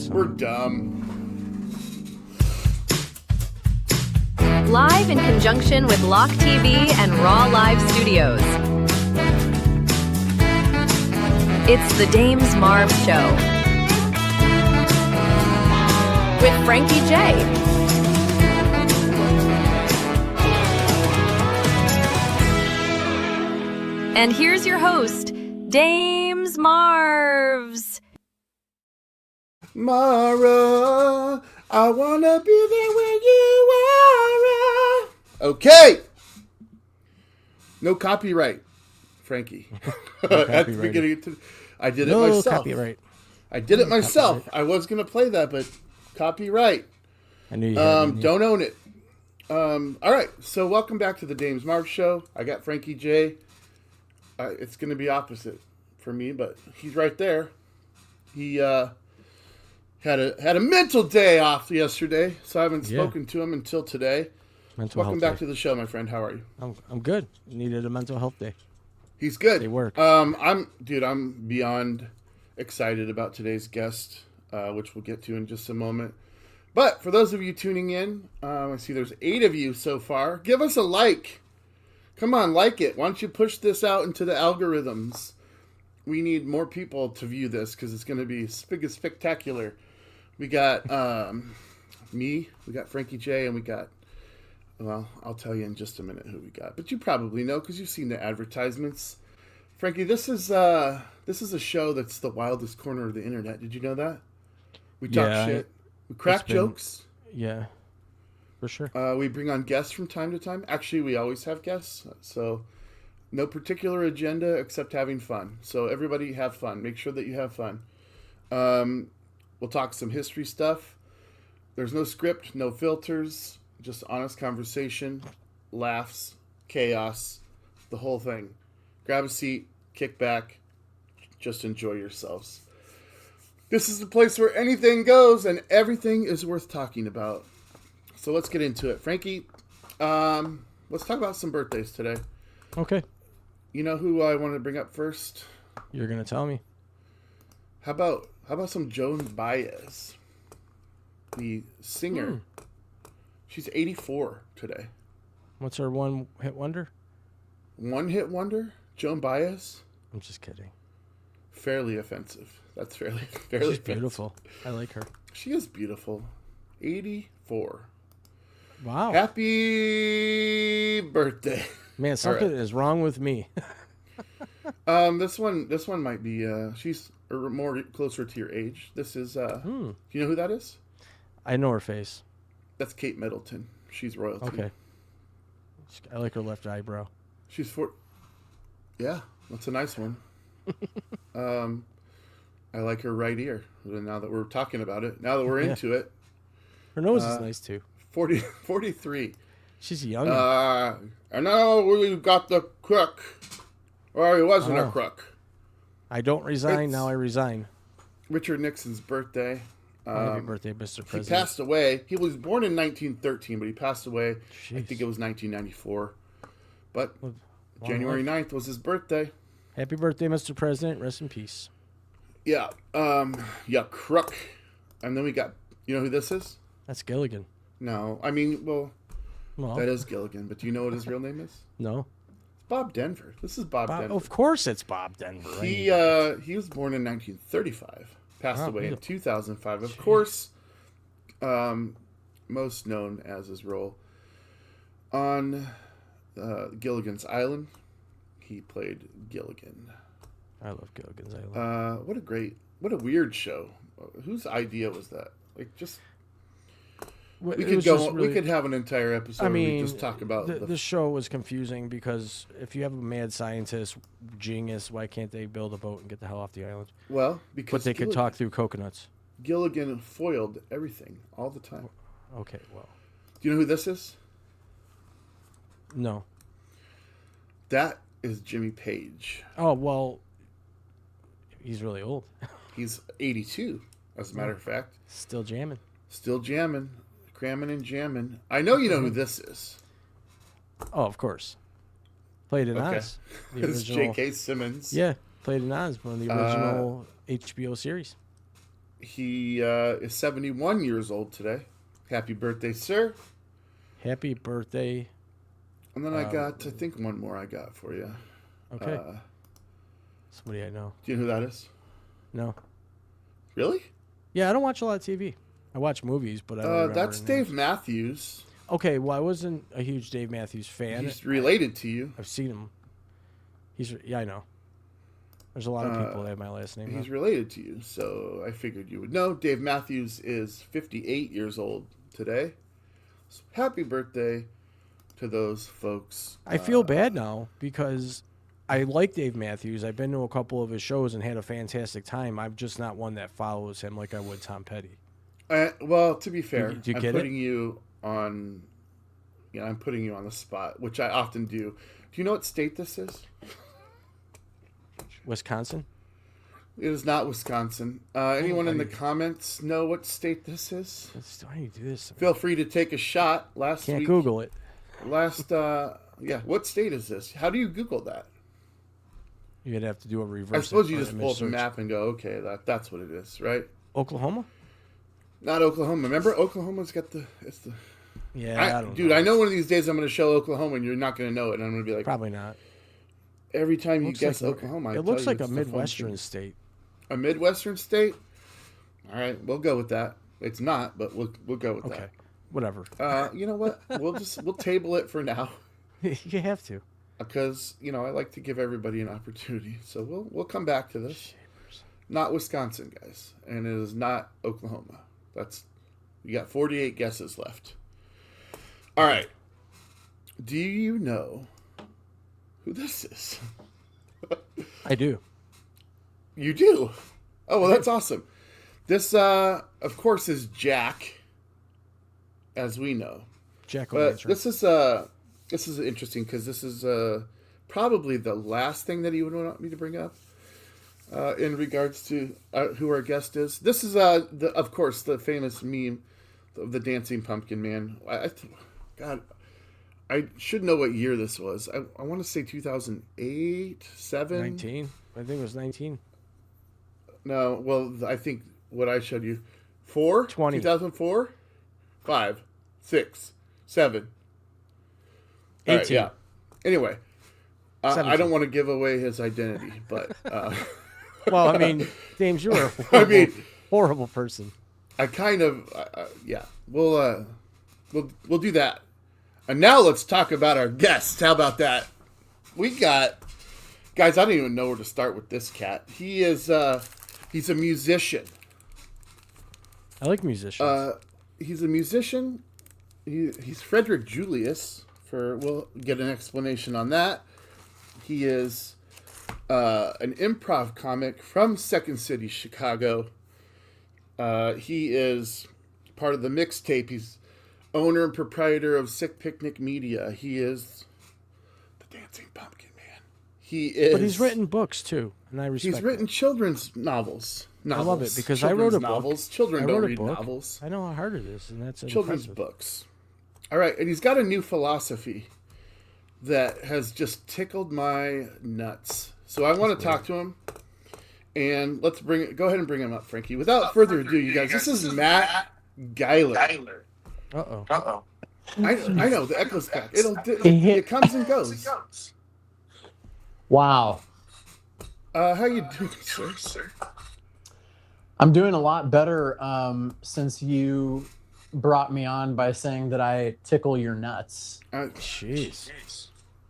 song. We're dumb. Live in conjunction with Loch TV and Raw Live Studios. It's the Dames Marvs Show with Frankie J. And here's your host, Dames Marvs. Mara, I wanna be there when you are. Okay. No copyright, Frankie. At the beginning, I did it myself. Copyright. I did it myself. I was gonna play that, but copyright. I knew you had don't own it. All right. So welcome back to the Dames Marvs Show. I got Frankie J. It's gonna be opposite for me, but he's right there. He had a mental day off yesterday, so I haven't spoken to him until today. Welcome back to the show, my friend. How are you? I'm good. Needed a mental health day. He's good. They work. I'm beyond excited about today's guest, which we'll get to in just a moment. But for those of you tuning in, I see there's 8 of you so far. Give us a like. Come on, like it. Why don't you push this out into the algorithms? We need more people to view this because it's going to be spectacular. We got me, we got Frankie J, and we got, well, I'll tell you in just a minute who we got. But you probably know because you've seen the advertisements. Frankie, this is a show that's the wildest corner of the internet. Did you know that? We talk shit. We crack jokes. Yeah, for sure. We bring on guests from time to time. Actually, we always have guests. So no particular agenda except having fun. So everybody have fun. Make sure that you have fun. We'll talk some history stuff. There's no script, no filters, just honest conversation, laughs, chaos, the whole thing. Grab a seat, kick back, just enjoy yourselves. This is the place where anything goes and everything is worth talking about. So let's get into it. Frankie, let's talk about some birthdays today. Okay. You know who I wanted to bring up first? You're going to tell me. How about some Joan Baez, the singer? She's 84 today. What's her one-hit wonder? One-hit wonder? Joan Baez? I'm just kidding. Fairly offensive. That's fairly She's offensive. beautiful. I like her. She is beautiful. 84. Wow. Happy birthday. Man, something is wrong with me. This one might be she's more closer to your age. This is do you know who that is? I know her face. That's Kate Middleton. She's royalty. Okay. I like her left eyebrow. She's Yeah, that's a nice one. I like her right ear. Now that we're talking about it, now that we're into it. Her nose is nice too. 43. She's young. And now we got the crook. Or he wasn't a crook. I don't resign, now I resign. Richard Nixon's birthday. Happy birthday, Mr. President. He passed away. He was born in 1913, but he passed away, Jeez. I think it was 1994. But January 9th was his birthday. Happy birthday, Mr. President. Rest in peace. Yeah. Crook. And then we got, you know who this is? That's Gilligan. No. I mean, well, that is Gilligan. But do you know what his real name is? No. Bob Denver. This is Bob Denver. Of course it's Bob Denver. He was born in 1935. Passed away in 2005. Of course, most known as his role on Gilligan's Island. He played Gilligan. I love Gilligan's Island. What a weird show. Whose idea was that? Like, just we could have an entire episode. I mean, where we just talk about the show was confusing because if you have a mad scientist genius, why can't they build a boat and get the hell off the island? Well, because but they could talk through coconuts. Gilligan foiled everything all the time. Okay, well, do you know who this is? No. That is Jimmy Page. Oh well, he's really old. He's 82, as a matter of fact. Still jamming. Still jamming. Cramming and jamming. I know you know who this is. Oh, of course. Played in Oz. It's J.K. Simmons. Yeah, played in Oz, one of the original HBO series. He is 71 years old today. Happy birthday, sir. Happy birthday. And then I think one more I got for you. Okay. Somebody I know. Do you know who that is? No. Really? Yeah, I don't watch a lot of TV. I watch movies, but I don't remember that's names. Dave Matthews. Okay, well, I wasn't a huge Dave Matthews fan. He's related to you. I've seen him. Yeah, I know. There's a lot of people that have my last name. He's related to you, so I figured you would know. Dave Matthews is 58 years old today. So happy birthday to those folks. I feel bad now because I like Dave Matthews. I've been to a couple of his shows and had a fantastic time. I'm just not one that follows him like I would Tom Petty. Well, to be fair, Do you I'm get putting you on. Yeah, I'm putting you on the spot, which I often do. Do you know what state this is? Wisconsin? It is not Wisconsin. Anyone in the comments know what state this is? Why do you do this? Feel free to take a shot. Can't Google it. What state is this? How do you Google that? You'd have to do a reverse. I suppose you just image pull up a search. map and go, okay, that's what it is, right? Oklahoma? Not Oklahoma. Remember, Oklahoma's got the. Yeah, I don't dude, know. I know one of these days I'm going to show Oklahoma and you're not going to know it. And I'm going to be like, Probably not. every time you Looks guess like Oklahoma, it looks like a Midwestern state. A Midwestern state? All right, we'll go with that. It's not, but we'll go with Okay, whatever. that. You know what? We'll table it for now You have to. because I like to give everybody an opportunity. So we'll come back to this. Not Wisconsin, guys, and it is not Oklahoma. You got 48 guesses left. All right. Do you know who this is? I do. You do? Oh, well, that's awesome. This, of course, is Jack, as we know. Jack But O'Lantern. this is interesting because this is probably the last thing that he would want me to bring up in regards to who our guest is. This is, of course, the famous meme of the dancing pumpkin man. God, I should know what year this was. I want to say 2008, 7? 19. I think it was 19. No, well, I think what I showed you, 4? 20. 2004? 5, 6, 7. 18. All right, yeah. Anyway, I 17. don't want to give away his identity, but Well, I mean, James, you're a horrible, horrible person. I kind of, yeah. We'll do that. And now let's talk about our guest. How about that? We got, guys. I don't even know where to start with this cat. He is, he's a musician. I like musicians. He's a musician. He's Frederick Julius. We'll get an explanation on that. He is an improv comic from Second City, Chicago. He is part of the Mixtape. He's owner and proprietor of Sick Picnic Media. He is the Dancing Pumpkin Man. He is. But he's written books too, and I respect. He's written children's novels. I love it because I wrote a book. Novels. Children I don't wrote a read book. novels. I know how hard it is, and that's Children's impressive. books. All right, and he's got a new philosophy that has just tickled my nuts. So I want to talk to him, and go ahead and bring him up, Frankie. Without further ado, you guys, this is Matt Geiler. Uh-oh. I know the echo's back. It comes and goes. Wow. How you doing, sir? I'm doing a lot better since you brought me on by saying that I tickle your nuts. Jeez.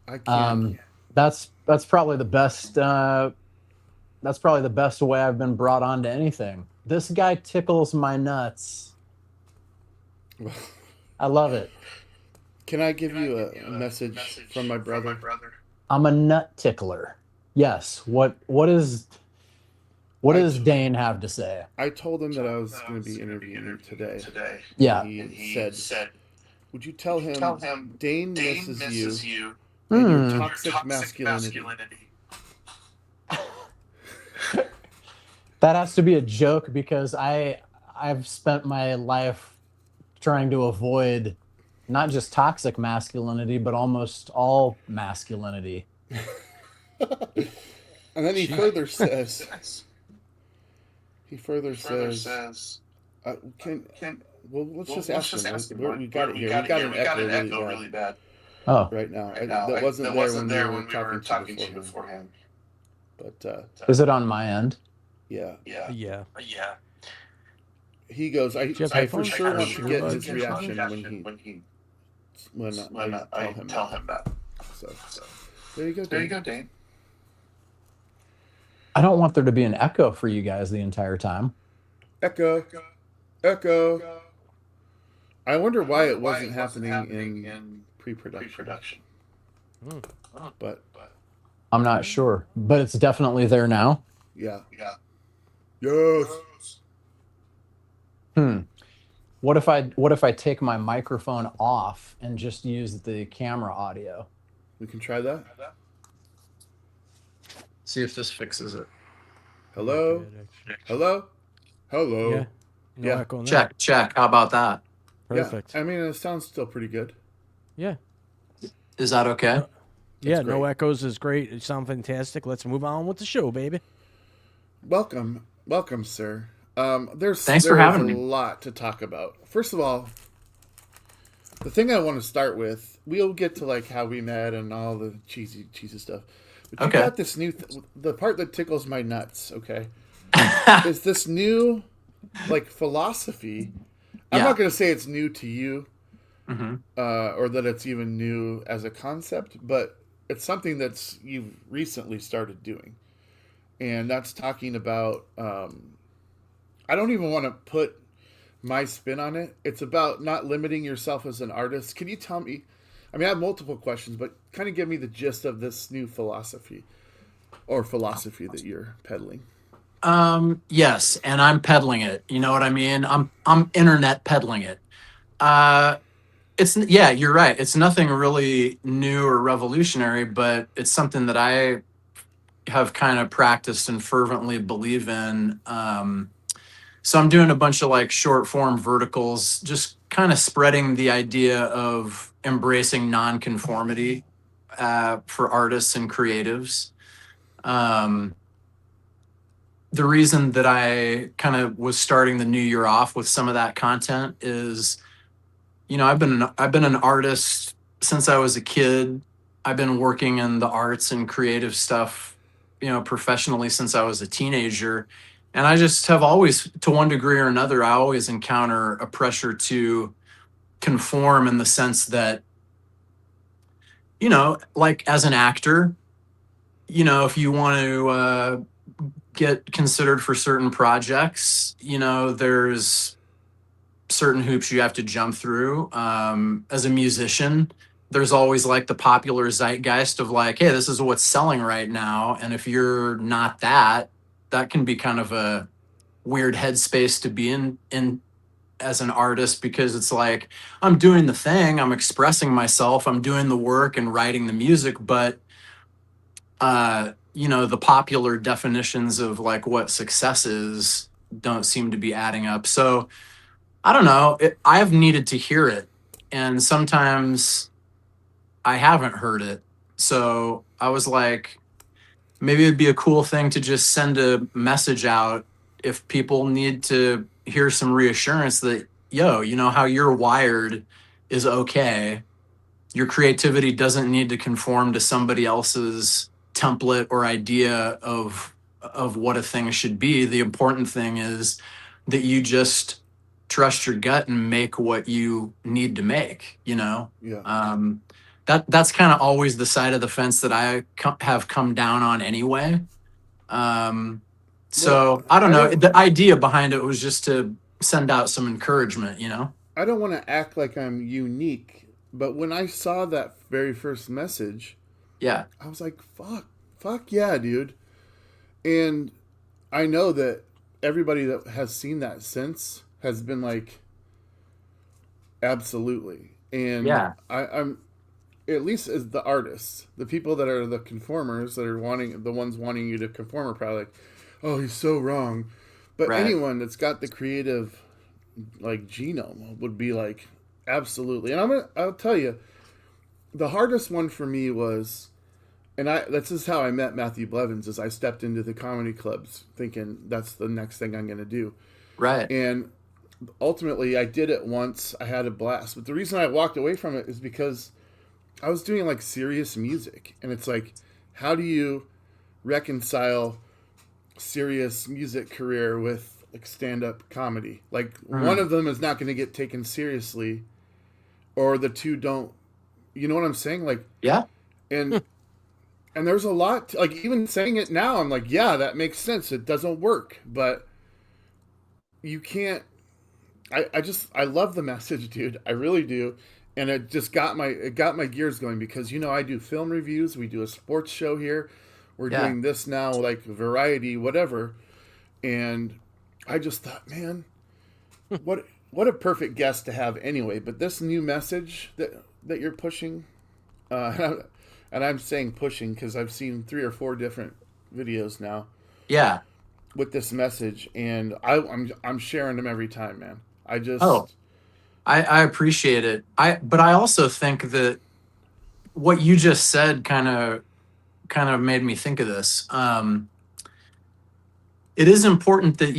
I can't. That's probably the best. That's probably the best way I've been brought on to anything. This guy tickles my nuts. I love it. Can I give you a message from my brother? I'm a nut tickler. Yes. What does Dane have to say? I told him that I was going to be interviewing him today. Yeah. He said, "Would you tell him Dane misses you and your toxic masculinity?" That has to be a joke because I've spent my life trying to avoid not just toxic masculinity, but almost all masculinity. And then he further says, He further says, can well, let's just ask him. We got it here. We got an echo really bad Oh, right now. That wasn't there when we were talking to you beforehand. But is it on my end? yeah. Yeah. He goes, Do you have I for headphones? sure want to get Earbuds his or reaction something? when I tell him that. So there you go, Dane. I don't want there to be an echo for you guys the entire time. Echo. I wonder why it wasn't happening in pre-production. But I'm not sure, but it's definitely there now. yeah. Yes. What if I take my microphone off and just use the camera audio? We can try that. See if this fixes it. Hello. Yeah. No echo in there. Check. How about that? Perfect. Yeah. I mean, it sounds still pretty good. Yeah. Is that okay? Yeah, great. no echoes is great. You sound fantastic. Let's move on with the show, baby. Welcome, sir. Thanks for having me. A lot to talk about. First of all, the thing I want to start with, we'll get to like how we met and all the cheesy stuff. But you got this new, the part that tickles my nuts. Okay, is this new like philosophy? I'm not going to say it's new to you, or that it's even new as a concept, but it's something that's you've recently started doing, and that's talking about. I don't even want to put my spin on it. It's about not limiting yourself as an artist. Can you tell me? I mean, I have multiple questions, but kind of give me the gist of this new philosophy that you're peddling. Yes, and I'm peddling it. You know what I mean? I'm internet peddling it. You're right. It's nothing really new or revolutionary, but it's something that I have kind of practiced and fervently believe in. So I'm doing a bunch of like short form verticals, just kind of spreading the idea of embracing nonconformity for artists and creatives. The reason that I kind of was starting the new year off with some of that content is, I've been an artist since I was a kid. I've been working in the arts and creative stuff, professionally since I was a teenager. And I just have always, to one degree or another, I always encounter a pressure to conform in the sense that, like as an actor, if you want to get considered for certain projects, there's certain hoops you have to jump through. As a musician, there's always like the popular zeitgeist of like, hey, this is what's selling right now. And if you're not that can be kind of a weird headspace to be in as an artist, because it's like, I'm doing the thing, I'm expressing myself, I'm doing the work and writing the music, but the popular definitions of like what success is don't seem to be adding up. So I don't know. I've needed to hear it, and sometimes I haven't heard it. So I was like, maybe it'd be a cool thing to just send a message out if people need to hear some reassurance that, how you're wired is okay. Your creativity doesn't need to conform to somebody else's template or idea of what a thing should be. The important thing is that you just trust your gut and make what you need to make, Yeah. That's kind of always the side of the fence that I have come down on anyway. So I don't know. The idea behind it was just to send out some encouragement, I don't want to act like I'm unique, but when I saw that very first message, yeah, I was like, fuck yeah, dude. And I know that everybody that has seen that since has been like, absolutely. And yeah, I'm at least as the artists, the people that are the conformers that are the ones wanting you to conform are probably like, oh, he's so wrong. But right. Anyone that's got the creative like genome would be like, absolutely. And I'll tell you, the hardest one for me was and this is how I met Matthew Blevins. Is I stepped into the comedy clubs thinking that's the next thing I'm going to do, Right. and ultimately I did it once. I had a blast, but the reason I walked away from it is because I was doing like serious music, and it's like, how do you reconcile serious music career with like stand-up comedy? Like one of them is not going to get taken seriously, or the two don't. You know what I'm saying? Like, Yeah. and there's a lot like, even saying it now, I'm like, yeah, that makes sense. It doesn't work, but you can't. I love the message, dude. I really do. And it just got my gears going, because I do film reviews, we do a sports show here. We're Yeah. doing this now, like variety, whatever. And I just thought, man, what a perfect guest to have anyway. But this new message that you're pushing, and I'm saying pushing because I've seen 3 or 4 different videos now Yeah. with this message, and I'm sharing them every time, man. I just Oh, I appreciate it. But I also think that what you just said kind of made me think of this. It is important that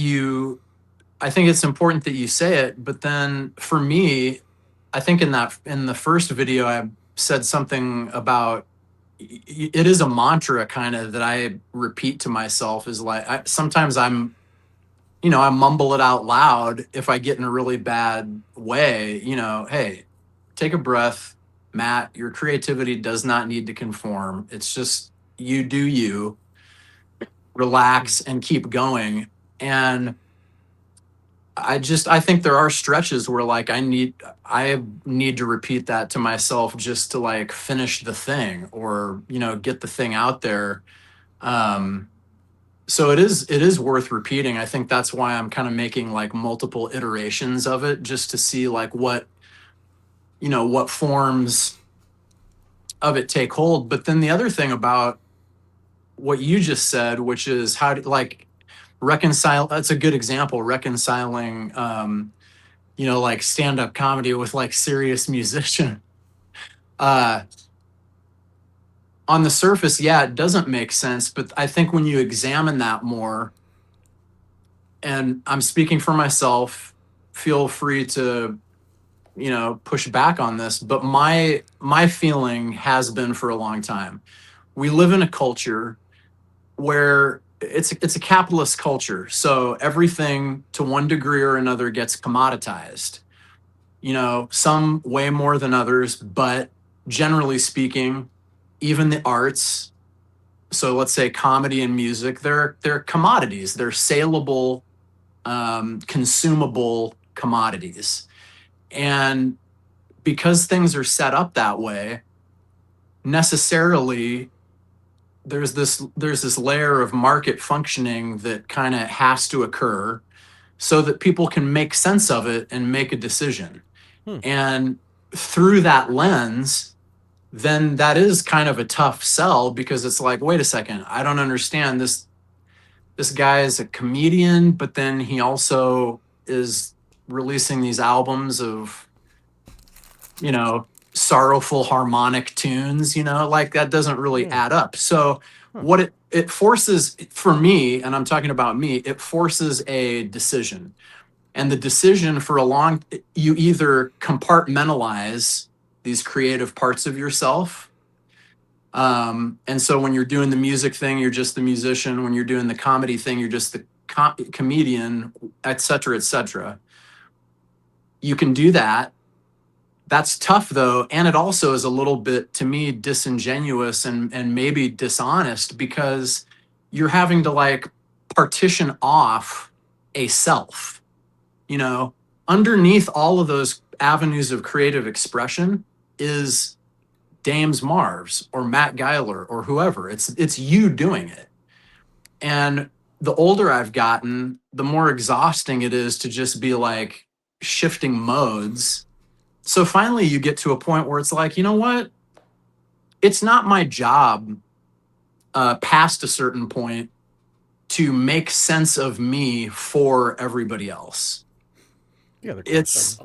I think it's important that you say it, but then for me, I think in the first video I said something about, it is a mantra kind of that I repeat to myself, is like, sometimes I mumble it out loud if I get in a really bad way, hey, take a breath, Matt, your creativity does not need to conform. It's just, you do you, relax and keep going. And I think there are stretches where like I need to repeat that to myself just to like finish the thing, or get the thing out there. So it is worth repeating. I think that's why I'm kind of making like multiple iterations of it, just to see like what forms of it take hold. But then the other thing about what you just said, which is how to like reconcile, that's a good example, reconciling like stand-up comedy with like serious musician. uh on the surface, yeah, it doesn't make sense, but I think when you examine that more, and I'm speaking for myself, feel free to push back on this, but my feeling has been for a long time, we live in a culture where it's a capitalist culture, so everything to one degree or another gets commoditized. Some way more than others, but generally speaking, even the arts, so let's say comedy and music, they're commodities, they're saleable, consumable commodities. And because things are set up that way, necessarily there's this layer of market functioning that kind of has to occur so that people can make sense of it and make a decision. And through that lens, then that is kind of a tough sell, because it's like, wait a second, I don't understand this. This guy is a comedian, but then he also is releasing these albums of, sorrowful harmonic tunes, like that doesn't really add up. So what it forces for me, and I'm talking about me, it forces a decision. And the decision for you either compartmentalize these creative parts of yourself. And so when you're doing the music thing, you're just the musician. When you're doing the comedy thing, you're just the comedian, et cetera, et cetera. You can do that. That's tough though. And it also is a little bit, to me, disingenuous and maybe dishonest, because you're having to like partition off a self. Underneath all of those avenues of creative expression is Dame's Marvs or Matt Geiler or whoever. It's you doing it. And the older I've gotten, the more exhausting it is to just be like shifting modes. So finally you get to a point where it's like, you know what? It's not my job past a certain point to make sense of me for everybody else. Yeah, it's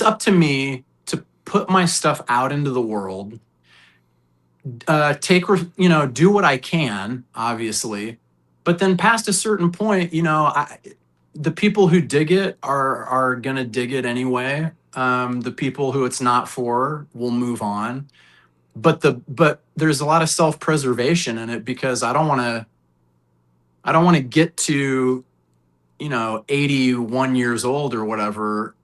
up to me to put my stuff out into the world, do what I can, obviously, but then past a certain point, the people who dig it are gonna dig it anyway. The people who it's not for will move on. But there's a lot of self-preservation in it because I don't want to get to 81 years old or whatever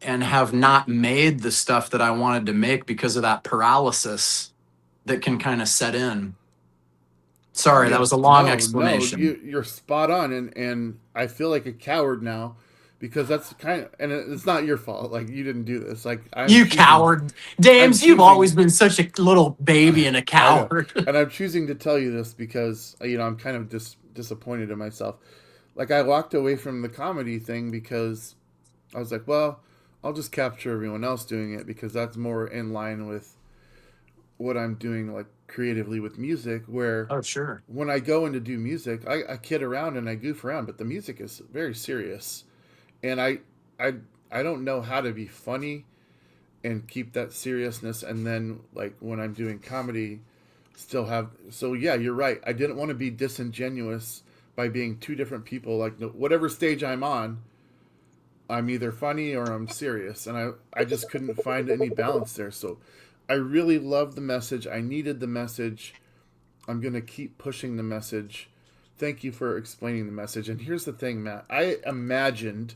and have not made the stuff that I wanted to make because of that paralysis that can kind of set in. Sorry, that was a long explanation. You're spot on, and I feel like a coward now because that's and it's not your fault. Like, you didn't do this. Like, You coward, Dames! You've always been such a little baby and a coward. And I'm choosing to tell you this because I'm kind of disappointed in myself. Like, I walked away from the comedy thing because I was like, well, I'll just capture everyone else doing it because that's more in line with what I'm doing, like, creatively with music, where Sure, when I go in to do music, I kid around and I goof around, but the music is very serious, and I don't know how to be funny and keep that seriousness, and then, like, when I'm doing comedy, still have. So yeah, you're right, I didn't want to be disingenuous by being two different people. Like, whatever stage I'm on, I'm either funny or I'm serious, and I just couldn't find any balance there. So I really love the message. I needed the message. I'm going to keep pushing the message. Thank you for explaining the message. And here's the thing, Matt. I imagined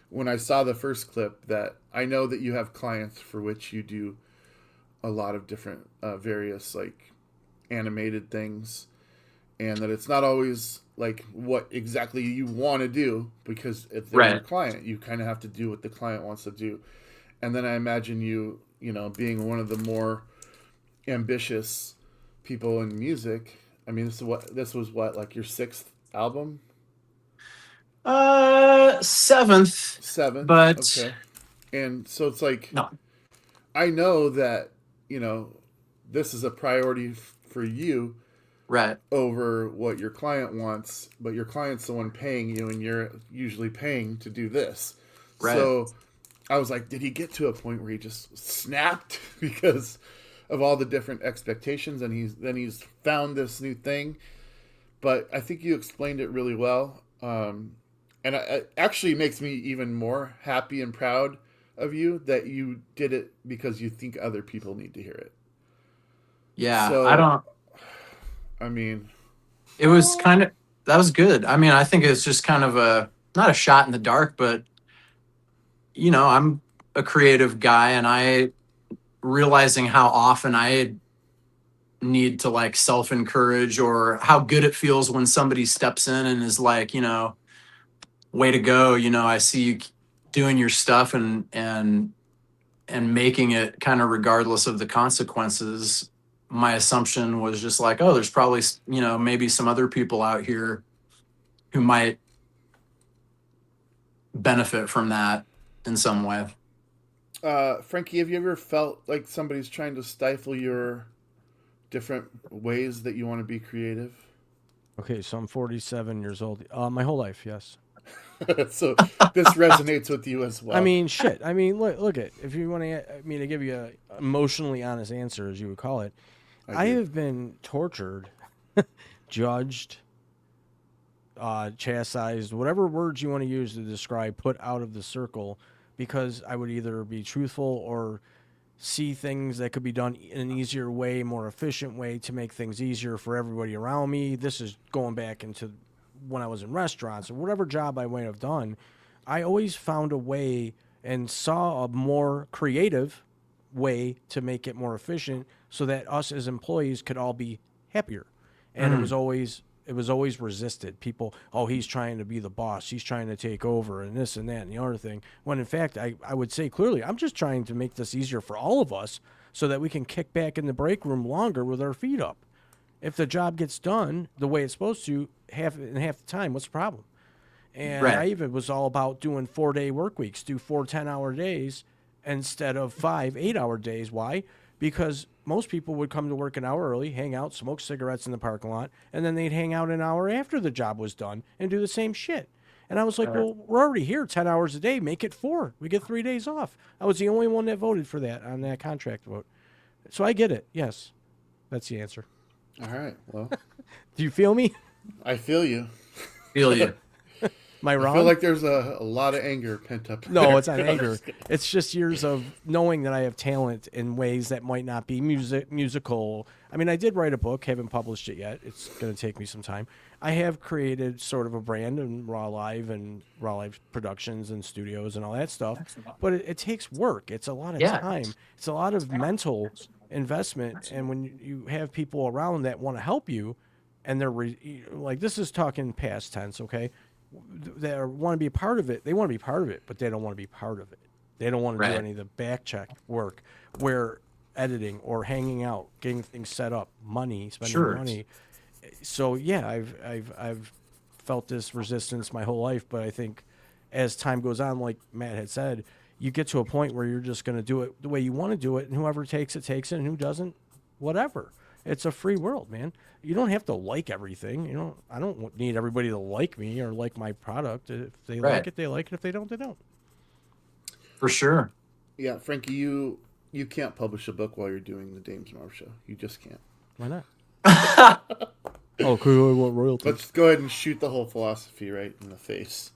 when I saw the first clip that I know that you have clients for which you do a lot of different various, like, animated things, and that it's not always like what exactly you want to do, because if they're your client, you kind of have to do what the client wants to do. And then I imagine you being one of the more ambitious people in music. I mean, this was what, like, your sixth album? Seventh. But okay. And so it's like, no. I know that this is a priority for you, Right, over what your client wants, but your client's the one paying you, and you're usually paying to do this. Right. So I was like, did he get to a point where he just snapped because of all the different expectations, and he's found this new thing? But I think you explained it really well, and it actually makes me even more happy and proud of you that you did it because you think other people need to hear it. Yeah, So, it was that was good. I mean, I think it's just kind of not a shot in the dark, but I'm a creative guy, and I realizing how often I need to, like, self-encourage, or how good it feels when somebody steps in and is like, way to go. I see you doing your stuff and making it kind of regardless of the consequences. My assumption was just like, oh, there's probably, maybe some other people out here who might benefit from that in some way. Frankie, have you ever felt like somebody's trying to stifle your different ways that you want to be creative? Okay, so I'm 47 years old. My whole life, yes. So this resonates with you as well. I mean, shit. I mean, look at, if you want to give you an emotionally honest answer, as you would call it, I have been tortured, judged, chastised, whatever words you want to use to describe, put out of the circle, because I would either be truthful or see things that could be done in an easier way, more efficient way to make things easier for everybody around me. This is going back into when I was in restaurants or whatever job I might have done. I always found a way and saw a more creative way to make it more efficient so that us as employees could all be happier. And it was always resisted. People, oh, he's trying to be the boss, he's trying to take over, and this and that and the other thing. When in fact, I would say clearly, I'm just trying to make this easier for all of us so that we can kick back in the break room longer with our feet up. If the job gets done the way it's supposed to, half the time, what's the problem? And I even was all about doing 4-day work weeks, do 4 10-hour days instead of 5 8-hour days. Why? Because most people would come to work an hour early, hang out, smoke cigarettes in the parking lot, and then they'd hang out an hour after the job was done and do the same shit. And I was like, well, we're already here 10 hours a day. Make it 4. We get 3 days off. I was the only one that voted for that on that contract vote. So I get it, yes. That's the answer. All right. Well, Do you feel me? I feel you. Feel you. Am I I wrong? feel like there's a lot of anger pent up. No, there. it's not anger. It's just years of knowing that I have talent in ways that might not be musical. I mean, I did write a book, haven't published it yet. It's going to take me some time. I have created sort of a brand in Raw Live and Raw Live Productions and studios and all that stuff. But it takes work. It's a lot of Yeah. time. It's a lot of mental investment. And when you have people around that want to help you, and they're like, this is talking past tense, okay? That want to be a part of it. They want to be part of it, but they don't want to be part of it. They don't want to do Right. any of the back check work where editing or hanging out, getting things set up, spending Sure. money. So yeah, I've felt this resistance my whole life, but I think as time goes on, like Matt had said, you get to a point where you're just going to do it the way you want to do it, and whoever takes it, and who doesn't, whatever. It's a free world, man. You don't have to like everything. I don't need everybody to like me or like my product. If they Right. like it, they like it. If they don't, they don't. For sure. Yeah, Frankie, you can't publish a book while you're doing the Dames Marv show. You just can't. Why not? Oh, cool. I want royalties. Let's go ahead and shoot the whole philosophy right in the face.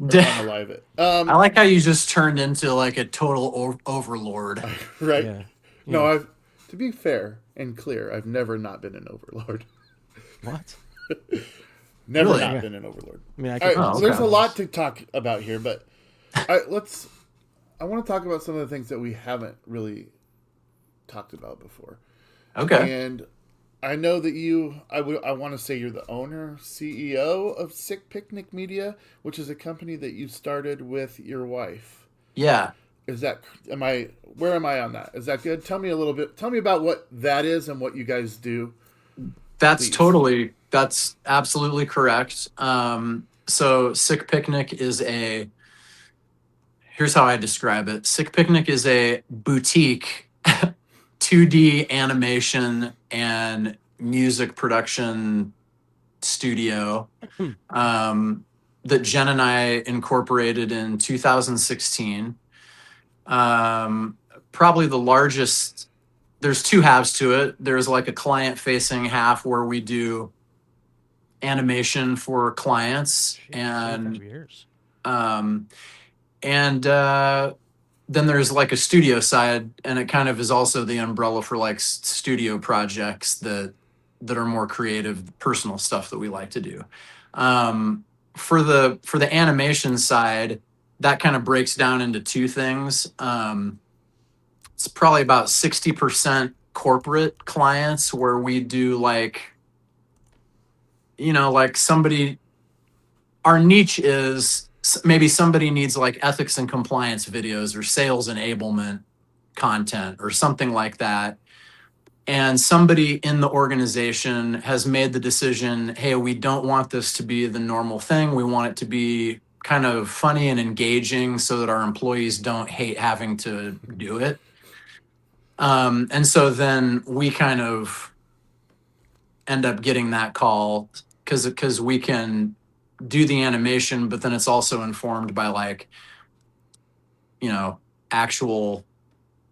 Unalive it. I like how you just turned into like a total overlord. Right. Yeah. No, to be fair and clear, I've never not been an overlord. What? Never Really? not been an overlord. I mean, I All could. right, Oh, so there's okay. a lot to talk about here, but I want to talk about some of the things that we haven't really talked about before. Okay. And I know that I want to say you're the owner, CEO of Sick Picnic Media, which is a company that you started with your wife. Yeah. Where am I on that? Is that good? Tell me about what that is and what you guys do. That's that's absolutely correct. So Sick Picnic is here's how I describe it. Sick Picnic is a boutique 2D animation and music production studio that Jen and I incorporated in 2016. Probably the largest. There's two halves to it. There's like a client facing half where we do animation for clients and 5 years. then there's like a studio side, and it kind of is also the umbrella for like studio projects that are more creative, personal stuff that we like to do. For the animation side, that kind of breaks down into two things. It's probably about 60% corporate clients where we do like somebody, our niche is maybe somebody needs like ethics and compliance videos or sales enablement content or something like that. And somebody in the organization has made the decision, hey, we don't want this to be the normal thing. We want it to be kind of funny and engaging so that our employees don't hate having to do it. And so then we kind of end up getting that call because we can do the animation, but then it's also informed by like, actual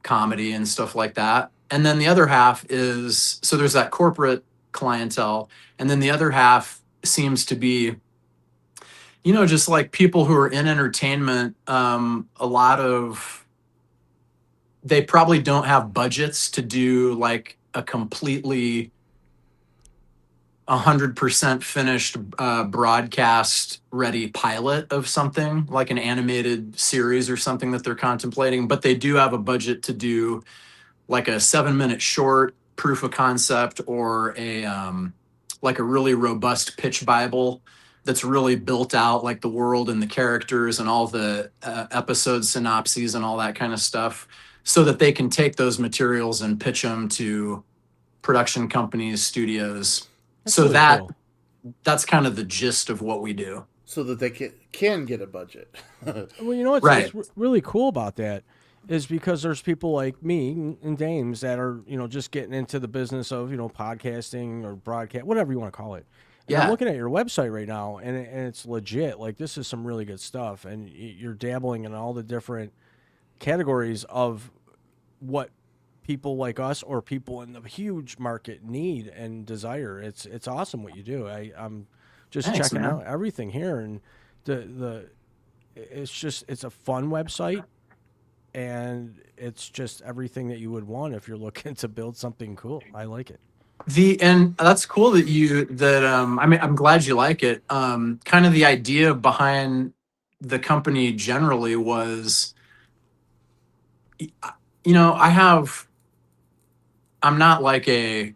comedy and stuff like that. And then the other half is, so there's that corporate clientele. And then the other half seems to be, just like people who are in entertainment, they probably don't have budgets to do like a completely 100% finished broadcast ready pilot of something like an animated series or something that they're contemplating, but they do have a budget to do like a 7-minute short proof of concept or a like a really robust pitch Bible that's really built out, like the world and the characters and all the episode synopses and all that kind of stuff, so that they can take those materials and pitch them to production companies, studios. That's So really cool. that's kind of the gist of what we do. So that they can get a budget. Well, you know what's Right. really cool about that is because there's people like me and Dames that are, just getting into the business of, podcasting or broadcast, whatever you want to call it. And I'm Yeah. looking at your website right now, and it's legit. Like, this is some really good stuff, and you're dabbling in all the different categories of what people like us or people in the huge market need and desire. It's awesome what you do. I'm just Thanks, checking man. out everything here, and it's a fun website, and it's just everything that you would want if you're looking to build something cool. I like it. And that's cool I mean, I'm glad you like it. Kind of the idea behind the company generally was, you know, I'm not like I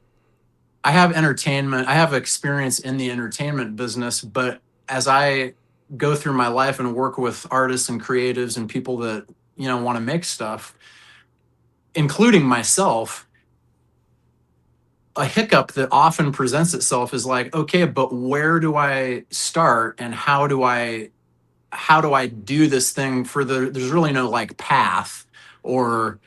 have entertainment, I have experience in the entertainment business, but as I go through my life and work with artists and creatives and people that, you know, want to make stuff, including myself, a hiccup that often presents itself is like, okay, but where do I start and how do I do this thing there's really no like path or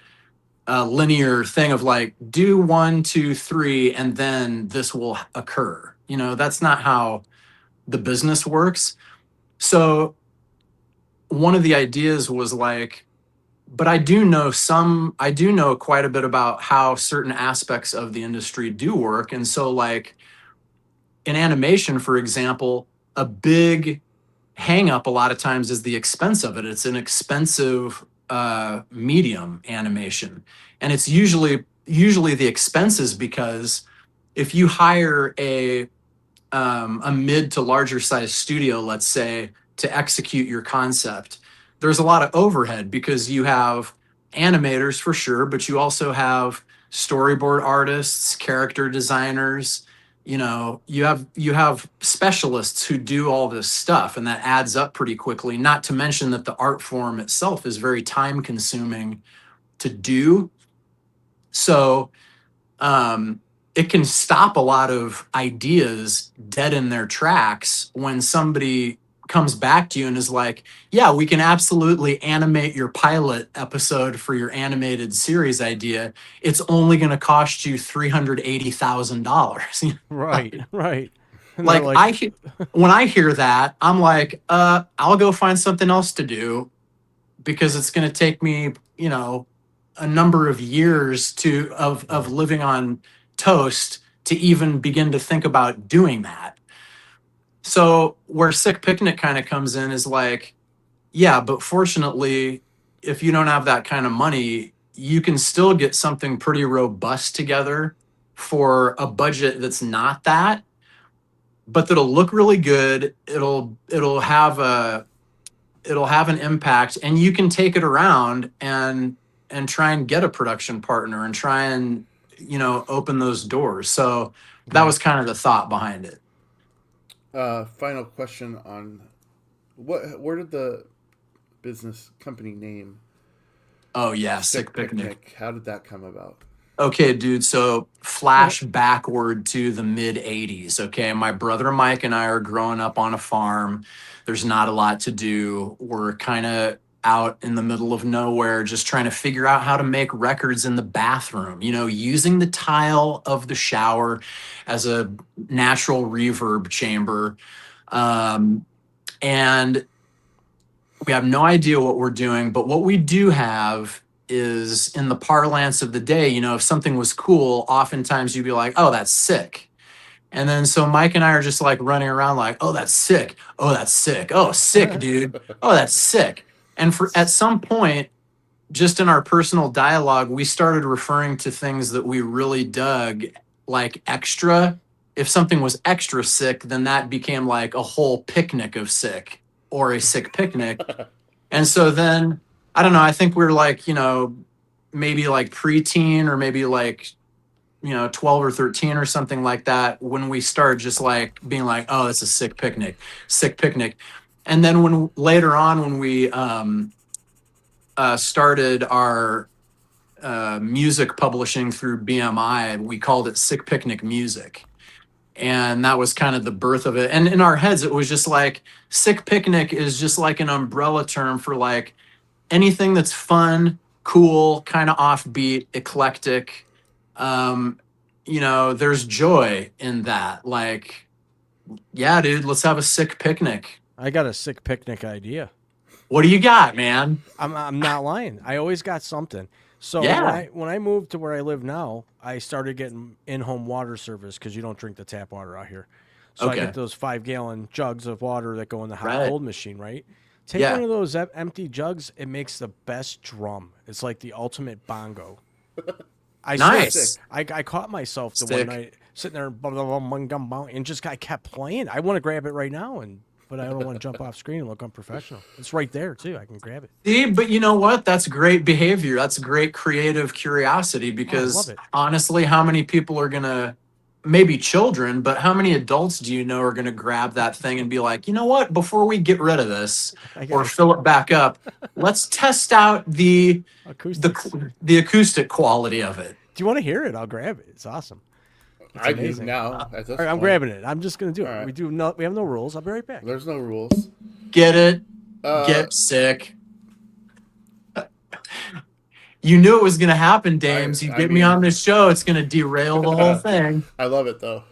a linear thing of like do 1, 2, 3 and then this will occur. You know, that's not how the business works. So one of the ideas was like, but I do know quite a bit about how certain aspects of the industry do work. And so like in animation, for example, a big hang up a lot of times is the expense of it. It's an expensive medium, animation. And it's usually the expenses because if you hire a mid to larger size studio, let's say, to execute your concept, there's a lot of overhead because you have animators for sure, but you also have storyboard artists, character designers. You know, you have specialists who do all this stuff, and that adds up pretty quickly. Not to mention that the art form itself is very time consuming to do. So it can stop a lot of ideas dead in their tracks when somebody comes back to you and is like, yeah, we can absolutely animate your pilot episode for your animated series idea. It's only going to cost you $380,000. Right, right. And they're Like when I hear that, I'm like, I'll go find something else to do because it's going to take me, you know, a number of years of living on toast to even begin to think about doing that. So where Sick Picnic kind of comes in is like, yeah, but fortunately, if you don't have that kind of money, you can still get something pretty robust together for a budget that's not that, but that'll look really good. It'll have an impact, and you can take it around and try and get a production partner and try and, you know, open those doors. So that was kind of the thought behind it. Final question on where did the business company name Oh yeah, Sick Picnic. How did that come about? Okay, dude. So flash backward to the mid 80s. Okay. My brother Mike and I are growing up on a farm. There's not a lot to do. We're kind of out in the middle of nowhere, just trying to figure out how to make records in the bathroom, you know, using the tile of the shower as a natural reverb chamber. And we have no idea what we're doing, but what we do have is, in the parlance of the day, you know, if something was cool, oftentimes you'd be like, oh, that's sick. And then so Mike and I are just like running around like, oh, that's sick. Oh, that's sick. Oh, sick, dude. Oh, that's sick. And at some point, just in our personal dialogue, we started referring to things that we really dug like extra. If something was extra sick, then that became like a whole picnic of sick or a sick picnic. And so then, I don't know, I think we're like, you know, maybe like preteen or maybe like, you know, 12 or 13 or something like that when we started just like being like, oh, it's a sick picnic. And then when later on, when we started our music publishing through BMI, we called it Sick Picnic Music. And that was kind of the birth of it. And in our heads, it was just like Sick Picnic is just like an umbrella term for like anything that's fun, cool, kind of offbeat, eclectic. You know, there's joy in that. Like, yeah, dude, let's have a sick picnic. I got a sick picnic idea. What do you got, man? I'm not lying. I always got something. So Yeah. when I moved to where I live now, I started getting in-home water service because you don't drink the tap water out here. So I Okay. get those 5-gallon jugs of water that go in the hot Right. cold machine, right? Take Yeah. one of those empty jugs. It makes the best drum. It's like the ultimate bongo. I Nice. swear, I caught myself the one Sick. night sitting there and just I kept playing. I want to grab it right now, but I don't want to jump off screen and look unprofessional. It's right there too. I can grab it. See, but you know what? That's great behavior. That's great creative curiosity because it. honestly, how many people are going to, maybe children, but how many adults do you know are going to grab that thing and be like, you know what? Before we get rid of this I or got fill it back up, let's test out the acoustics. the acoustic quality of it. Do you want to hear it? I'll grab it. It's awesome. It's I do amazing. now. At this All right, I'm point. grabbing it. I'm just gonna do it. All right. We have no rules. I'll be right back. There's no rules. Get it? Uh, Get sick. You knew it was going to happen, Dames. You I get me mean- on this show, it's going to derail the whole thing. I love it though.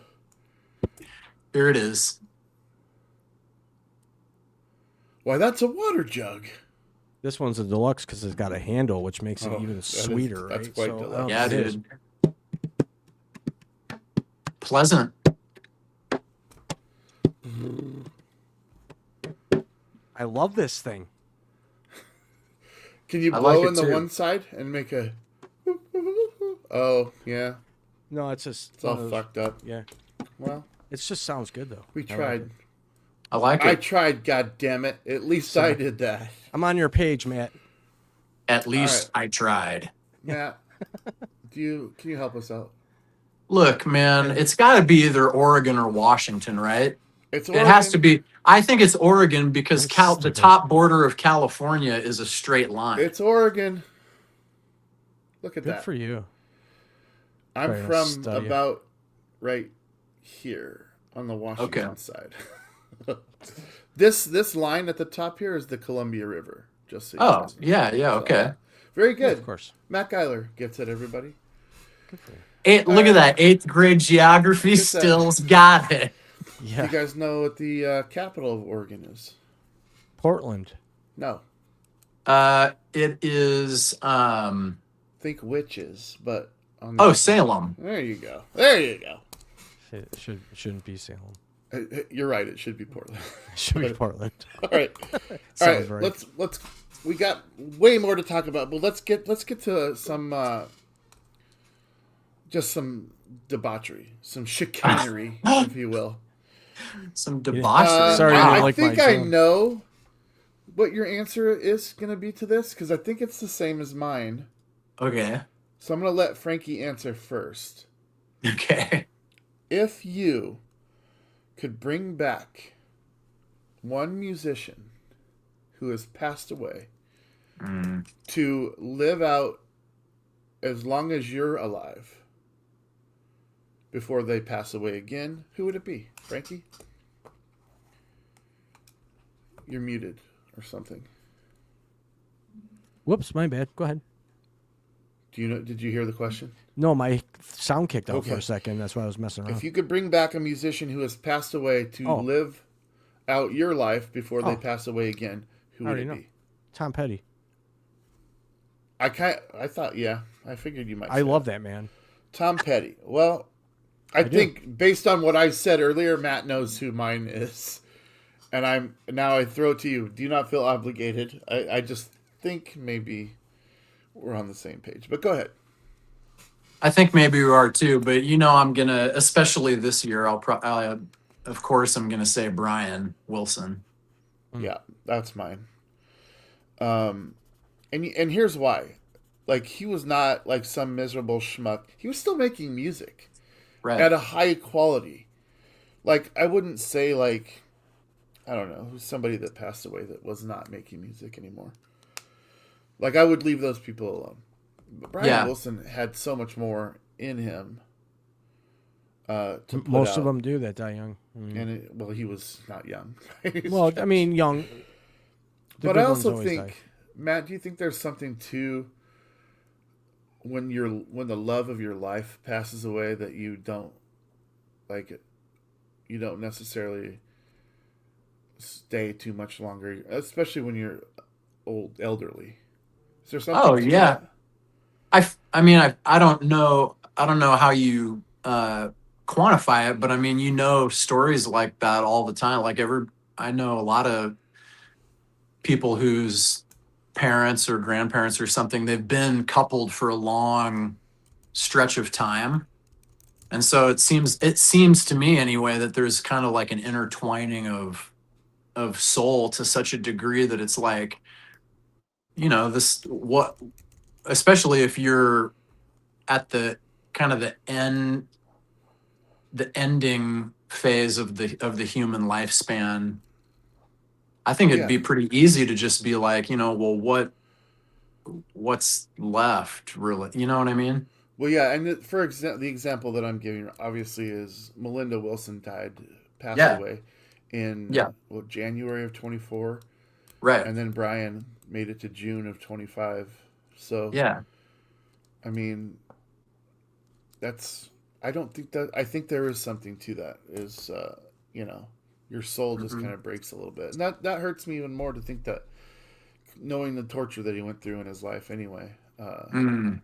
Here it is. Why, that's a water jug. This one's a deluxe because it's got a handle, which makes it Oh, even that is- sweeter. that's right? quite So, deluxe. Yeah, it is. dude. Pleasant. I love this thing. Can you I blow like it in the too. one side and make a? Oh yeah, No, it's just it's all one of those- fucked up. Yeah, Well, it just sounds good though. we I like tried. it. I like I it. tried. God damn it! At least I did that. I'm on your page, Matt. At least I tried. Matt, can you help us out? Look, man, it's got to be either Oregon or Washington, right? It's It has to Oregon. be. I think it's Oregon because That's the stupid. top border of California is a straight line. It's Oregon. Look at Good that. for you. I'm Very nice from study. about right here on the Washington Okay. side. This line at the top here is the Columbia River. Just so you Oh, guys know. yeah, yeah, So, okay. very good. Of course. Matt Geiler gets it, everybody. Good for you. Look at that. 8th grade geography Look at that. stills got it. Yeah. You guys know what the capital of Oregon is? Portland. No. It is Think witches, but on Salem. there you go. There you go. It shouldn't be Salem. You're right. It should be Portland. It should be Portland. All right. All Sounds right. right. Let's. We got way more to talk about, but let's get to some just some debauchery, some chicanery, if you will. Some debauchery. Sorry, Wow. I I like think my I tone. know what your answer is going to be to this because I think it's the same as mine. Okay. So I'm going to let Frankie answer first. Okay. If you could bring back one musician who has passed away to live out as long as you're alive before they pass away again, who would it be? Frankie? You're muted or something. Whoops, my bad. Go ahead. Do you know? Did you hear the question? No, my sound kicked out for Okay. a second. That's why I was messing around. If you could bring back a musician who has passed away to Oh. live out your life before they Oh. pass away again, who I would already it know. be? Tom Petty. I thought, yeah, I figured you might. I say love that man. Tom Petty. Well, I do. think based on what I said earlier, Matt knows who mine is, and I throw it to you. Do you not feel obligated? I just think maybe we're on the same page. But go ahead. I think maybe we are too, but I'm gonna, especially this year, of course, I'm gonna say Brian Wilson. Yeah, that's mine. And here's why. Like, he was not like some miserable schmuck. He was still making music Right. at a high quality. Like, I wouldn't say like, I don't know, who's somebody that passed away that was not making music anymore. Like, I would leave those people alone. But Brian Yeah. Wilson had so much more in him. To put Most of out. them do that die young. And he was not young. Well, I mean, young. The But good I ones also always think, die. Matt, do you think there's something to when the love of your life passes away that you don't necessarily stay too much longer, especially when you're elderly. Is there something? Oh, to yeah. that? I mean, I don't know. I don't know how you quantify it, but I mean, stories like that all the time. I know a lot of people whose parents or grandparents or something, they've been coupled for a long stretch of time. And so it seems to me anyway that there's kind of like an intertwining of soul to such a degree that it's like, this what especially if you're at the kind of the ending phase of the human lifespan. I think it'd Yeah. be pretty easy to just be like, well, what's left really? You know what I mean? Well, yeah, and the example that I'm giving obviously is Melinda Wilson passed Yeah. away in Yeah. January of 24, Right. and then Brian made it to June of 25. So, Yeah. I mean, that's I don't think that I think there is something to that. You know, your soul just Mhm. kind of breaks a little bit, and that hurts me even more to think that knowing the torture that he went through in his life anyway. Mm.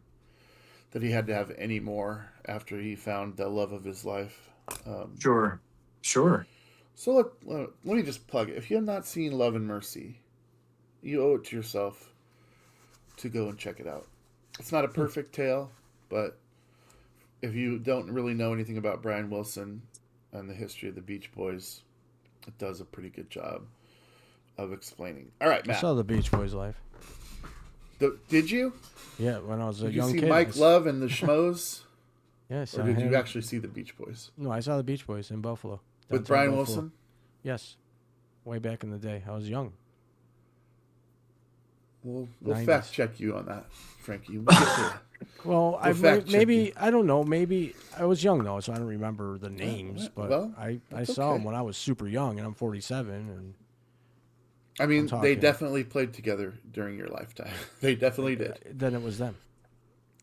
That he had to have any more after he found the love of his life. Um, Sure. Sure. so let me just plug it. If you have not seen Love and Mercy, you owe it to yourself to go and check it out. It's not a perfect tale, but if you don't really know anything about Brian Wilson and the history of the Beach Boys, it does a pretty good job of explaining. All right, I Matt. saw the Beach Boys live. Did you? Yeah, when I was a Did you young see kid. Mike Love and the Schmoes? Yeah, I saw Or did him. you actually see the Beach Boys? No, I saw the Beach Boys in Buffalo. With downtown Brian Buffalo. Wilson? Yes, way back in the day. I was young. We'll 90s. fact check you on that, Frankie. We'll get to Well, I fact check maybe you. I don't know. Maybe I was young though, so I don't remember the names. But well, I that's saw okay. them when I was super young, and I'm 47. And I mean, I'm they talking- definitely played together during your lifetime. They definitely did. then it was them.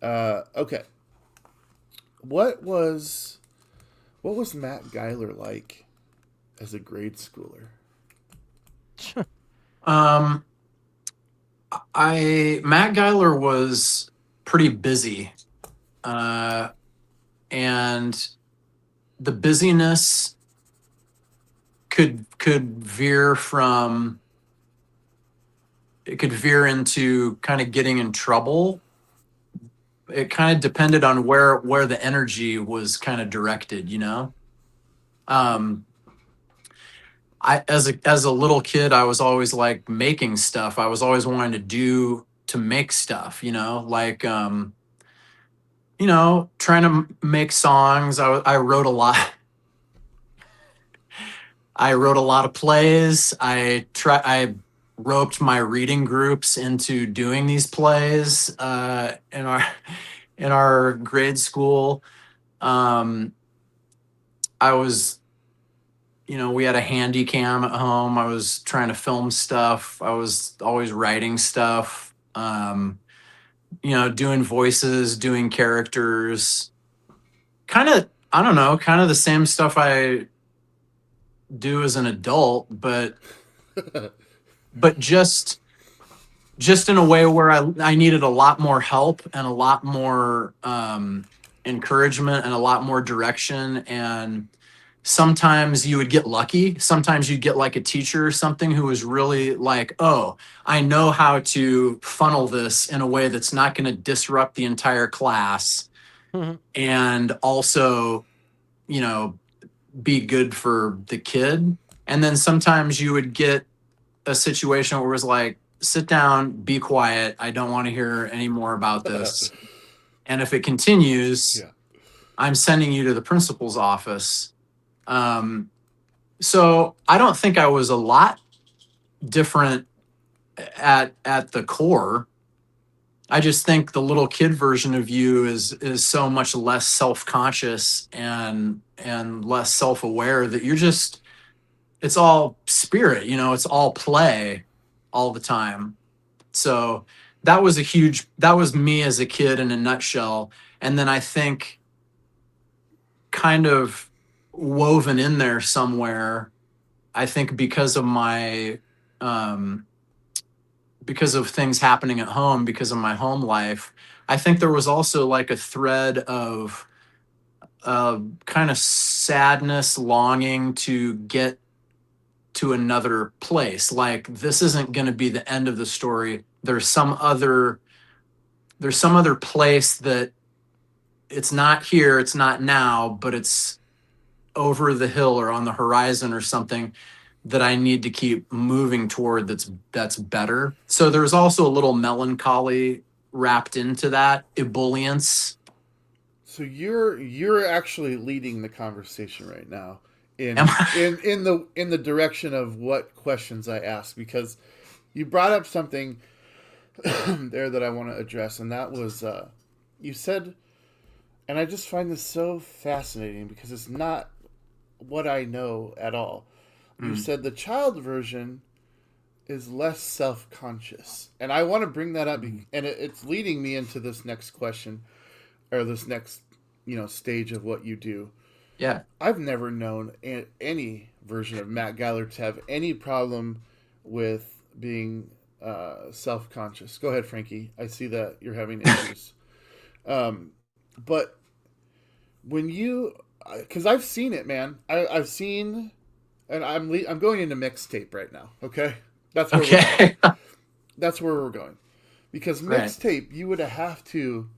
Okay. What was Matt Geiler like as a grade schooler? Um, Matt Geiler was pretty busy, and the busyness could veer from it could veer into kind of getting in trouble. It kind of depended on where the energy was kind of directed, um I as a little kid, I was always like making stuff. I was always wanting to make stuff, trying to make songs. I wrote a lot. I wrote a lot of plays. I roped my reading groups into doing these plays in our grade school. Um, I was, we had a handy cam at home. I was trying to film stuff. I was always writing stuff. Doing voices, doing characters. Kind of, I don't know, kind of the same stuff I do as an adult, but just in a way where I needed a lot more help and a lot more encouragement and a lot more direction. And sometimes you would get lucky. Sometimes you'd get like a teacher or something who was really like, oh, I know how to funnel this in a way that's not going to disrupt the entire class and also, be good for the kid. And then sometimes you would get a situation where it was like, sit down, be quiet. I don't want to hear any more about this. And if it continues, Yeah. I'm sending you to the principal's office. So I don't think I was a lot different at the core. I just think the little kid version of you is so much less self-conscious and less self-aware that it's all spirit, it's all play all the time. So that was me as a kid in a nutshell. And then I think kind of woven in there somewhere, I think because of my because of things happening at home, because of my home life, I think there was also like a thread of kind of sadness, longing to get to another place. Like this isn't going to be the end of the story. There's some other place that it's not here, it's not now, but it's over the hill or on the horizon or something that I need to keep moving toward that's better. So there's also a little melancholy wrapped into that, ebullience. So you're actually leading the conversation right now in Am I- in the direction of what questions I ask, because you brought up something there that I want to address, and that was you said, and I just find this so fascinating because it's not what I know at all. You said the child version is less self-conscious, and I want to bring that up, and it's leading me into this next question, or this next stage of what you do. yeah. I've never known any version of Matt Geiler to have any problem with being self-conscious. Go ahead, Frankie. I see that you're having issues. But when you, because I've seen it, man. I've seen, and I'm going into Mixtape right now. Okay, that's where we're Okay. going. That's where we're going, because Right. Mixtape, you would have to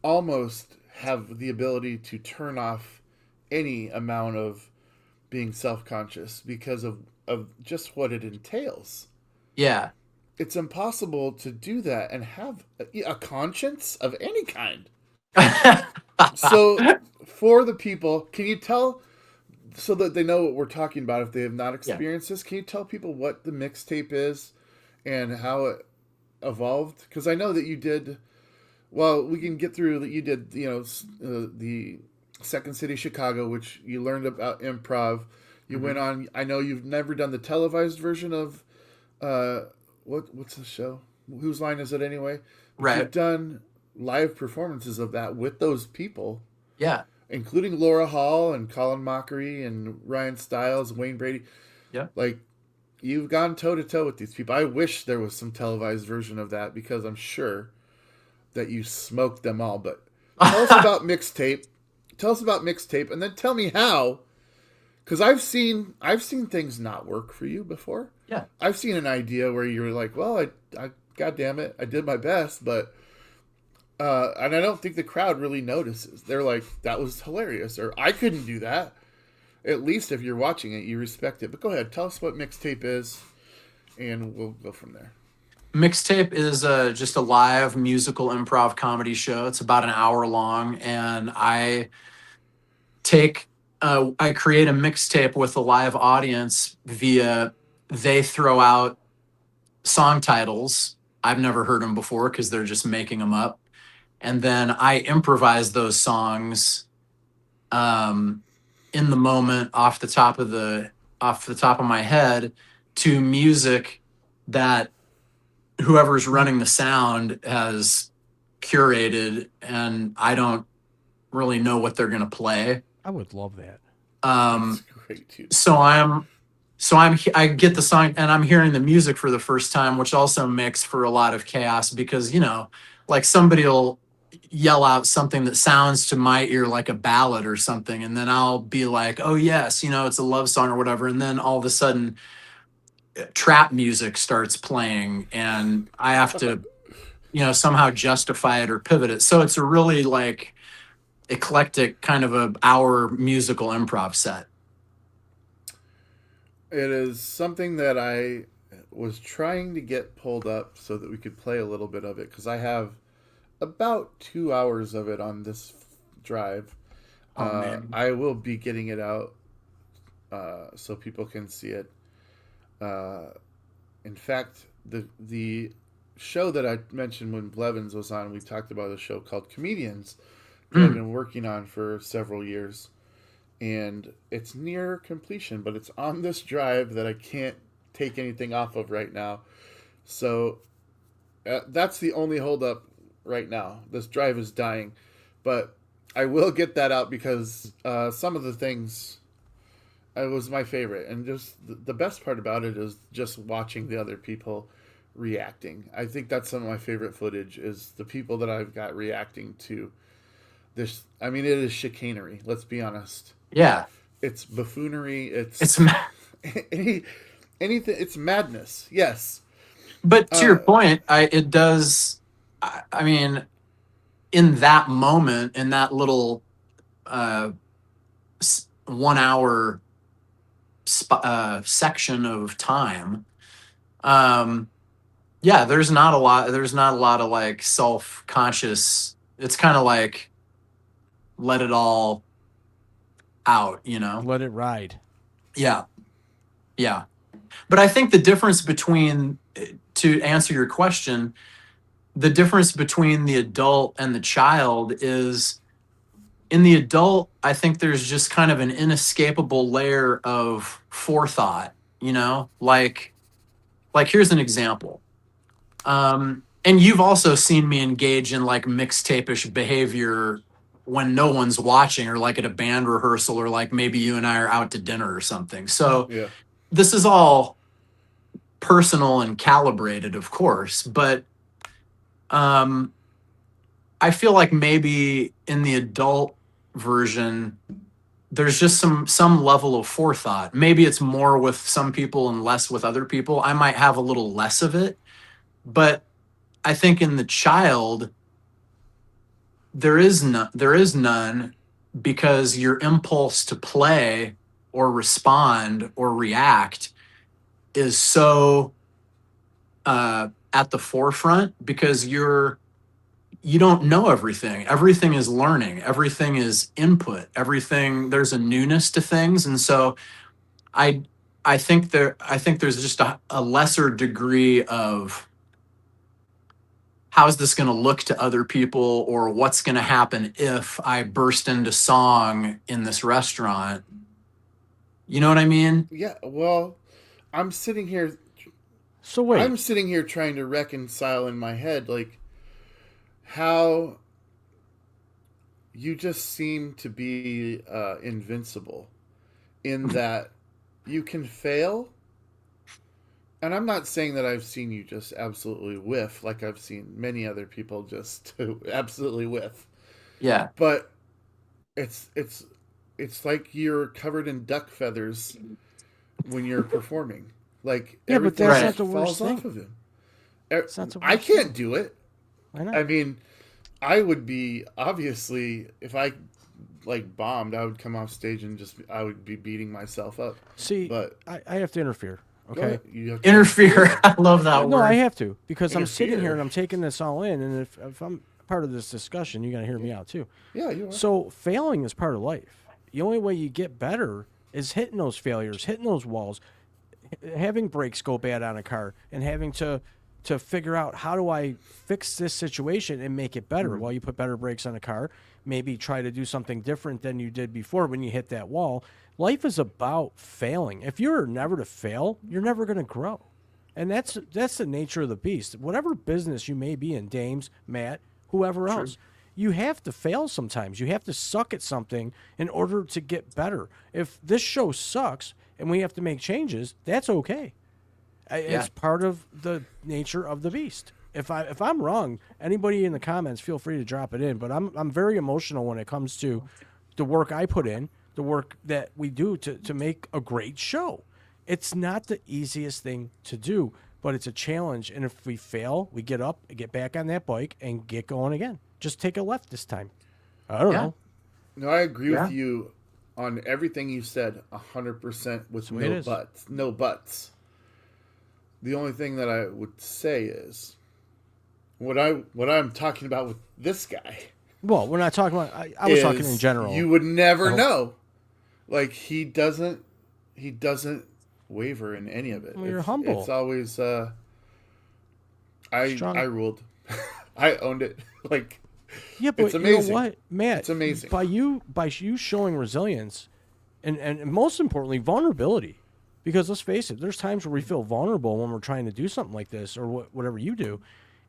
almost have the ability to turn off any amount of being self-conscious because of just what it entails. Yeah. It's impossible to do that and have a conscience of any kind. So for the people, can you tell, so that they know what we're talking about if they have not experienced this, can you tell people what the Mixtape is and how it evolved? Because I know that you did, well, we can get through that. You did, the Second City Chicago, which you learned about improv. You went on, I know you've never done the televised version of, what's the show? Whose Line Is It Anyway? But Right. you've done live performances of that with those people, Yeah. including Laura Hall and Colin Mockery and Ryan Stiles and Wayne Brady. Yeah. Like, you've gone toe to toe with these people. I wish there was some televised version of that, because I'm sure that you smoked them all. But tell us about Mixtape. Tell us about Mixtape, and then tell me how. Because I've seen things not work for you before. Yeah. I've seen an idea where you're like, well, I God damn it, I did my best, but and I don't think the crowd really notices. They're like, that was hilarious, or I couldn't do that. At least if you're watching it, you respect it. But go ahead, tell us what Mixtape is, and we'll go from there. Mixtape is just a live musical improv comedy show. It's about an hour long, and I create a mixtape with a live audience via, they throw out song titles. I've never heard them before because they're just making them up. And then I improvise those songs in the moment off the top of my head to music that whoever's running the sound has curated, and I don't really know what they're going to play. I would love that. That's great, dude. I get the song and I'm hearing the music for the first time, which also makes for a lot of chaos because, like somebody will yell out something that sounds to my ear like a ballad or something. And then I'll be like, oh yes, it's a love song or whatever. And then all of a sudden trap music starts playing and I have to, somehow justify it or pivot it. So it's a really like eclectic kind of a hour musical improv set. It is something that I was trying to get pulled up so that we could play a little bit of it, because I have about 2 hours of it on this drive. Oh, man. I will be getting it out so people can see it. In fact, the show that I mentioned when Blevins was on, we talked about a show called Comedians that I've been working on for several years. And it's near completion, but it's on this drive that I can't take anything off of right now. So that's the only holdup right now. This drive is dying. But I will get that out because some of the things, it was my favorite. And just the best part about it is just watching the other people reacting. I think that's some of my favorite footage is the people that I've got reacting to this. I mean, it is chicanery. Let's be honest. Yeah. It's buffoonery. It's Any, anything. It's madness. Yes. but to your point, I mean, in that moment, in that little 1 hour section of time, yeah, there's not a lot of like self-conscious. It's kind of like let it all out, you know? Let it ride. Yeah. Yeah. But I think the difference between, to answer your question, the difference between the adult and the child is, in the adult, I think there's just kind of an inescapable layer of forethought, you know? Like here's an example. And you've also seen me engage in like mixtape-ish behavior when no one's watching, or like at a band rehearsal, or like maybe you and I are out to dinner or something. So Yeah. this is all personal and calibrated, of course, but I feel like maybe in the adult version, there's just some level of forethought. Maybe it's more with some people and less with other people. I might have a little less of it, but I think in the child, there is none, because your impulse to play or respond or react is so at the forefront, because you don't know everything. Everything is learning. Everything is input. There's a newness to things, and so I think there's just a lesser degree of how's this going to look to other people, or what's going to happen if I burst into song in this restaurant. You know what I mean? Yeah. Well, I'm sitting here. So wait, I'm sitting here trying to reconcile in my head, like, how you just seem to be invincible in that you can fail. And I'm not saying that I've seen you just absolutely whiff like I've seen many other people just absolutely whiff. Yeah. But it's like you're covered in duck feathers when you're performing. Like, yeah, but everything that's Right. not the worst falls thing. off of him. It's not the I worst can't thing. do it. Why not? I mean, I would be, obviously, if I like bombed, I would come off stage and I would be beating myself up. See, But I have to interfere. go Okay. ahead, you have to Interfere. I love that No, word. I have to, because I'm sitting Interfere. here and I'm taking this all in, and if I'm part of this discussion, you got to hear me out too. Yeah, you are. So failing is part of life. The only way you get better is hitting those failures, hitting those walls, having brakes go bad on a car, and having to figure out, how do I fix this situation and make it better? Well, you put better brakes on a car, maybe try to do something different than you did before when you hit that wall. Life is about failing. If you're never to fail, you're never going to grow. And that's the nature of the beast. Whatever business you may be in, Dames, Matt, whoever else, you have to fail sometimes. You have to suck at something in order to get better. If this show sucks and we have to make changes, that's okay. It's part of the nature of the beast. If I'm wrong, anybody in the comments, feel free to drop it in. But I'm very emotional when it comes to the work I put in, the work that we do to make a great show. It's not the easiest thing to do, but it's a challenge. And if we fail, we get up, get back on that bike, and get going again. Just take a left this time. I don't know. No, I agree Yeah. with you on everything you said 100% with the way it no is. buts. No buts. The only thing that I would say is what I'm talking about with this guy. Well, we're not talking about. I was talking is in general. You would never I hope- know. Like, he doesn't waver in any of it. Well, you're humble. It's always I Strong. I ruled. I owned it. Like, Yeah, but it's you amazing. know what, Matt? It's amazing. By you showing resilience, and most importantly, vulnerability. Because let's face it, there's times where we feel vulnerable when we're trying to do something like this, or whatever you do,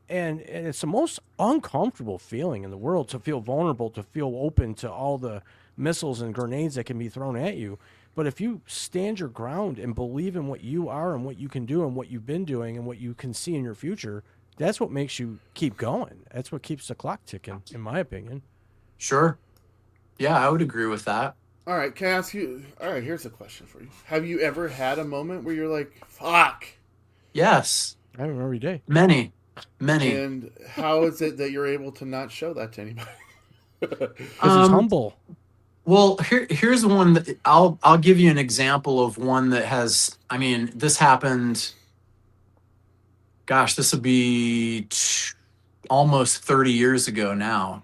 and it's the most uncomfortable feeling in the world, to feel vulnerable, to feel open to all the missiles and grenades that can be thrown at you. But if you stand your ground and believe in what you are and what you can do and what you've been doing and what you can see in your future, that's what makes you keep going. That's what keeps the clock ticking, in my opinion. Sure. Yeah, I would agree with that. All right, can I ask you? All right, here's a question for you. Have you ever had a moment where you're like, "Fuck"? Yes. I have them every day. Many. And how is it that you're able to not show that to anybody? Because he's humble. Well, here's one that I'll give you an example of one that has. I mean, this happened. Gosh, this would be almost 30 years ago now.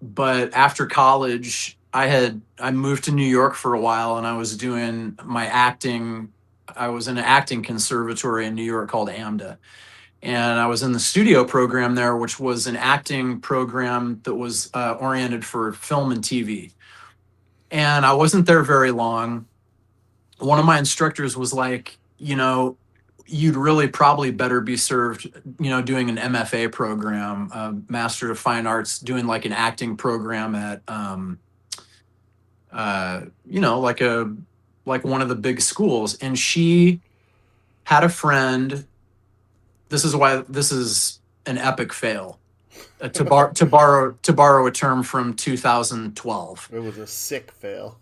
But after college, I moved to New York for a while, and I was doing my acting. I was in an acting conservatory in New York called AMDA, and I was in the studio program there, which was an acting program that was oriented for film and TV. And I wasn't there very long. One of my instructors was like, you'd really probably better be served, doing an MFA program, Master of Fine Arts, doing like an acting program at, like one of the big schools. And she had a friend. This is why this is an epic fail. To borrow a term from 2012. It was a sick fail.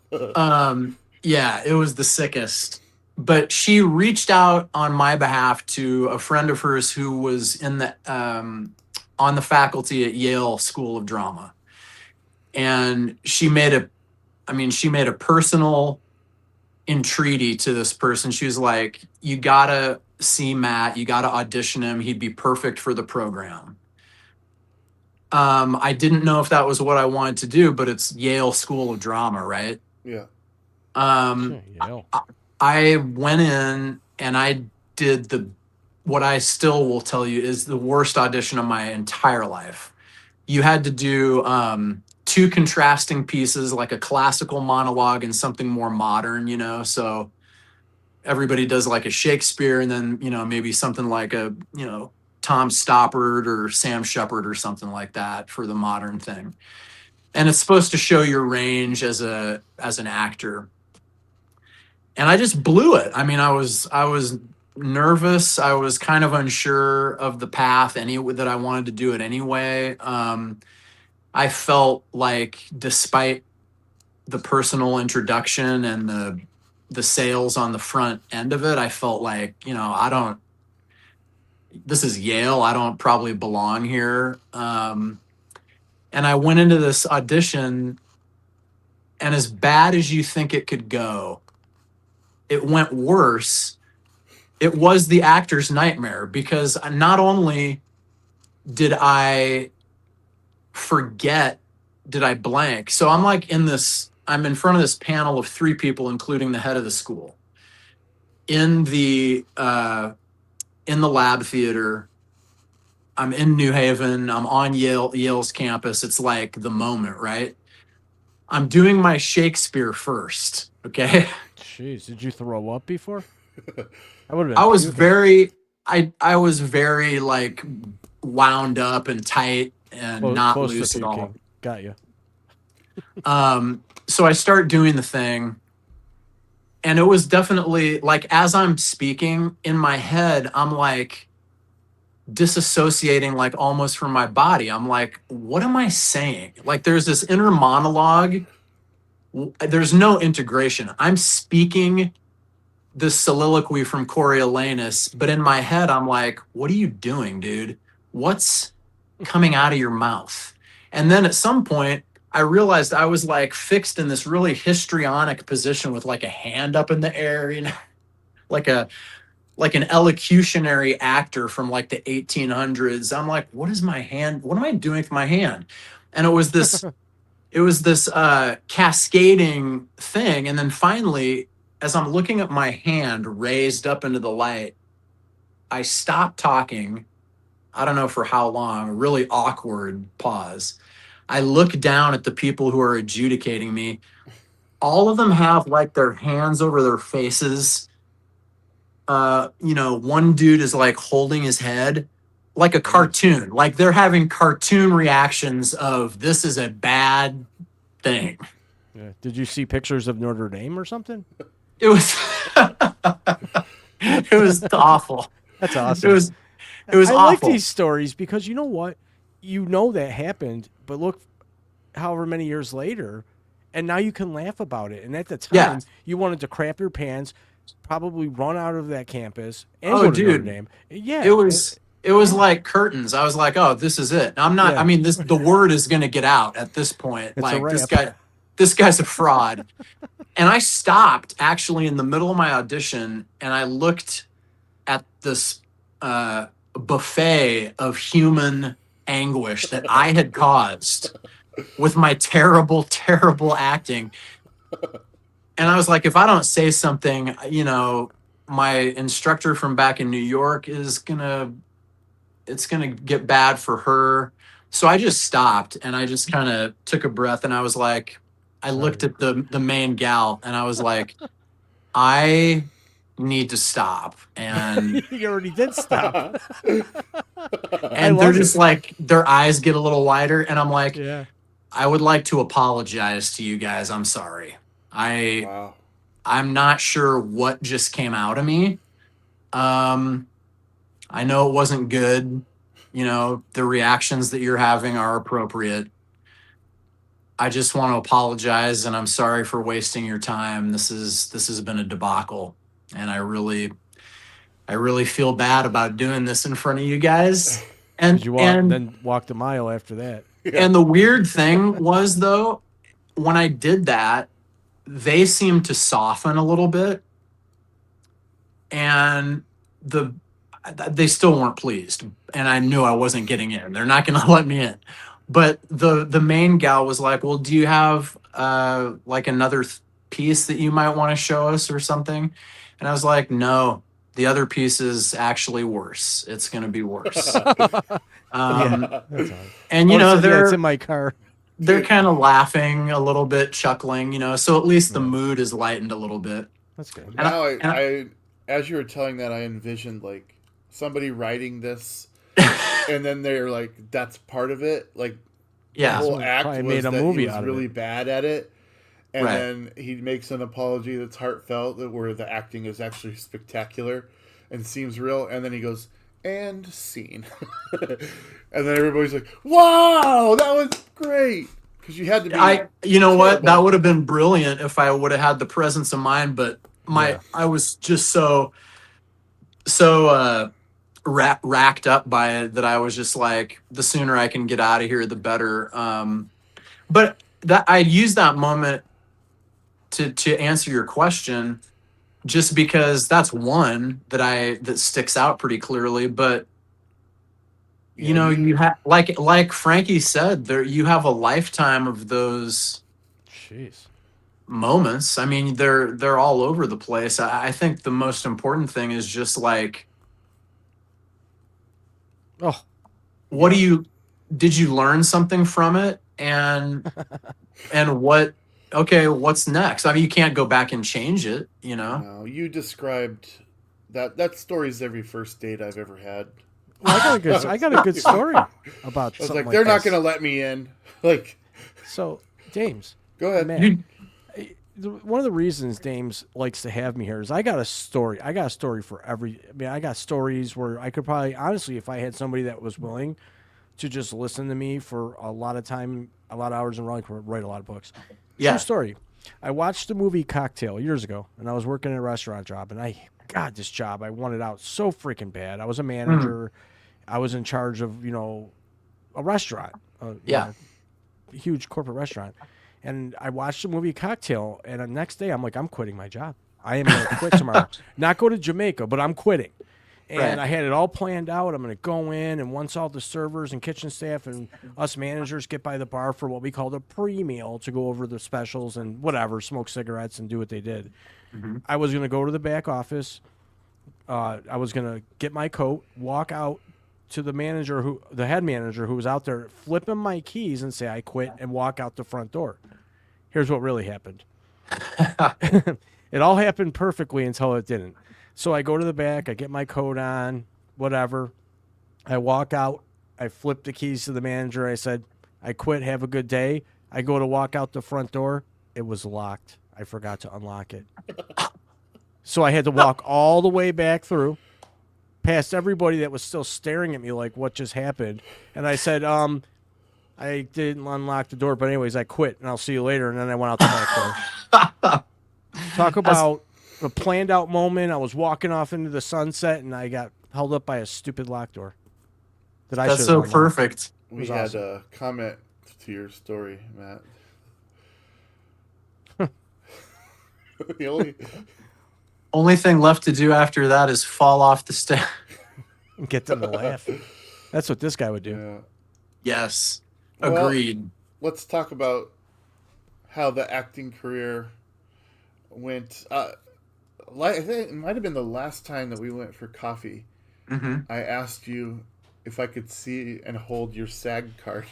Yeah, it was the sickest. But she reached out on my behalf to a friend of hers who was in the on the faculty at Yale School of Drama, and she made a personal entreaty to this person. She was like, "You gotta see Matt. You gotta audition him. He'd be perfect for the program." I didn't know if that was what I wanted to do, but it's Yale School of Drama, right? Yeah. Yale. I went in and I did what I still will tell you is the worst audition of my entire life. You had to do two contrasting pieces, like a classical monologue and something more modern, so everybody does like a Shakespeare and then, maybe something like a, Tom Stoppard or Sam Shepard or something like that for the modern thing. And it's supposed to show your range as an actor. And I just blew it. I mean, I was nervous. I was kind of unsure of the path that I wanted to do it anyway. I felt like despite the personal introduction and the sales on the front end of it, I felt like, this is Yale. I don't probably belong here. And I went into this audition, and as bad as you think it could go, it went worse. It was the actor's nightmare, because not only did I blank. So I'm like I'm in front of this panel of 3 people, including the head of the school, in the lab theater. I'm in New Haven. I'm on Yale's campus. It's like the moment, right? I'm doing my Shakespeare first. Okay. Jeez, did you throw up before? I would have. I was very like wound up and tight and not close loose to at all. puking. Got you. So I start doing the thing, and it was definitely like, as I'm speaking in my head, I'm like disassociating, like almost from my body. I'm like, what am I saying? Like there's this inner monologue. There's no integration. I'm speaking this soliloquy from Coriolanus, but in my head, I'm like, what are you doing, dude? What's coming out of your mouth? And then at some point, I realized I was like fixed in this really histrionic position with like a hand up in the air, like an elocutionary actor from like the 1800s. I'm like, what am I doing with my hand? And it was this cascading thing. And then finally, as I'm looking at my hand raised up into the light, I stopped talking. I don't know for how long, a really awkward pause. I look down at the people who are adjudicating me. All of them have like their hands over their faces. One dude is like holding his head like a cartoon. Like they're having cartoon reactions of, this is a bad thing. Yeah. Did you see pictures of Notre Dame or something? It was it was awful. That's It awesome. was I like awful. these stories because you know what? You know that happened, but look however many years later, and now you can laugh about it. And at the Yeah. time, you wanted to crap your pants, probably run out of that campus and Oh, go to Notre dude. Dame. Yeah. It was like curtains. I was like, oh, this is it. I'm not, Yeah. I mean, the word is gonna get out at this point. It's a Like wrap. this guy's a fraud. And I stopped actually in the middle of my audition and I looked at this buffet of human anguish that I had caused with my terrible, terrible acting. And I was like, if I don't say something, you know, my instructor from back in New York it's gonna get bad for her. So I just stopped and I just kind of took a breath and I was like, I looked at the main gal and I was like, I need to stop. And You already did stop. and they're love just it. like their eyes get a little wider and I'm like, Yeah. I would like to apologize to you guys. I'm sorry. Wow. I'm not sure what just came out of me. I know it wasn't good. You know, the reactions that you're having are appropriate. I just want to apologize and I'm sorry for wasting your time. This has been a debacle and I really feel bad about doing this in front of you guys. Did you And then walk the mile after that? and the weird thing was though, when I did that, they seemed to soften a little bit and they still weren't pleased and I knew I wasn't getting in. They're not going to let me in. But the main gal was like, well, do you have like another piece that you might want to show us or something? And I was like, no, the other piece is actually worse. It's going to be worse. That's all right. And you I know, would've said, yeah, it's they're in my car. they're kind of laughing a little bit, chuckling, you know, so at least the mood is lightened a little bit. That's good. And Now, and I, as you were telling that, I envisioned like somebody writing this, and then they're like, "That's part of it." Like, yeah. the whole Someone act probably was made a that movie he was out of really it. bad at it, and Right. then he makes an apology that's heartfelt, that where the acting is actually spectacular and seems real, and then he goes, "And scene," and then everybody's like, "Wow, that was great." Because you had to be. You know what? terrible. That would have been brilliant if I would have had the presence of mind, but I was just so racked up by it that I was just like, the sooner I can get out of here, the better. But that I used that moment to answer your question, just because that's one that sticks out pretty clearly. But you know, you have like Frankie said, there you have a lifetime of those Jeez. moments. I mean, they're all over the place. I think the most important thing is just like, Oh, what did you learn something from it? And what's next? I mean, you can't go back and change it, you know? No, you described that story's every first date I've ever had. well, I got a good story about I was something like, they're not this. going to let me in. Like, So, James, go ahead. man, one of the reasons Dames likes to have me here is I got a story. I got a story for every. I mean, I got stories where I could probably, honestly, if I had somebody that was willing to just listen to me for a lot of time, a lot of hours in a row, I could write a lot of books. Yeah. True story. I watched the movie Cocktail years ago, and I was working at a restaurant job, and this job, I wanted out so freaking bad. I was a manager. I was in charge of, a restaurant. Yeah. A huge corporate restaurant. And I watched the movie Cocktail, and the next day I'm like, I'm quitting my job. I am going to quit tomorrow. Not go to Jamaica, but I'm quitting. And Right. I had it all planned out. I'm going to go in, and once all the servers and kitchen staff and us managers get by the bar for what we called a pre-meal to go over the specials and whatever, smoke cigarettes and do what they did. Mm-hmm. I was going to go to the back office. I was going to get my coat, walk out to the head manager who was out there, flip him my keys and say I quit, and walk out the front door. Here's what really happened. It all happened perfectly until it didn't. So I go to the back, I get my coat on, whatever. I walk out, I flip the keys to the manager. I said, I quit, have a good day. I go to walk out the front door. it was locked. I forgot to unlock it. So I had to walk all the way back through, past everybody that was still staring at me like, what just happened? And I said, I didn't unlock the door, but anyways, I quit, and I'll see you later. And then I went out the back door. Talk about a planned out moment. I was walking off into the sunset, and I got held up by a stupid lock door. That's so perfect. We had a comment to your story, Matt. The only thing left to do after that is fall off the stairs. Get them to laugh. That's what this guy would do. Yeah. Yes. Agreed. Well, let's talk about how the acting career went. I think it might have been the last time that we went for coffee. Mm-hmm. I asked you if I could see and hold your SAG card.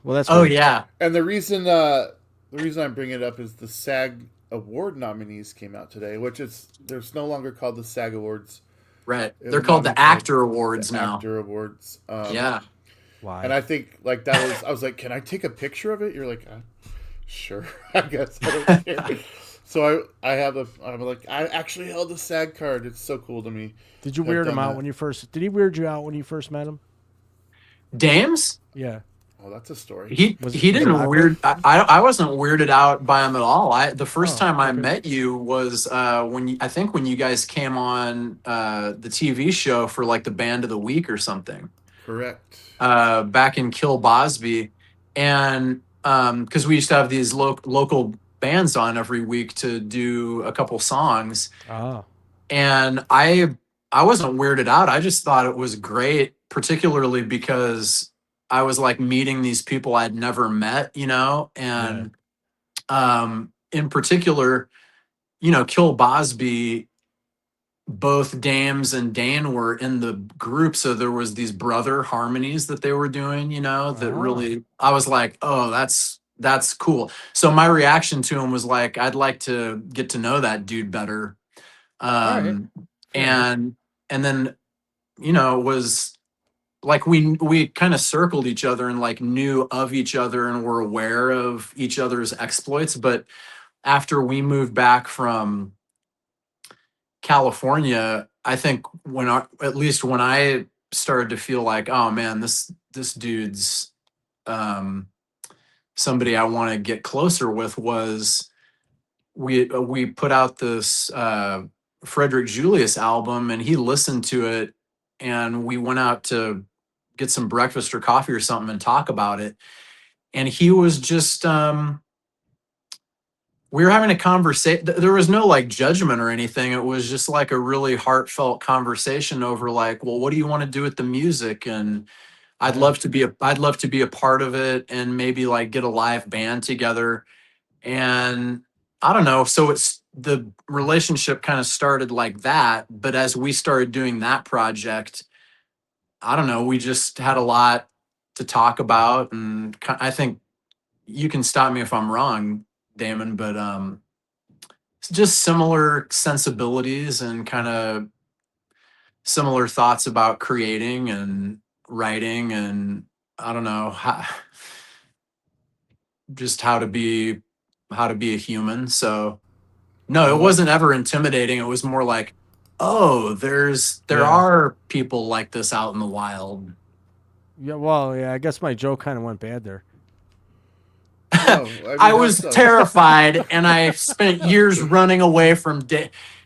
Well, that's oh weird. yeah. And the reason I'm bringing it up is the SAG award nominees came out today, which is there's no longer called the SAG Awards. Right. They're called the Actor Awards now. Actor Awards. Yeah. Why? And I think like that was I was like, can I take a picture of it? You're like, sure, I guess I don't care. So I'm like, I actually held a SAG card. It's so cool to me. Did you weird him out when you first? Did he weird you out when you first met him? Dames? Yeah. Oh, that's a story. He didn't weird. I wasn't weirded out by him at all. The first time I met you was when you guys came on the TV show for like the Band of the Week or something. Correct. Back in Kilbosby, and because we used to have these local bands on every week to do a couple songs. Oh. And I wasn't weirded out. I just thought it was great, particularly because I was like meeting these people I'd never met, and in particular, Kilbosby, both Dames and Dane were in the group. So there was these brother harmonies that they were doing, that really, I was like, oh, that's cool. So my reaction to him was like, I'd like to get to know that dude better. And then, it was like, we kind of circled each other and like knew of each other and were aware of each other's exploits. But after we moved back from California, I think at least when I started to feel like, oh man, this dude's somebody I want to get closer with, was we put out this Frederick Julius album, and he listened to it, and we went out to get some breakfast or coffee or something and talk about it. And he was just we were having a conversation. There was no like judgment or anything. It was just like a really heartfelt conversation over like, well, what do you want to do with the music? And I'd love to be a part of it, and maybe like get a live band together. And I don't know. So the relationship kind of started like that. But as we started doing that project, I don't know, we just had a lot to talk about. And I think you can stop me if I'm wrong, Damon, but it's just similar sensibilities and kind of similar thoughts about creating and writing, and I don't know, just how to be a human. So no, it wasn't ever intimidating. It was more like, oh, there are people like this out in the wild. Yeah, well, yeah, I guess my joke kind of went bad there. No, I was terrified, and I spent years running away from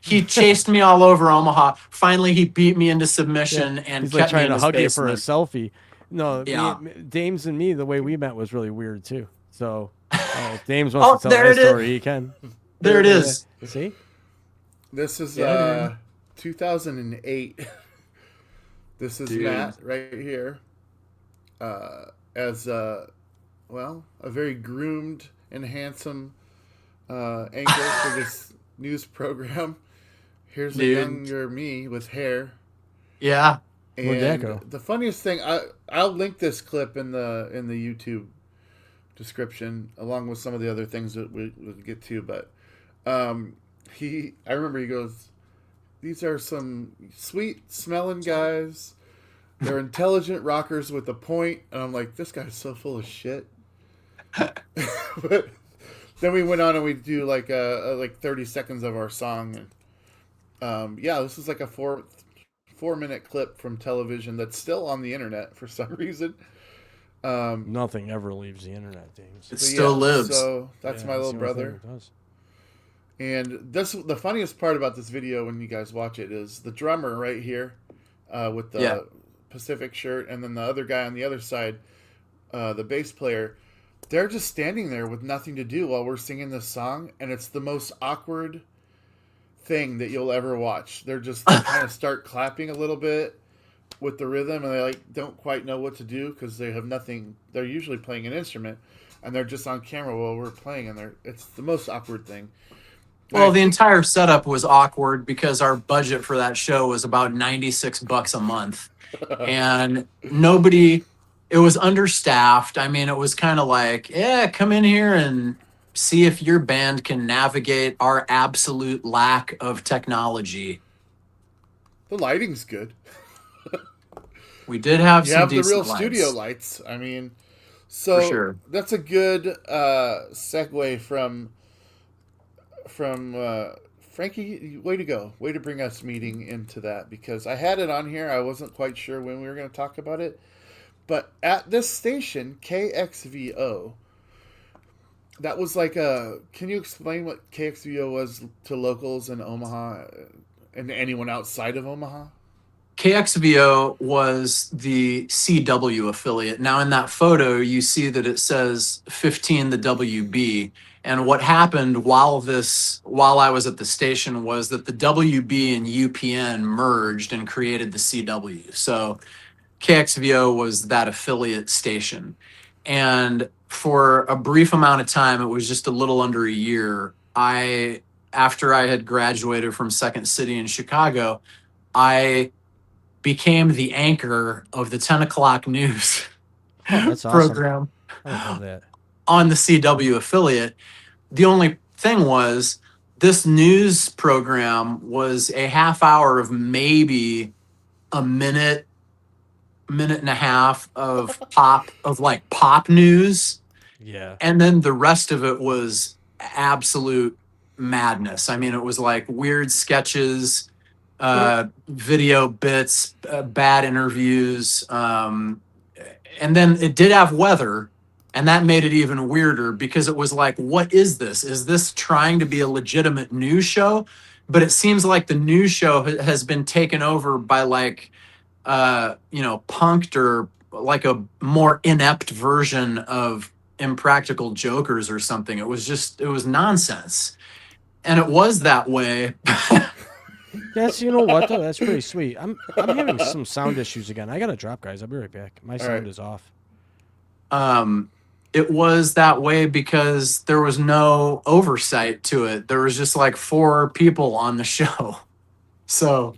he chased me all over Omaha. Finally, he beat me into submission and he's kept like trying me in to his hug basement. you for a selfie. No, Yeah. Dames and me, the way we met was really weird too. So if Dames wants to tell there that it is. story, he can. There it is. See? This is 2008. This is Dude. Matt right here. As a very groomed and handsome anchor for this news program. Here's a younger me with hair. Yeah. Where'd that go? The funniest thing, I'll link this clip in the YouTube description along with some of the other things that we'll get to. But I remember he goes, "These are some sweet smelling guys. They're intelligent rockers with a point." And I'm like, this guy's so full of shit. But then we went on and we do like like 30 seconds of our song, and yeah, this is like a 4 minute clip from television that's still on the internet for some reason. Nothing ever leaves the internet, James. It still lives. So that's Yeah, my little the only thing brother. it does. And the funniest part about this video when you guys watch it is the drummer right here with the Pacific shirt, and then the other guy on the other side, the bass player. They're just standing there with nothing to do while we're singing this song, and it's the most awkward thing that you'll ever watch. They kind of start clapping a little bit with the rhythm, and they like don't quite know what to do because they have nothing. They're usually playing an instrument, and they're just on camera while we're playing, and it's the most awkward thing. Well, the entire setup was awkward because our budget for that show was about $96 a month, and it was understaffed. I mean, it was kind of like, yeah, come in here and see if your band can navigate our absolute lack of technology. The lighting's good. We did have You some have the decent real lights. studio lights. I mean, so For sure. that's a good segue from Frankie. Way to go! Way to bring us meeting into that, because I had it on here. I wasn't quite sure when we were going to talk about it, but at this station, KXVO, that was like a. Can you explain what KXVO was to locals in Omaha and anyone outside of Omaha? KXVO was the CW affiliate. Now, in that photo, you see that it says 15 the WB. And what happened while I was at the station was that the WB and UPN merged and created the CW. So KXVO was that affiliate station. And for a brief amount of time, it was just a little under a year, after I had graduated from Second City in Chicago, I became the anchor of the 10 o'clock news That's awesome. program I love that. on the CW affiliate. The only thing was, this news program was a half hour of maybe a minute and a half of pop news. Yeah. And then the rest of it was absolute madness. I mean, it was like weird sketches, video bits, bad interviews. And then it did have weather, and that made it even weirder because it was like, what is this? Is this trying to be a legitimate news show? But it seems like the news show has been taken over by like, punked, or like a more inept version of Impractical Jokers or something. It was nonsense. And it was that way. You know what though? That's pretty sweet. I'm having some sound issues again. I gotta drop, guys. I'll be right back. My sound is off. It was that way because there was no oversight to it. There was just like 4 people on the show. So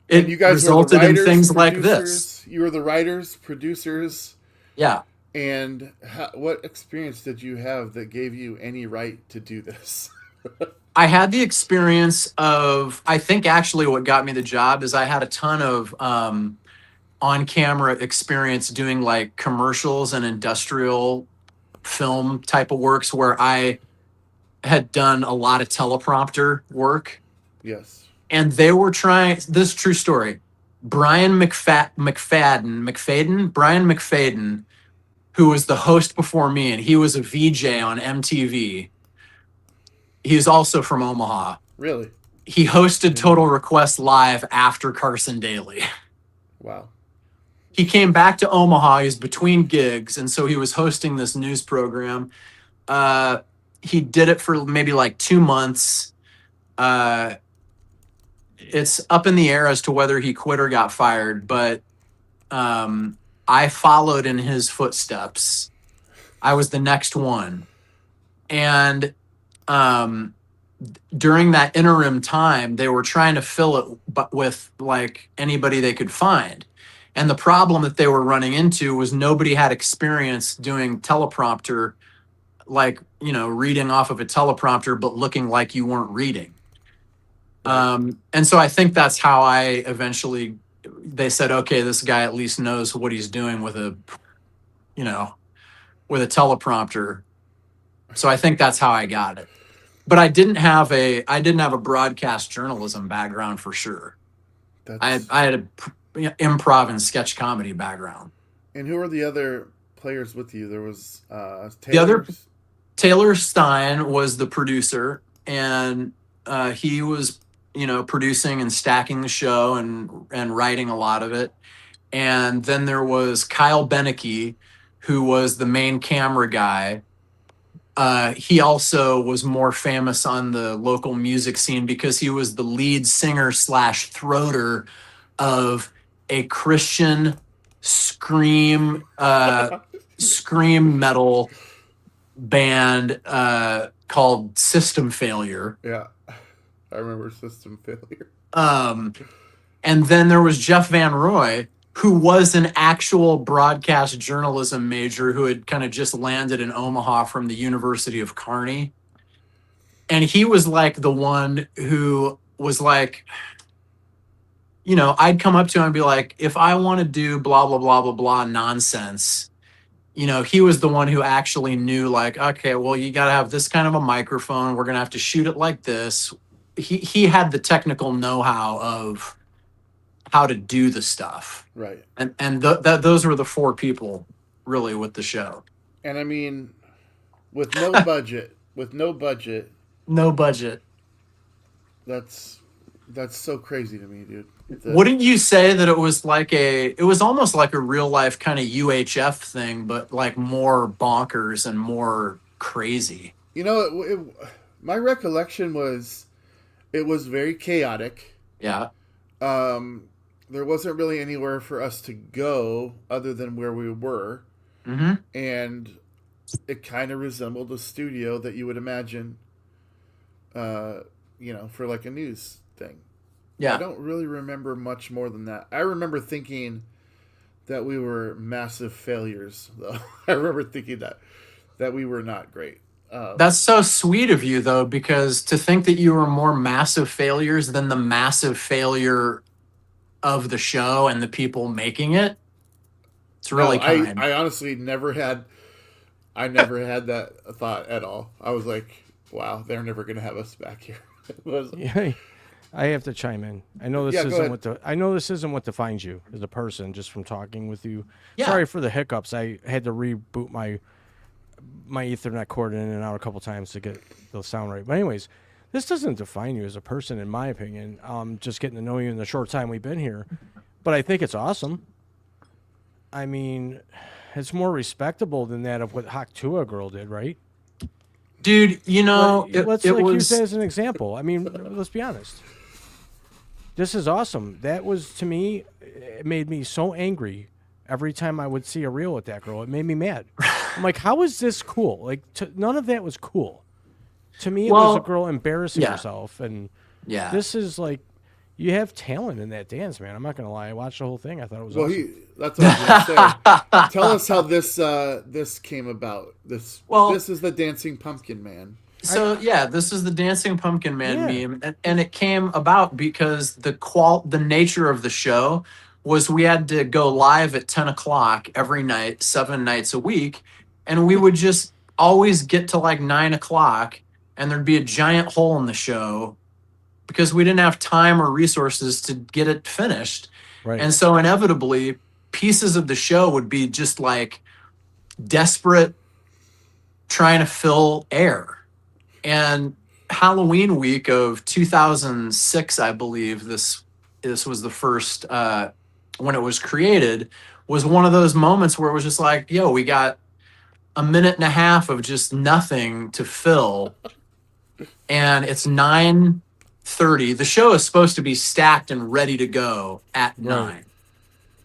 it you guys resulted were the writers, in things like producers. this. You were the writers, producers. Yeah. And what experience did you have that gave you any right to do this? I had the experience of, I think actually what got me the job is I had a ton of on-camera experience doing like commercials and industrial film type of works where I had done a lot of teleprompter work. Yes. And they were trying, this is true story, Brian McFadden, who was the host before me, and he was a VJ on MTV. He's also from Omaha. Really? He hosted Total Request Live after Carson Daly. Wow. He came back to Omaha. He was between gigs, and so he was hosting this news program. He did it for maybe like 2 months. It's up in the air as to whether he quit or got fired, but I followed in his footsteps. I was the next one. And during that interim time, they were trying to fill it with like anybody they could find. And the problem that they were running into was nobody had experience doing teleprompter, like, reading off of a teleprompter, but looking like you weren't reading. And so I think that's how they said, okay, this guy at least knows what he's doing with a teleprompter. So I think that's how I got it. But I didn't have a broadcast journalism background for sure. That's... I had a improv and sketch comedy background. And who are the other players with you? There was The other Taylor's... Taylor Stein was the producer, and he was, producing and stacking the show and writing a lot of it. And then there was Kyle Beneke, who was the main camera guy. He also was more famous on the local music scene because he was the lead singer / throater of a Christian scream metal band called System Failure. Yeah, I remember System Failure. And then there was Jeff Van Roy, who was an actual broadcast journalism major who had kind of just landed in Omaha from the University of Kearney. And he was like the one who was like, I'd come up to him and be like, if I want to do blah, blah, blah, blah, blah nonsense, he was the one who actually knew, like, okay, well, you got to have this kind of a microphone. We're going to have to shoot it like this. He had the technical know-how of how to do the stuff. Right. And those were the four people really with the show. And I mean, with no budget, No budget. That's so crazy to me, dude. Wouldn't you say that it was almost like a real life kind of UHF thing, but like more bonkers and more crazy? My recollection was it was very chaotic. Yeah. There wasn't really anywhere for us to go other than where we were. Mm-hmm. And it kind of resembled a studio that you would imagine, for like a news thing. Yeah. I don't really remember much more than that. I remember thinking that we were massive failures, though. I remember thinking that we were not great. That's so sweet of you, though, because to think that you were more massive failures than the massive failure of the show and the people making it, it's really kind. I honestly never had that thought at all. I was like, wow, they're never going to have us back here. Yeah, I have to chime in. I know this isn't what defines you as a person just from talking with you. Yeah. Sorry for the hiccups. I had to reboot my Ethernet cord in and out a couple times to get the sound right. But anyways, this doesn't define you as a person, in my opinion. Just getting to know you in the short time we've been here. But I think it's awesome. I mean, it's more respectable than that of what Hawk Tua girl did, right? Dude, let's use that as an example. I mean, let's be honest. This is awesome. That was, to me, it made me so angry every time I would see a reel with that girl. It made me mad. I'm like, how is this cool? Like, none of that was cool. To me, it was a girl embarrassing herself. And this is like, you have talent in that dance, man. I'm not going to lie. I watched the whole thing. I thought it was awesome. That's what I was going to say. Tell us how this came about. This is the Dancing Pumpkin Man. So this is the Dancing Pumpkin Man meme, and it came about because the nature of the show was we had to go live at 10 o'clock every night, 7 nights a week, and we would just always get to like 9 o'clock, and there'd be a giant hole in the show because we didn't have time or resources to get it finished. Right. And so inevitably, pieces of the show would be just like desperate trying to fill air. And Halloween week of 2006, I believe this was the first when it was created, was one of those moments where it was just like, yo, we got a minute and a half of just nothing to fill, and it's 9:30. The show is supposed to be stacked and ready to go at 9.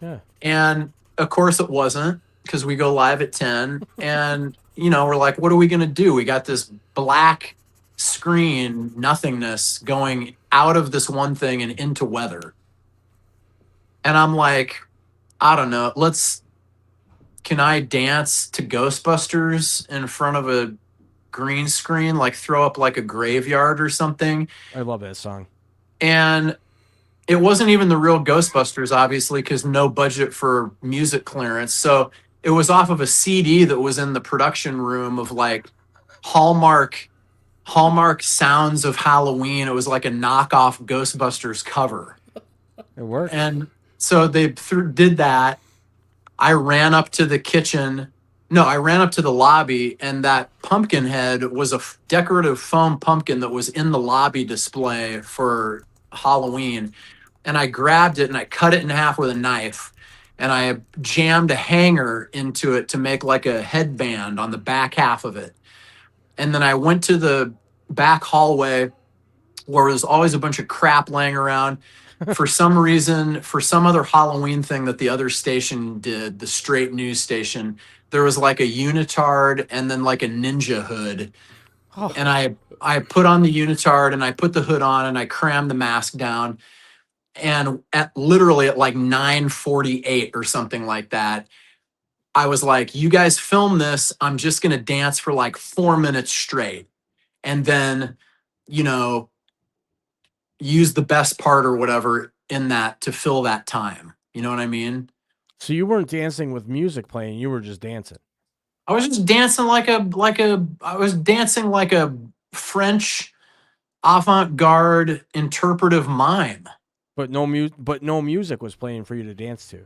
Yeah. And of course it wasn't, because we go live at 10, and we're like, what are we going to do? We got this black screen nothingness going out of this one thing and into weather. And I'm like, I don't know. Can I dance to Ghostbusters in front of a green screen, like throw up like a graveyard or something? I love that song. And it wasn't even the real Ghostbusters, obviously, because no budget for music clearance. So it was off of a CD that was in the production room of like Hallmark Sounds of Halloween. It was like a knockoff Ghostbusters cover. It works. And so they did that. I ran up to the kitchen. No, I ran up to the lobby, and that pumpkin head was a decorative foam pumpkin that was in the lobby display for Halloween. And I grabbed it and I cut it in half with a knife. And I jammed a hanger into it to make like a headband on the back half of it. And then I went to the back hallway where there's always a bunch of crap laying around. For some reason, for some other Halloween thing that the other station did, the straight news station, there was like a unitard and then like a ninja hood. Oh. And I put on the unitard and I put the hood on and I crammed the mask down. And literally at like 9:48 or something like that, I was like, you guys film this. I'm just going to dance for like 4 minutes straight. And then, you know, use the best part or whatever in that to fill that time. You know what I mean? So you weren't dancing with music playing, you were just dancing. I was just dancing I was dancing like a French avant-garde interpretive mime. But no music was playing for you to dance to.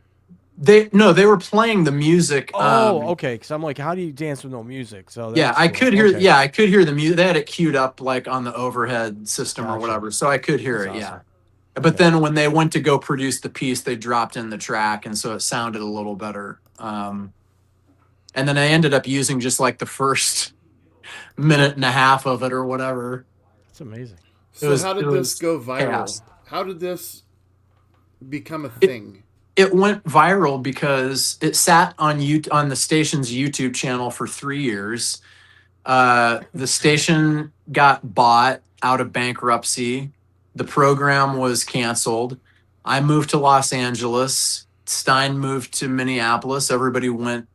They were playing the music. Okay. Because I'm like, how do you dance with no music? So Yeah, that's I cool. could hear. Okay. Yeah, I could hear the music. They had it queued up like on the overhead system or Gotcha. whatever, so I could hear That's it. awesome. Yeah, but then when they went to go produce the piece, they dropped in the track, and so it sounded a little better. And then I ended up using just like the first minute and a half of it or whatever. That's amazing. So how did this go viral? chaos. How did this become a thing? It went viral because it sat on the station's YouTube channel for 3 years. The station got bought out of bankruptcy. The program was canceled. I moved to Los Angeles. Stein moved to Minneapolis. Everybody went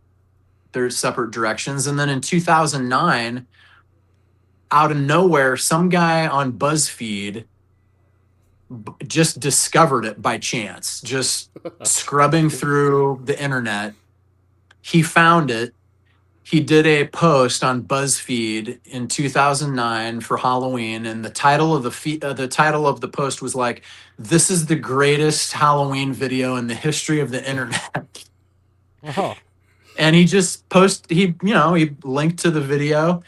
their separate directions. And then in 2009, out of nowhere, some guy on BuzzFeed just discovered it by chance, just scrubbing through the internet. He found it. He did a post on BuzzFeed in 2009 for Halloween, and the title of the post was like, "This is the greatest Halloween video in the history of the internet." Oh, And he just he linked to the video,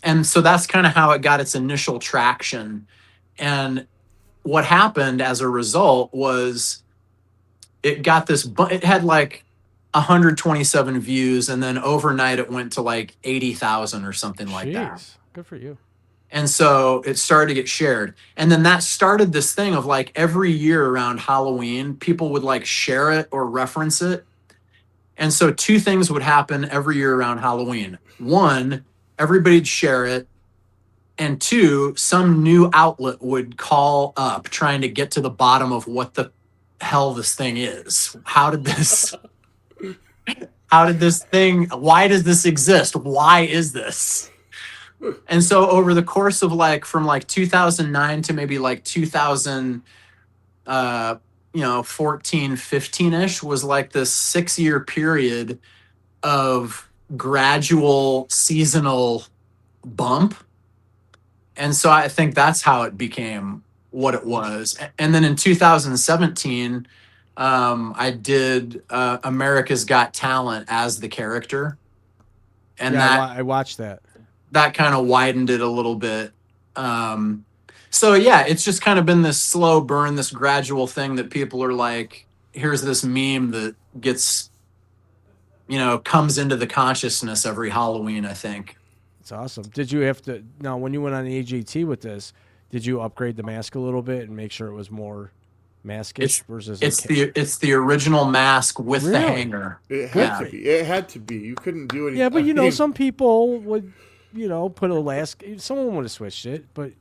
and so that's kind of how it got its initial traction. And what happened as a result was it got it had like 127 views, and then overnight it went to like 80,000 or something like that. jeez. Good for you. And so it started to get shared. And then that started this thing of like every year around Halloween, people would like share it or reference it. And so 2 things would happen every year around Halloween. 1, everybody'd share it. And 2, some new outlet would call up trying to get to the bottom of what the hell this thing is. Why does this exist? Why is this? And so over the course of from 2009 to maybe 2014, 15-ish was like this 6-year period of gradual seasonal bump. And so I think that's how it became what it was. And then in 2017, I did America's Got Talent as the character. And I watched that. That kind of widened it a little bit. So yeah, it's just kind of been this slow burn, this gradual thing that people are like, here's this meme that gets, comes into the consciousness every Halloween, I think. It's awesome. Did you have to, now when you went on AGT with this, did you upgrade the mask a little bit and make sure it was more maskish versus? It's the original mask with the Really? hanger. It had to be. It had to be. You couldn't do anything. Yeah, but some people would, put someone would have switched it, but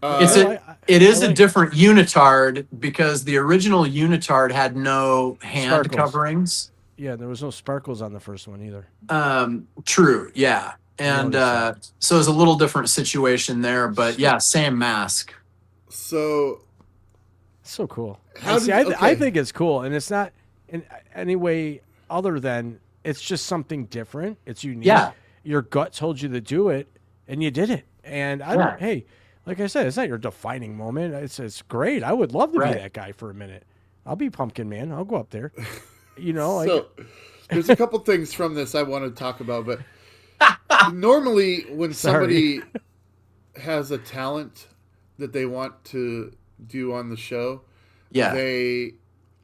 it is a different unitard because the original unitard had no hand Sparkles. coverings. Yeah, there was no sparkles on the first one either. True. Yeah. And so it was a little different situation there, but yeah, same mask. So Cool. Okay. I think it's cool, and it's not in any way other than it's just something different. It's unique. Yeah. Your gut told you to do it, and you did it. And I Yeah. don't. Hey, like I said, it's not your defining moment. It's great. I would love to Right. be that guy for a minute. I'll be Pumpkin Man. I'll go up there. You know, like So there's a couple things from this I want to talk about, but normally when Sorry. somebody has a talent that they want to do on the show, Yeah. they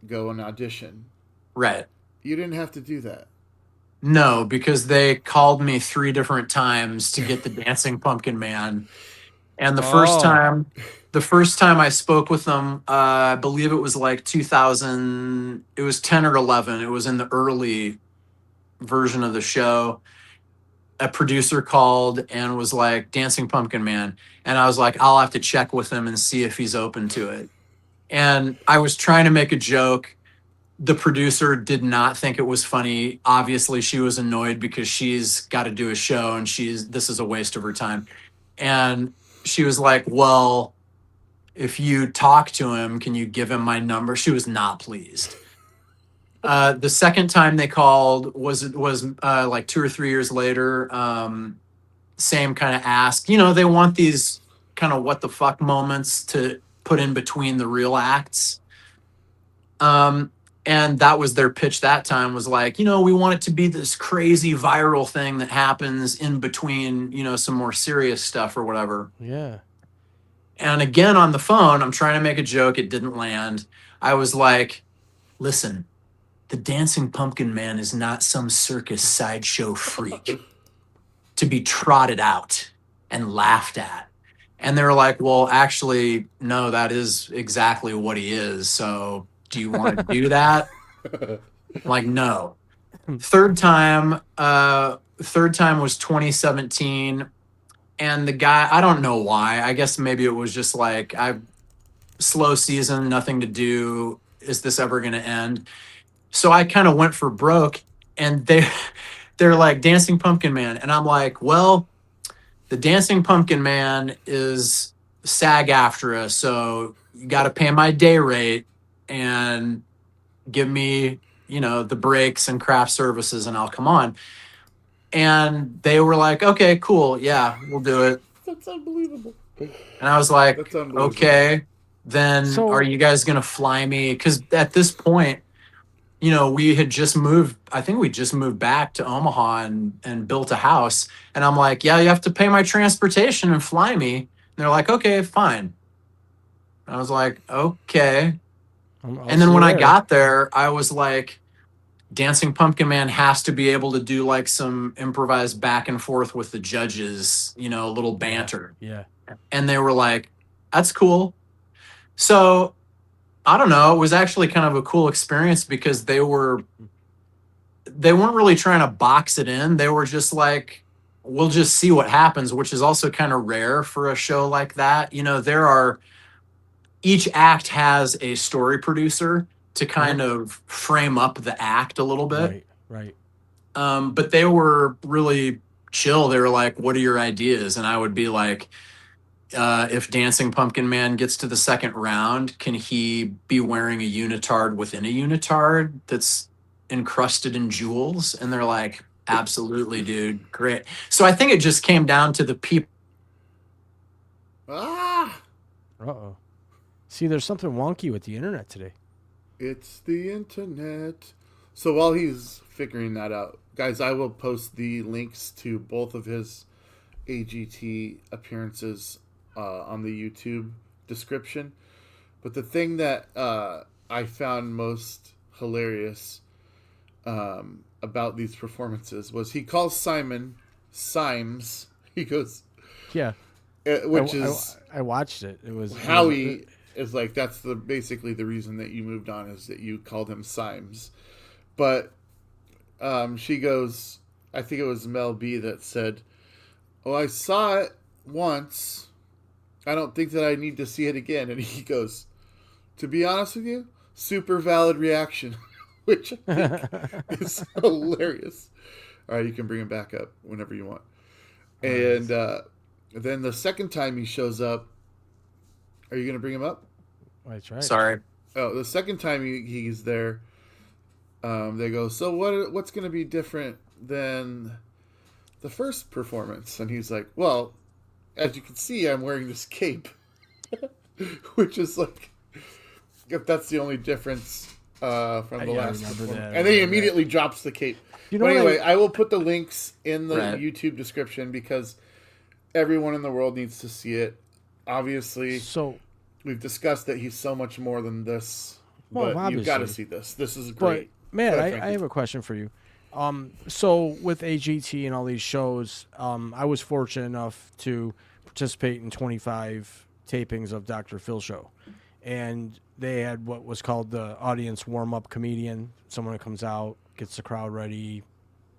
go and audition. Right. You didn't have to do that. No, because they called me 3 different times to get the Dancing Pumpkin Man. And Oh. the first time I spoke with them, I believe it was like 2000, it was 10 or 11. It was in the early version of the show. A producer called and was like, Dancing Pumpkin Man. And I was like, I'll have to check with him and see if he's open to it. And I was trying to make a joke. The producer did not think it was funny. Obviously, she was annoyed because she's got to do a show and this is a waste of her time. And she was like, well, if you talk to him, can you give him my number? She was not pleased. The second time they called was like 2 or 3 years later. Same kind of ask. You know, they want these kind of what the fuck moments to put in between the real acts. And that was their pitch that time, was like, you know, we want it to be this crazy viral thing that happens in between, you know, some more serious stuff or whatever. Yeah. And again, on the phone, I'm trying to make a joke. It didn't land. I was like, listen, the Dancing Pumpkin Man is not some circus sideshow freak to be trotted out and laughed at. And they were like, well, actually, no, that is exactly what he is. So do you want to do that? I'm like, no. Third time was 2017. And the guy, I don't know why. I guess maybe it was just like, slow season, nothing to do. Is this ever going to end? So I kind of went for broke, and they're like, Dancing Pumpkin Man. And I'm like, well, the Dancing Pumpkin Man is SAG-AFTRA, so you got to pay my day rate and give me, you know, the breaks and craft services, and I'll come on. And they were like, okay, cool. Yeah, we'll do it. That's unbelievable. And I was like, That's unbelievable. okay, then So- are you guys going to fly me? Because at this point, you know, we had just moved, I think we just moved back to Omaha and built a house. And I'm like, yeah, you have to pay my transportation and fly me. And they're like, okay, fine. And I was like, okay. I'll And then see when you I there. got there, I was like, Dancing Pumpkin Man has to be able to do like some improvised back and forth with the judges, you know, a little banter. Yeah. And they were like, that's cool. So I don't know. It was actually kind of a cool experience because they weren't really trying to box it in. They were just like, we'll just see what happens, which is also kind of rare for a show like that. You know, each act has a story producer to kind of frame up the act a little bit. Right. But they were really chill. They were like, what are your ideas? And I would be like, if Dancing Pumpkin Man gets to the second round, can he be wearing a unitard within a unitard that's encrusted in jewels? And they're like, absolutely, dude. Great. So I think it just came down to the people. Ah, Uh-oh. See, there's something wonky with the internet today. it's the internet. So while he's figuring that out, guys, I will post the links to both of his AGT appearances on the YouTube description. But the thing that I found most hilarious about these performances was he calls Simon Symes. He goes, Yeah. which is I watched it. It was Howie is like, that's basically the reason that you moved on, is that you called him Symes. But she goes, I think it was Mel B that said, oh, I saw it once. I don't think that I need to see it again. And he goes, to be honest with you, super valid reaction, which I think is hilarious. All right, you can bring him back up whenever you want. And then the second time he shows up, are you going to bring him up? That's right. Sorry. Oh, the second time he's there, they go, so what's going to be different than the first performance? And he's like, well, as you can see, I'm wearing this cape, which is like, if that's the only difference from the Yeah, I last remember one. that, I And then he remember immediately drops the cape. You know But what anyway, I will put the links in the Right. YouTube description because everyone in the world needs to see it. Obviously, So, we've discussed that he's so much more than this, Well, but you've got to obviously. see this. This is but great. man, Go ahead, I Frankie. have a question for you. So with AGT and all these shows, I was fortunate enough to participate in 25 tapings of Dr. Phil show, and they had what was called the audience warm-up comedian. Someone that comes out, gets the crowd ready,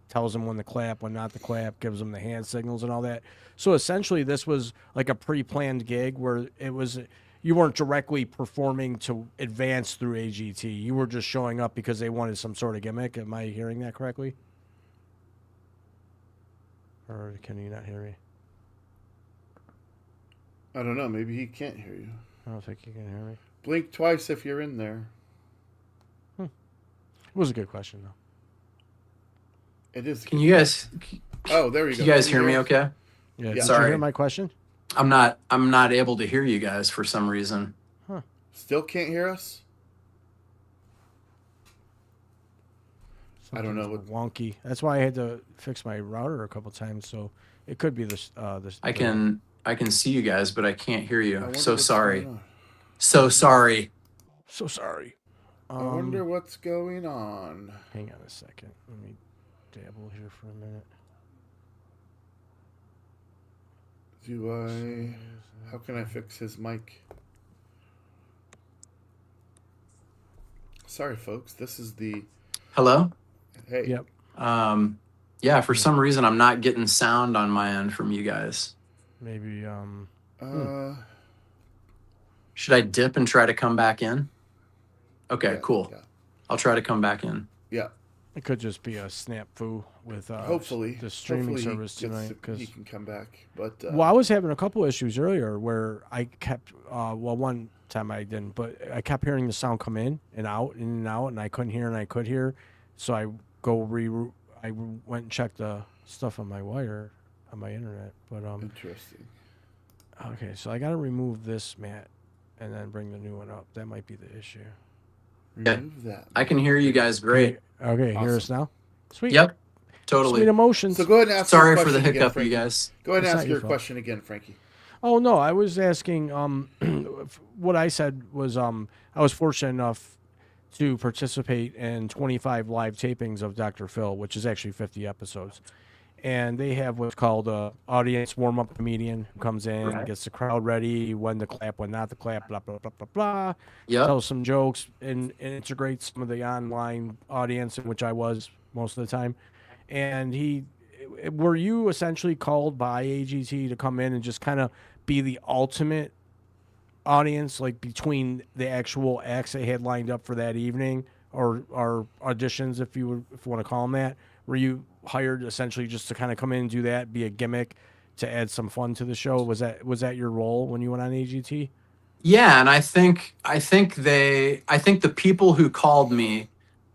tells them when to clap, when not to clap, gives them the hand signals and all that. So essentially, this was like a pre-planned gig where it was you weren't directly performing to advance through AGT. You were just showing up because they wanted some sort of gimmick. Am I hearing that correctly? Or can you not hear me? I don't know. Maybe he can't hear you. I don't think you can hear me. Blink twice if you're in there. It was a good question though. It is. Can you guys Oh, there you go. you guys Can hear me hear? okay? Yeah. Did you Sorry. hear my question? I'm not able to hear you guys for some reason. Still can't hear us? I don't know Something's wonky. That's why I had to fix my router a couple times. So it could be this. I can see you guys, but I can't hear I you. wonder So what's sorry. going on. So sorry. So sorry. I wonder what's going on. Hang on a second. Let me dabble here for a minute. How can I fix his mic? Sorry, folks. This is the. Hello? Hey. Yep. Yeah, for some reason I'm not getting sound on my end from you guys. Maybe. Should I dip and try to come back in? Okay, Yeah, cool. Yeah. I'll try to come back in. Yeah. It could just be a snafu with Hopefully, the streaming hopefully service he gets tonight. to- Because he can come back. But well, I was having a couple issues earlier where I kept one time I didn't, but I kept hearing the sound come in and out, and I couldn't hear and I could hear. So I went and checked the stuff on my wire on my internet. But interesting. okay, so I got to remove this mat and then bring the new one up. That might be the issue. Remove that. I can hear you guys great. Okay, hear us Awesome. now. Sweet. Yep. Sweet Totally. emotions. So go ahead and ask. Sorry your for the question again, hiccup, Frankie. you guys. Go ahead It's and not ask your your fault. question again, Frankie. Oh no, I was asking. What I said was I was fortunate enough to participate in 25 live tapings of Dr. Phil, which is actually 50 episodes, and they have what's called a audience warm up comedian who comes in, Right. gets the crowd ready, when to clap, when not to clap, blah blah blah blah blah. Yep. Tells some jokes and integrates some of the online audience, in which I was most of the time. And were you essentially called by AGT to come in and just kind of be the ultimate audience, like between the actual acts they had lined up for that evening, or auditions, if you want to call them that? Were you hired essentially just to kind of come in and do that, be a gimmick to add some fun to the show? Was that your role when you went on AGT? Yeah, and I think the people who called me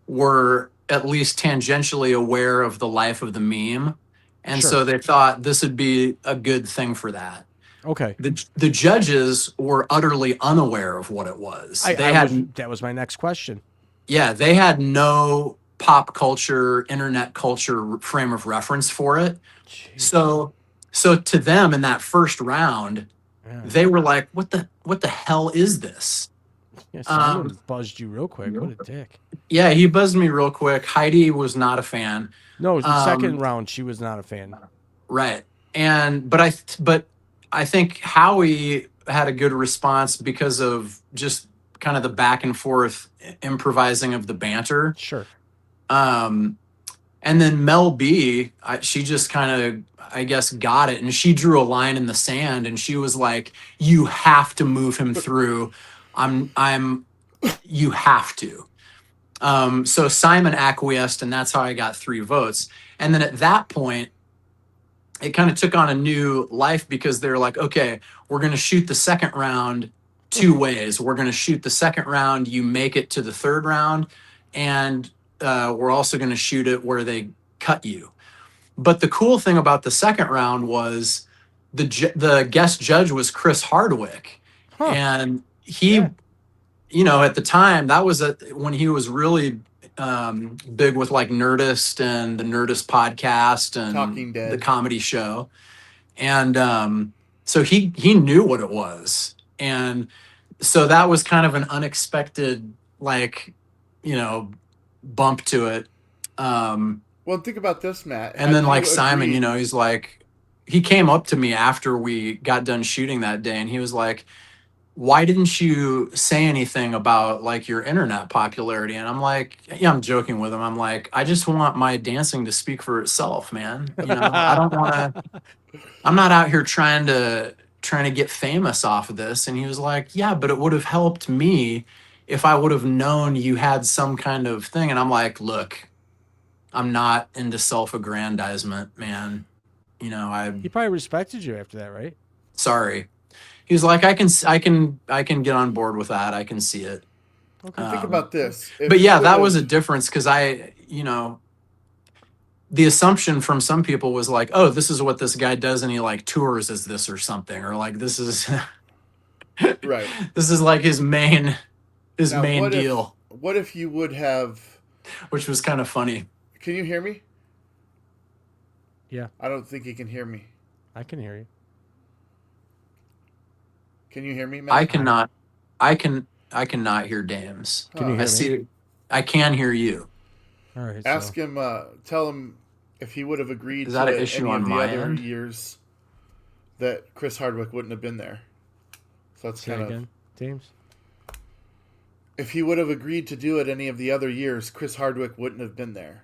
were at least tangentially aware of the life of the meme, and Sure. so they thought this would be a good thing for that. Okay. The judges were utterly unaware of what it was. That was my next question. Yeah, they had no pop culture, internet culture frame of reference for it. Jeez. So to them in that first round, Yeah. they were like, "What the hell is this?" Yeah, Simon buzzed you real quick. What a dick. Yeah, he buzzed me real quick. Heidi was not a fan. No, it was the second round. She was not a fan. Right. But I think Howie had a good response because of just kind of the back and forth improvising of the banter. Sure. And then Mel B, she just kind of, I guess, got it, and she drew a line in the sand, and she was like, "You have to move him through. You have to." So Simon acquiesced, and that's how I got 3 votes. And then at that point, it kind of took on a new life because they're like, okay, we're going to shoot the second round 2 ways. We're going to shoot the second round, you make it to the third round, and we're also going to shoot it where they cut you. But the cool thing about the second round was the guest judge was Chris Hardwick, Huh. and he, Yeah. you know, at the time that was when he was really big with like Nerdist and the Nerdist podcast and Talking Dead. the comedy show, and so he knew what it was, and so that was kind of an unexpected, like, you know, bump to it. Well, think about this, Matt. And Had then you like Simon, agreed- you know, he's like, he came up to me after we got done shooting that day, and he was like, why didn't you say anything about like your internet popularity? And I'm like, yeah, I'm joking with him. I'm like, I just want my dancing to speak for itself, man. You know, I don't want to, I'm not out here trying to get famous off of this. And he was like, yeah, but it would have helped me if I would have known you had some kind of thing. And I'm like, look, I'm not into self-aggrandizement, man. You know, He probably respected you after that, right? sorry. He was like, I can get on board with that. I can see it. Okay. Think about this. If But yeah, you that would've- was a difference because you know, the assumption from some people was like, oh, this is what this guy does, and he like tours as this or something, or like this is right. this is like his main Now, main what if- deal, What if you would have? which was kind of funny. Can you hear me? Yeah, I don't think you can hear me. I can hear you. Can you hear me, Matt? I cannot hear Dames. Can you Huh. hear I me? see. I can hear you. All right. Ask so, him. Tell him if he would have agreed Is to that an issue any on of the my other end? years that Chris Hardwick wouldn't have been there. So that's say kind of. again, James. If he would have agreed to do it any of the other years, Chris Hardwick wouldn't have been there.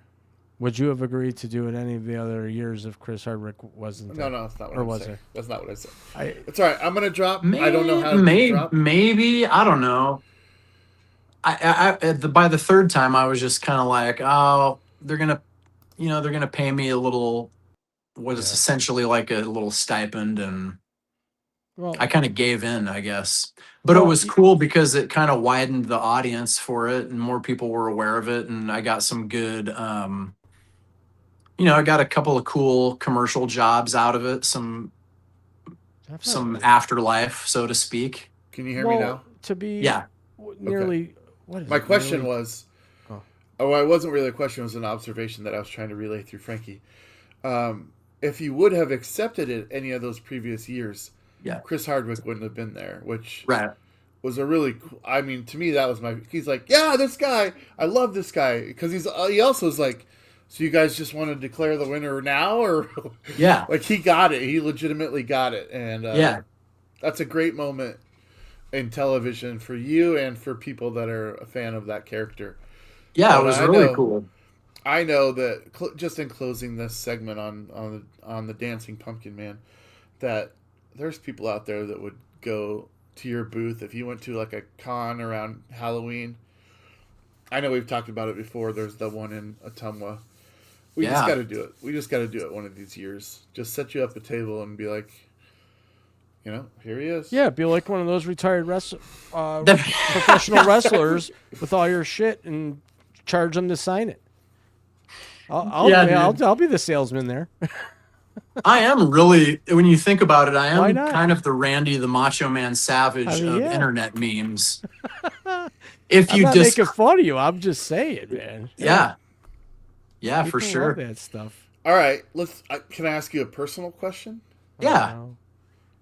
Would you have agreed to do it any of the other years if Chris Hardwick wasn't there? No, that's not what Or I'm was saying. there? That's not what I said. I, It's all right. I'm gonna drop. I don't know how to drop. Maybe I don't know. By the third time, I was just kind of like, oh, they're gonna pay me a little, what is essentially like a little stipend, and well, I kind of gave in, I guess. But it Well, was cool because it kind of widened the audience for it, and more people were aware of it, and I got some good, I got a couple of cool commercial jobs out of it, some definitely. afterlife, so to speak. Can you hear me now? To be Yeah. nearly. What is My it, question nearly- was. Oh. Oh, it wasn't really a question. It was an observation that I was trying to relay through Frankie. If you would have accepted it any of those previous years, Yeah. Chris Hardwick wouldn't have been there, which Right. was a really cool. I mean, to me, that was my. He's like, yeah, this guy. I love this guy because he also is like, so you guys just want to declare the winner now, or Yeah. like he got it. He legitimately got it, and Yeah. that's a great moment in television for you and for people that are a fan of that character. Yeah, But it was I really know- cool. I know that just in closing this segment on the Dancing Pumpkin Man, that there's people out there that would go to your booth if you went to like a con around Halloween. I know we've talked about it before. There's the one in Ottumwa. We just Yeah. got to do it. We just got to do it one of these years. Just set you up a table and be like, here he is. Yeah, be like one of those retired professional wrestlers with all your shit and charge them to sign it. I'll be the salesman there. I am really, when you think about it, I Why am not? kind of the Randy the Macho Man Savage I mean, of yeah. internet memes. If I'm you not just, making fun of you. I'm just saying, man. yeah, for People sure. love that stuff. All right. Can I ask you a personal question? Yeah, Wow.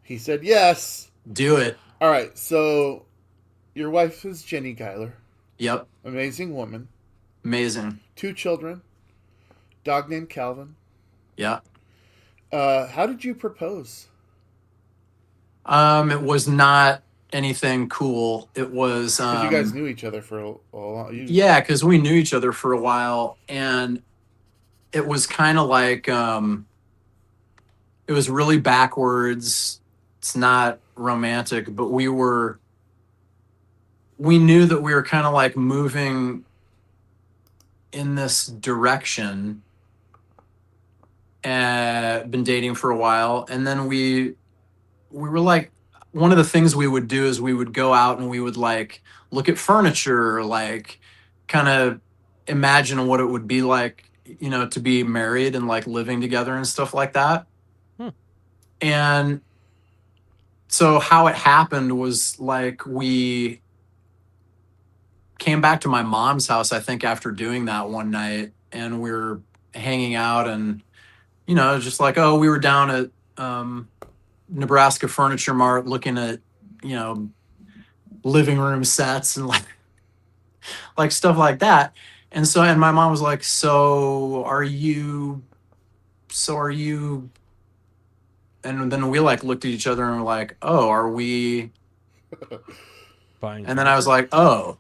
He said yes. do it. All right. So your wife is Jenny Geiler. Yep, Amazing woman. amazing. 2 children. Dog named Calvin. Yeah. How did you propose? It was not anything cool. It was, 'Cause you guys knew each other for a long. yeah, because we knew each other for a while, and it was kind of like, it was really backwards. It's not romantic, but we knew that we were kind of like moving in this direction. Been dating for a while, and then we were like, one of the things we would do is we would go out and we would like look at furniture, like kind of imagine what it would be like, to be married and like living together and stuff like that. And so how it happened was like we came back to my mom's house, I think, after doing that one night, and we were hanging out, and just like, oh, we were down at Nebraska Furniture Mart looking at living room sets and like stuff like that. And my mom was like, so are you, and then we like looked at each other and were like, oh, are we? Fine. And then I was like, oh,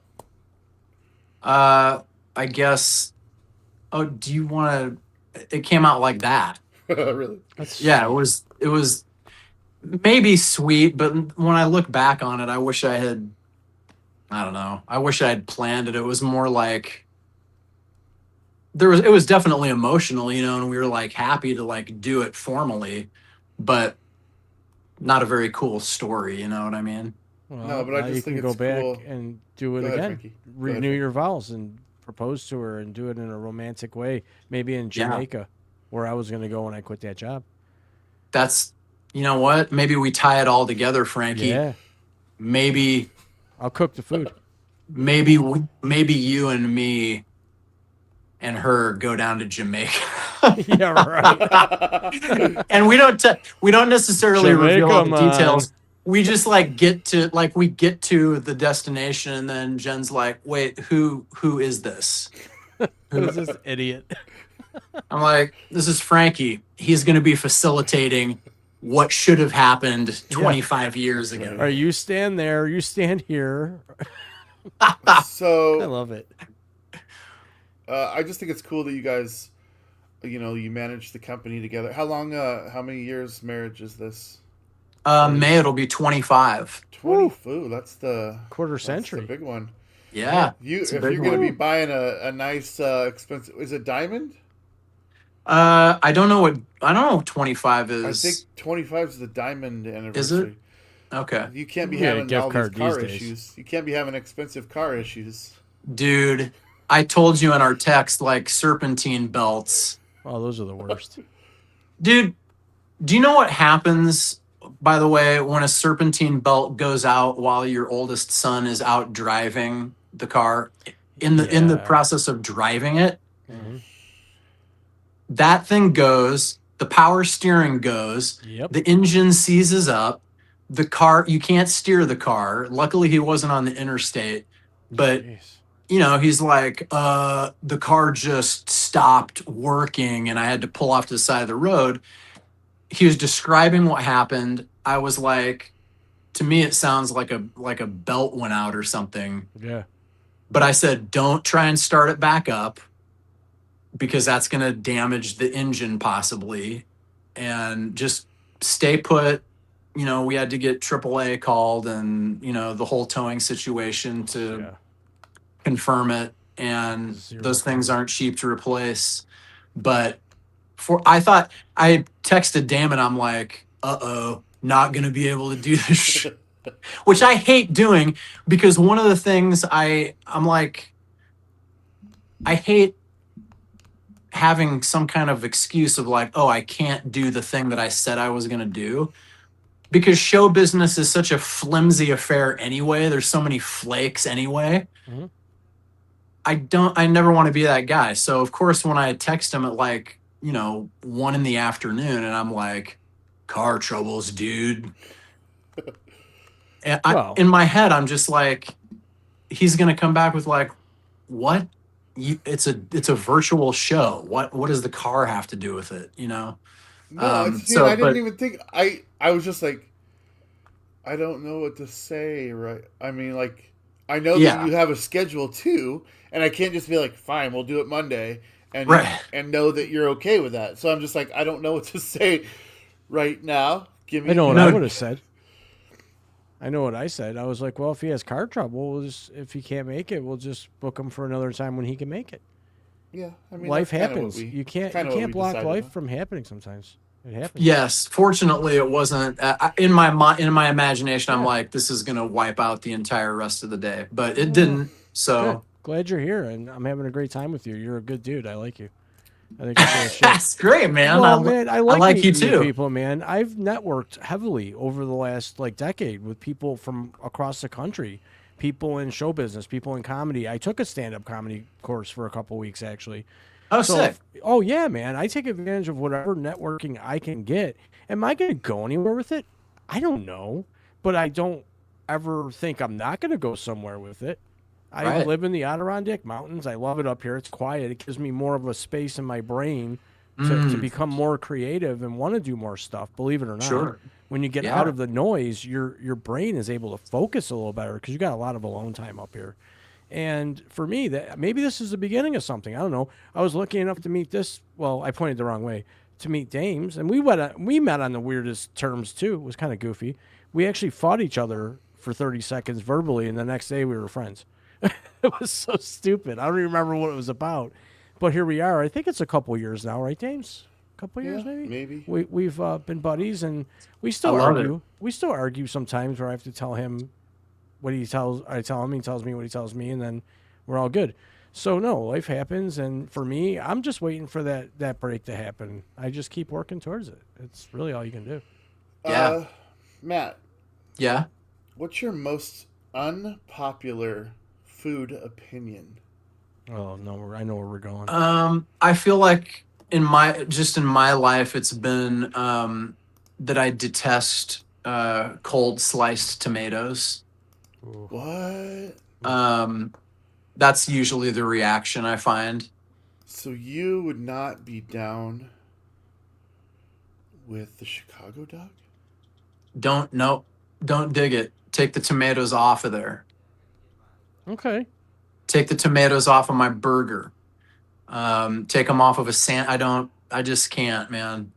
I guess. Oh, do you want to? It came out like that. Really? Yeah, it was maybe sweet, but when I look back on it, I wish I had. I don't know. I wish I had planned it. It was more like it was definitely emotional, and we were like happy to like do it formally, but not a very cool story. You know what I mean? Well, No, but I now just you think can go it's back cool. and do it Go ahead, again. Frankie. Go ahead, Renew Frankie. your vows and propose to her and do it in a romantic way. Maybe in Yeah. Jamaica, where I was going to go when I quit that job. That's, you know what? Maybe we tie it all together, Frankie. Yeah, Maybe I'll cook the food. maybe you and me and her go down to Jamaica. Yeah, right. And we don't necessarily reveal all the Jamaica, man. details. We just like get to the destination, and then Jen's like, "Wait, who is this?" Who's this idiot? I'm like, "This is Frankie. He's going to be facilitating what should have happened 25 years ago." All right, you stand there. You stand here. I So love it. I just think it's cool that you guys, you managed the company together. How long? How many years marriage is this? May it'll be 25. 20. Ooh, that's the Quarter that's the century. big one. Yeah. If a big you're going to one. be buying a nice expensive, is it diamond? I don't know what 25 is. I think 25 is the diamond anniversary. Is it? Okay. You can't be You get a having gift all these card car these days. issues. You can't be having expensive car issues. Dude, I told you in our text, like serpentine belts. Oh, those are the worst. Dude, do you know what happens, by the way, when a serpentine belt goes out while your oldest son is out driving the car? In the Yeah. process of driving it, Mhm. that thing goes, the power steering goes, Yep. the engine seizes up, the car, you can't steer the car. Luckily he wasn't on the interstate, but Jeez. he's like, the car just stopped working and I had to pull off to the side of the road. He was describing what happened. I was like, to me it sounds like a belt went out or something. Yeah. But I said, don't try and start it back up, because that's going to damage the engine possibly, and just stay put. We had to get AAA called and, the whole towing situation to Yeah. confirm it. And Zero those things fun. aren't cheap to replace. But I thought, I texted Damon, I'm like, not going to be able to do this, which I hate doing, because one of the things I'm like, I hate having some kind of excuse of like, oh, I can't do the thing that I said I was going to do, because show business is such a flimsy affair anyway. There's so many flakes anyway. Mhm. I never want to be that guy. So of course, when I text him at like, 1 PM and I'm like, car troubles, dude. And Well. in my head, I'm just like, he's going to come back with like, what? It's a virtual show. What does the car have to do with it? No, I I didn't even think. I was just like, I don't know what to say. Right? I mean, like, I know Yeah. that you have a schedule too, and I can't just be like, fine, we'll do it Monday, and Right. and know that you're okay with that. So I'm just like, I don't know what to say right now. Give me. I know what No. I would have said. I know what I said. I was like, well, if he has car trouble, if he can't make it, we'll just book him for another time when he can make it. Yeah, I mean, Life that's kinda happens. what we- You can't kinda what we block decided life on. from happening sometimes. It happens. Yes, fortunately, it wasn't in my imagination. I'm Yeah. like, this is gonna wipe out the entire rest of the day, but it didn't. Good. So Glad you're here, and I'm having a great time with you. You're a good dude. I like you. I think I'm full of shit. That's great, man. Well, man, I like like you meeting new too. people, man. I've networked heavily over the last decade with people from across the country, people in show business, people in comedy. I took a stand-up comedy course for a couple weeks actually. Oh, So, sick. oh yeah, man, I take advantage of whatever networking I can get. Am I going to go anywhere with it? I don't know, but I don't ever think I'm not going to go somewhere with it. I Right. live in the Adirondack Mountains. I love it up here. It's quiet. It gives me more of a space in my brain to become more creative and want to do more stuff, believe it or not. Sure. When you get Yeah. out of the noise, your brain is able to focus a little better because you got a lot of alone time up here. And for me, that maybe this is the beginning of something. I don't know. I was lucky enough to meet this. Well, I pointed the wrong way to meet Dames, and we met on the weirdest terms too. It was kind of goofy. We actually fought each other for 30 seconds verbally, and the next day we were friends. It was so stupid. I don't even remember what it was about, but here we are. I think it's a couple years now, right, Dames? A couple years, Yeah, maybe. maybe. We've been buddies, and we still I love argue. it. We still argue sometimes, where I have to tell him what I tell him, he tells me what he tells me, and then we're all good. So no, life happens, and for me, I'm just waiting for that break to happen. I just keep working towards it. It's really all you can do. Yeah. Matt, Yeah. what's your most unpopular food opinion? Oh no, I know where we're going. I feel like in my life, it's been that I detest cold sliced tomatoes. What? That's usually the reaction I find. So you would not be down with the Chicago dog? Don't dig it. Take the tomatoes off of there. Okay. Take the tomatoes off of my burger. Take them off of I just can't, man.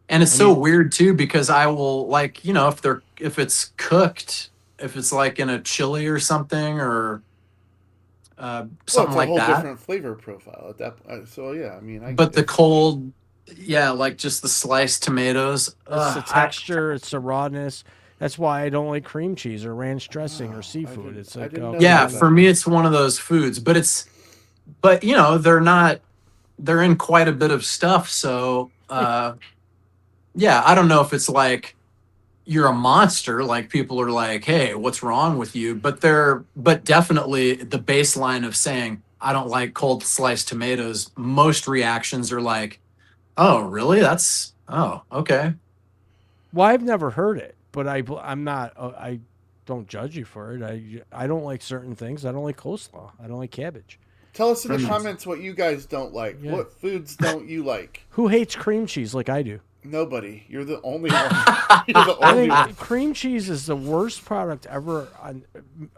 And it's so weird too, because I will, like, if it's cooked, if it's like in a chili or something, or something It's a like whole that. different flavor profile at that point. So yeah, I mean, But the cold, yeah, like just the sliced tomatoes. It's the texture. It's the rawness. That's why I don't like cream cheese or ranch dressing or seafood. didn't- It's I like didn't know Yeah, that. for me, it's one of those foods. But they're in quite a bit of stuff. So, yeah, I don't know if it's like you're a monster. Like people are like, hey, what's wrong with you? But definitely the baseline of saying, I don't like cold sliced tomatoes. Most reactions are like, oh, really? Oh, okay. Well, I've never heard it, but I'm not. I don't judge you for it. I don't like certain things. I don't like coleslaw. I don't like cabbage. Tell us in the comments what you guys don't like. Yeah. What foods don't you like? Who hates cream cheese like I do? Nobody. You're the only one. You're the I only one. think cream cheese is the worst product ever.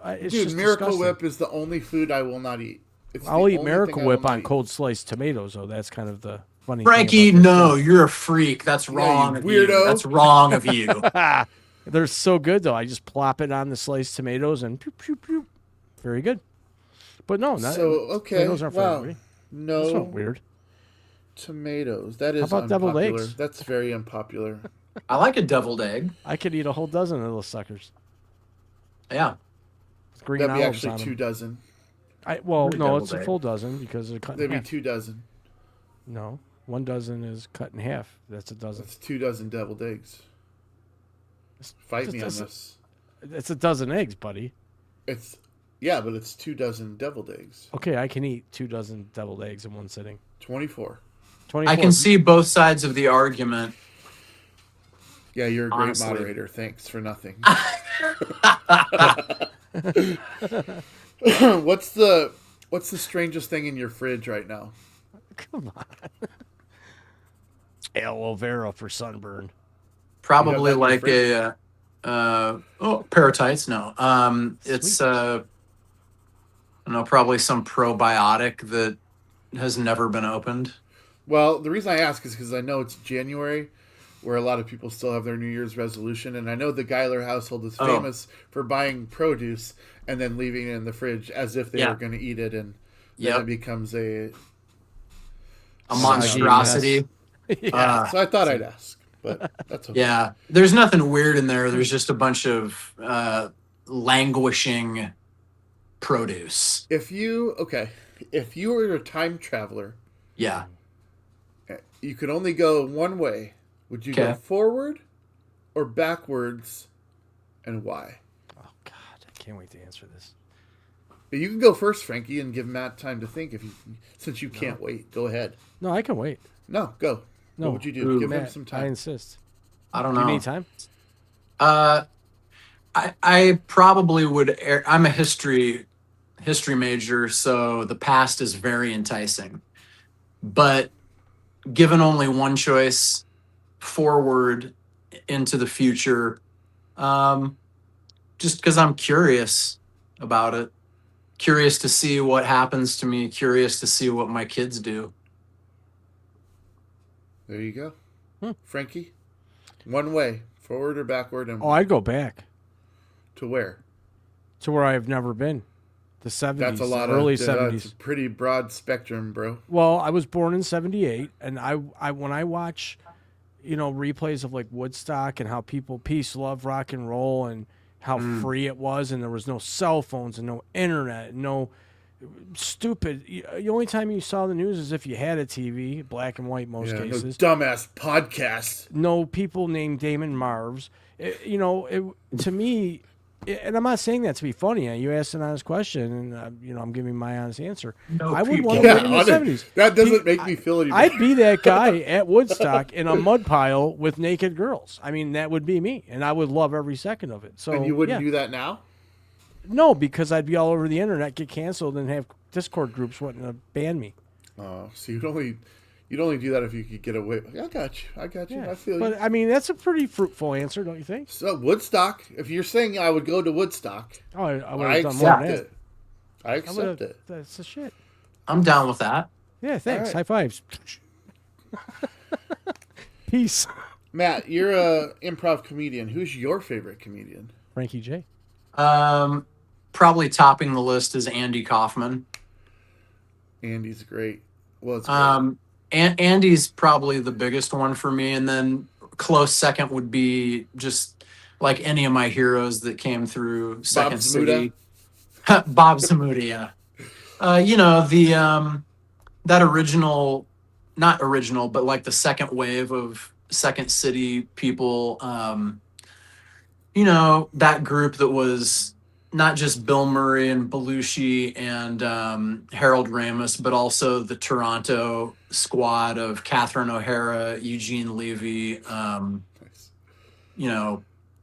It's Dude, just Miracle disgusting. Whip is the only food I will not eat. It's I'll the eat only Miracle thing I will Whip not on eat. cold sliced tomatoes, though. That's kind of the funny Frankie, thing about no, this you're a freak. That's wrong. you of you. weirdo. That's wrong of you. stuff. They're so good, though. I just plop it on the sliced tomatoes and poop, poop, poop. Very good. But no, not, So, okay. tomatoes aren't for Wow. everybody. That's not No weird. tomatoes. That is about deviled unpopular. eggs? That's very unpopular. I like a deviled egg. I could eat a whole dozen of those suckers. Yeah. With green That'd be olives actually on 'em. 2 dozen. Well, Pretty no, deviled it's a egg. full dozen because they're cut in That'd be half. 2 dozen. No, 1 dozen is cut in half. That's a dozen. That's 2 dozen deviled eggs. Fight me on That's- this. It's a dozen eggs, buddy. But it's 2 dozen deviled eggs. Okay, I can eat 2 dozen deviled eggs in one sitting. 24. 24. I can see both sides of the argument. Yeah, you're a great Honestly. moderator. Thanks for nothing. What's the strangest thing in your fridge right now? Come on. Aloe vera for sunburn. Probably You have that in your like paratites. No. It's I don't know, probably some probiotic that has never been opened. Well, the reason I ask is because I know it's January, where a lot of people still have their New Year's resolution, and I know the Geiler household is famous for buying produce and then leaving it in the fridge as if they Yeah. were going to eat it, and then Yep. it becomes a monstrosity. Yeah. So I thought I'd ask, but that's okay. Yeah, there's nothing weird in there. There's just a bunch of languishing produce. If you were a time traveler, Yeah. You could only go one way. Would you go Okay. forward or backwards, and why? Oh God, I can't wait to answer this. You can go first, Frankie, and give Matt time to think. Since you can't wait, go ahead. No, I can wait. No, go. No, What would you do? Ooh, Give him Matt, some I time. insist. I don't Do know. you need time? I probably would. I'm a history major, so the past is very enticing. But given only one choice, forward into the future, just because I'm curious about it, curious to see what happens to me, curious to see what my kids do. There you go. Frankie, one way, forward or backward, and Oh, I'd go back to where? to where I've never been. The 70s, That's a lot early of 70s. That's a pretty broad spectrum, bro. Well, I was born in 78, and I when I watch, replays of like Woodstock and how people peace, love, rock and roll, and how free it was, and there was no cell phones and no internet, and no stupid. The only time you saw the news is if you had a TV, black and white most Yeah, no cases. dumbass podcast. No people named Damon Marvs. To me, and I'm not saying that to be funny. You asked an honest question, and I'm giving my honest answer. No I would people. want to Yeah, live in the honest- 70s. that doesn't make me feel any better. I'd be that guy at Woodstock in a mud pile with naked girls. I mean, that would be me, and I would love every second of it. So, And you wouldn't yeah. do that now? No, because I'd be all over the internet, get canceled, and have Discord groups wanting to ban me. Oh, so you'd only do that if you could get away. I got you. Yeah. I feel But you. I mean, that's a pretty fruitful answer, don't you think? So Woodstock. If you're saying I would go to Woodstock, Oh, I would I have done more accept than that. it. I I accept would've- it. That's the shit. I'm down with that. Yeah, thanks. right. High fives. Peace. Matt, you're a improv comedian. Who's your favorite comedian? Frankie J. Probably topping the list is Andy Kaufman. Andy's great. Well, it's great. Andy's probably the biggest one for me, and then close second would be just like any of my heroes that came through Second Zamuda? City. Bob Zamuda, yeah. That original, not original, but like the second wave of Second City people. That group that was not just Bill Murray and Belushi and Harold Ramis, but also the Toronto squad of Catherine O'Hara, Eugene Levy, Nice.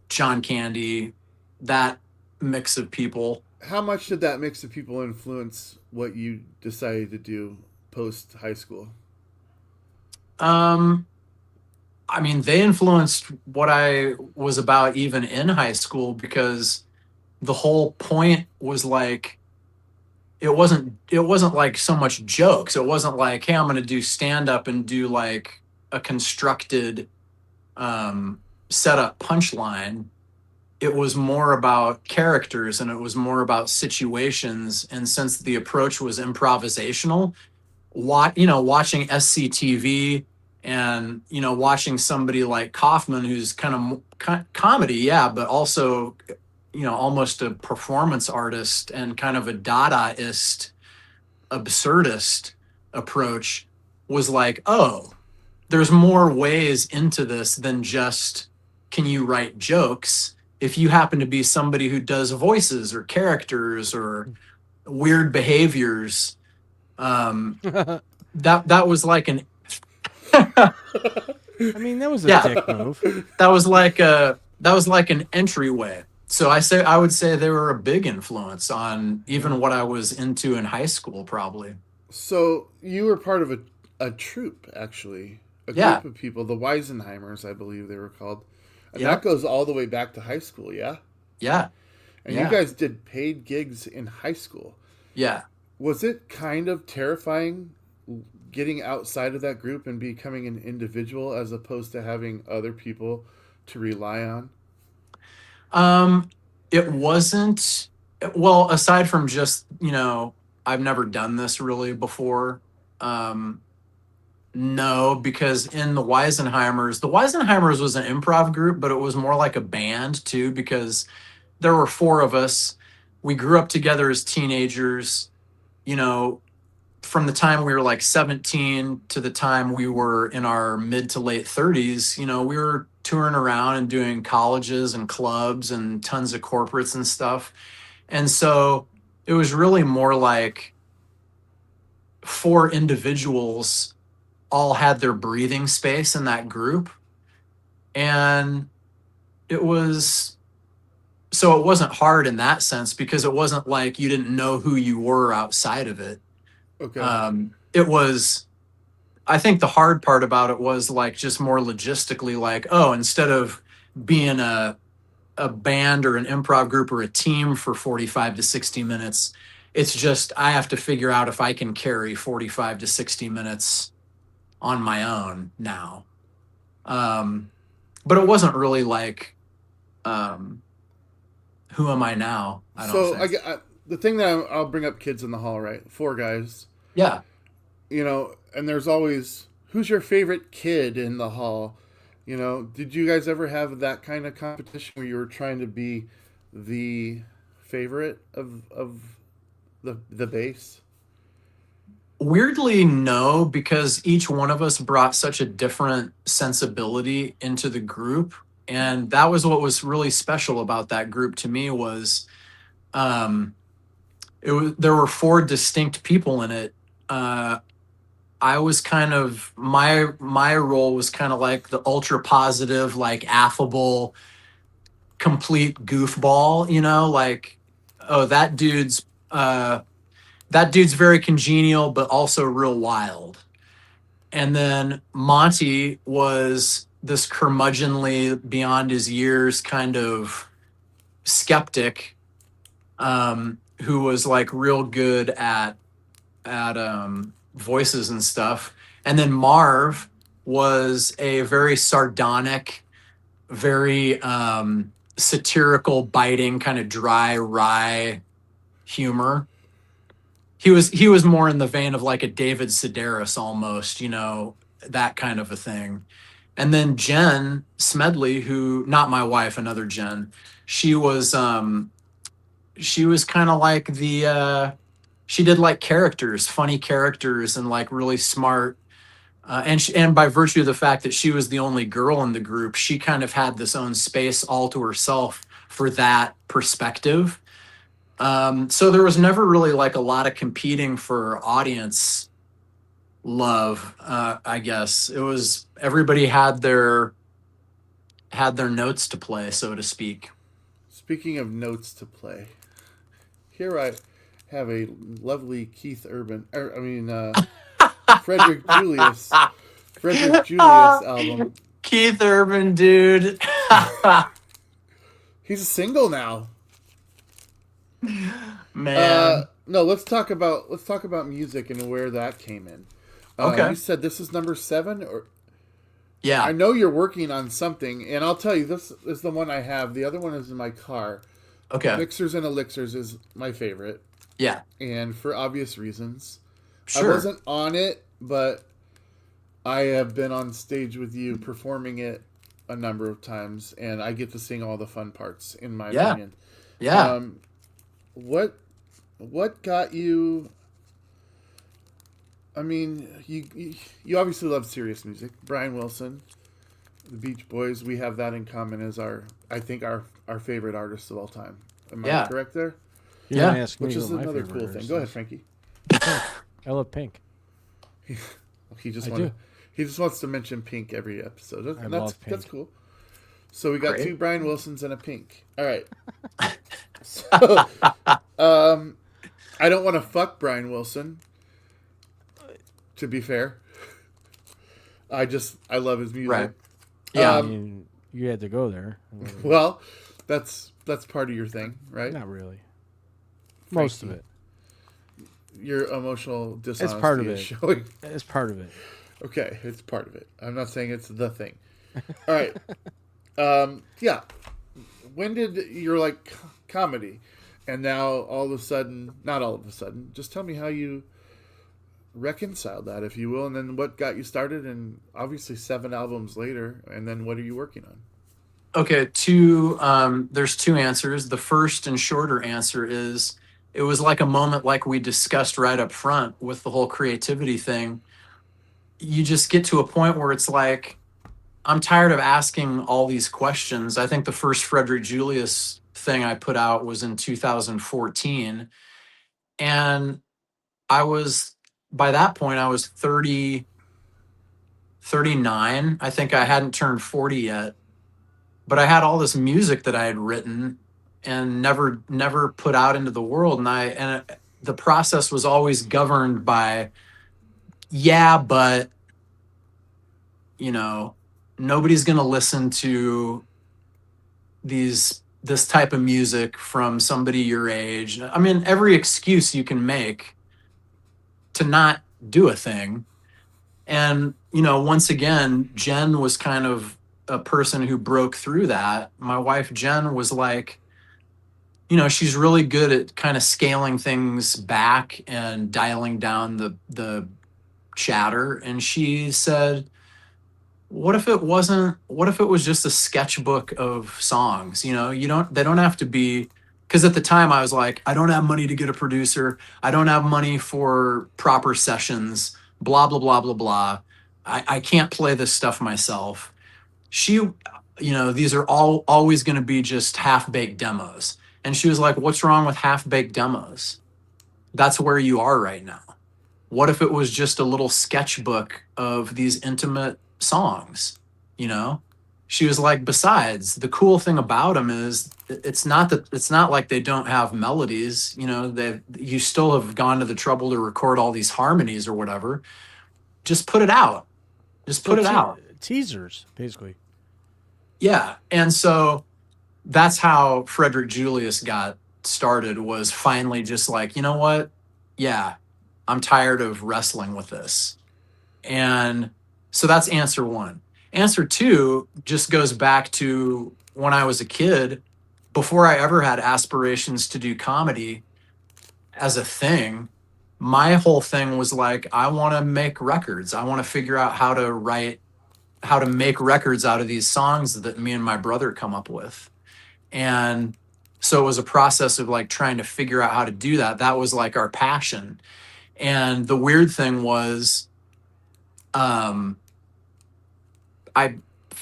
John Candy, that mix of people. How much did that mix of people influence what you decided to do post high school? I mean, they influenced what I was about even in high school, because the whole point was like, it wasn't like so much jokes. It wasn't like, hey, I'm going to do stand up and do like a constructed setup punchline. It was more about characters, and it was more about situations. And since the approach was improvisational, watching SCTV and watching somebody like Kaufman, who's kind of comedy, yeah, but also almost a performance artist and kind of a Dadaist, absurdist approach, was like, oh, there's more ways into this than just, can you write jokes? If you happen to be somebody who does voices or characters or weird behaviors, that was like an I mean, that was a Yeah. dick move. that was like an entryway. So I would say they were a big influence on even what I was into in high school, probably. So you were part of a troupe, actually. A Yeah. group of people, the Weisenheimers, I believe they were called. And Yeah. that goes all the way back to high school, yeah? Yeah. And Yeah. you guys did paid gigs in high school. Yeah. Was it kind of terrifying getting outside of that group and becoming an individual as opposed to having other people to rely on? It wasn't, well, aside from just, I've never done this really before. No, because in the Weisenheimers was an improv group, but it was more like a band too, because there were four of us. We grew up together as teenagers. from the time we were like 17 to the time we were in our mid to late 30s, you know, we were touring around and doing colleges and clubs and tons of corporates and stuff. And so it was really more like 4 individuals all had their breathing space in that group. And it was, so it wasn't hard in that sense because it wasn't like you didn't know who you were outside of it. Okay. It was, I think the hard part about it was like just more logistically, like, oh, instead of being a band or an improv group or a team for 45 to 60 minutes, it's just I have to figure out if I can carry 45 to 60 minutes on my own now. But it wasn't really like, who am I now? I don't think. The thing that I'll bring up kids in the hall, right? 4 guys. Yeah. You know, and there's always, who's your favorite kid in the hall? You know, did you guys ever have that kind of competition where you were trying to be the favorite of the base? Weirdly, no, because each one of us brought such a different sensibility into the group. And that was what was really special about that group to me was, there were 4 distinct people in it. I was kind of, my role was kind of like the ultra positive, like affable, complete goofball, you know, like, oh, that dude's very congenial, but also real wild. And then Monty was this curmudgeonly, beyond his years kind of skeptic, who was like real good at voices and stuff. And then Marv was a very sardonic, very satirical, biting, kind of dry, wry humor. He was more in the vein of like a David Sedaris almost, you know, that kind of a thing. And then Jen Smedley, who, not my wife, another Jen, she was kind of like she did like characters, funny characters, and like really smart. And by virtue of the fact that she was the only girl in the group, she kind of had this own space all to herself for that perspective. So there was never really like a lot of competing for audience love. I guess it was everybody had their notes to play, so to speak. Speaking of notes to play, here I have a lovely Frederick Julius album. Keith Urban, dude. He's a single now. Man. No, let's talk about music and where that came in. Okay. You said this is number 7, or Yeah. I know you're working on something, and I'll tell you, this is the one I have. The other one is in my car. Okay. Mixers and Elixirs is my favorite. Yeah. And for obvious reasons. Sure. I wasn't on it, but I have been on stage with you performing it a number of times, and I get to sing all the fun parts, in my opinion. Yeah. What got you? I mean, you obviously love serious music. Brian Wilson, the Beach Boys, we have that in common as our favorite artists of all time. Am I correct there? You Yeah. didn't ask me Which is what my another favorite cool thing. artist Go ahead, is. Frankie. I love Pink. He just I wants to mention Pink every episode. I love Pink. That's cool. So we got Great. 2 Brian Wilsons and a Pink. All right. So, I don't want to fuck Brian Wilson. To be fair, I love his music. Right. Yeah. I mean, you had to go there. Well, that's part of your thing, right? Not really. Most of it. Your emotional dishonesty part of is it. showing. It's part of it. Okay, it's part of it. I'm not saying it's the thing. All right. Yeah. When did you're like comedy, and now all of a sudden, not all of a sudden, just tell me how you reconcile that, if you will, and then what got you started, and obviously 7 albums later, and then what are you working on? Okay, there's 2 answers. The first and shorter answer is it was like a moment like we discussed right up front with the whole creativity thing. You just get to a point where it's like, I'm tired of asking all these questions. I think the first Frederick Julius thing I put out was in 2014. And I was, by that point, I was 30, 39. I think I hadn't turned 40 yet. But I had all this music that I had written and never put out into the world. The process was always governed by, yeah, but, you know, nobody's going to listen to this type of music from somebody your age. I mean, every excuse you can make to not do a thing. And, once again, Jen was kind of a person who broke through that. My wife, Jen, was like, she's really good at kind of scaling things back and dialing down the chatter. And she said, what if it was just a sketchbook of songs? They don't have to be, because at the time I was like, I don't have money to get a producer. I don't have money for proper sessions, blah, blah, blah, blah, blah. I can't play this stuff myself. These are all always going to be just half-baked demos. And she was like, what's wrong with half-baked demos? That's where you are right now. What if it was just a little sketchbook of these intimate songs? She was like, besides, the cool thing about them is it's not like they don't have melodies. You still have gone to the trouble to record all these harmonies or whatever. Just put it out. Just put it out. Teasers, basically. Yeah. And so that's how Frederick Julius got started, was finally just like, you know what? Yeah, I'm tired of wrestling with this. And so that's answer one. Answer two just goes back to when I was a kid, before I ever had aspirations to do comedy as a thing. My whole thing was like, I want to make records. I want to figure out how to make records out of these songs that me and my brother come up with. And so it was a process of like trying to figure out how to do that. That was like our passion. And the weird thing was, I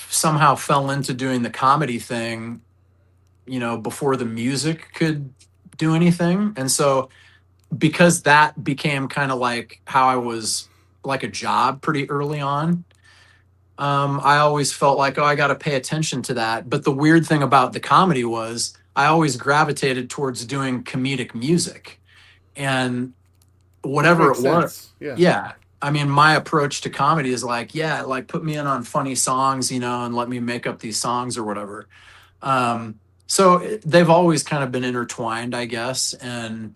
somehow fell into doing the comedy thing, before the music could do anything. And so because that became kind of like how I was, like a job pretty early on, I always felt like, oh, I got to pay attention to that. But the weird thing about the comedy was I always gravitated towards doing comedic music. And whatever it was. Yeah. I mean, my approach to comedy is like, yeah, like put me in on funny songs, and let me make up these songs or whatever. So they've always kind of been intertwined, I guess. And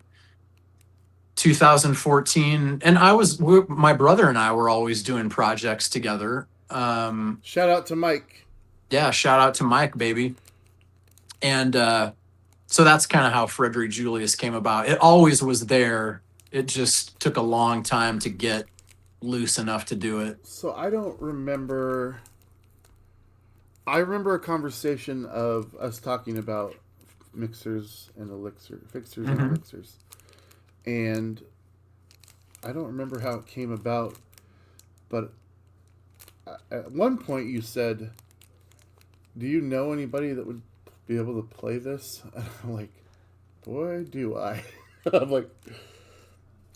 2014, and my brother and I were always doing projects together. Shout out to Mike. Yeah, shout out to Mike, baby. And so that's kind of how Frederick Julius came about. It always was there. It just took a long time to get loose enough to do it. So I don't remember. I remember a conversation of us talking about fixers and elixirs. And I don't remember how it came about, but at one point you said, do you know anybody that would be able to play this? And I'm like, boy, do I.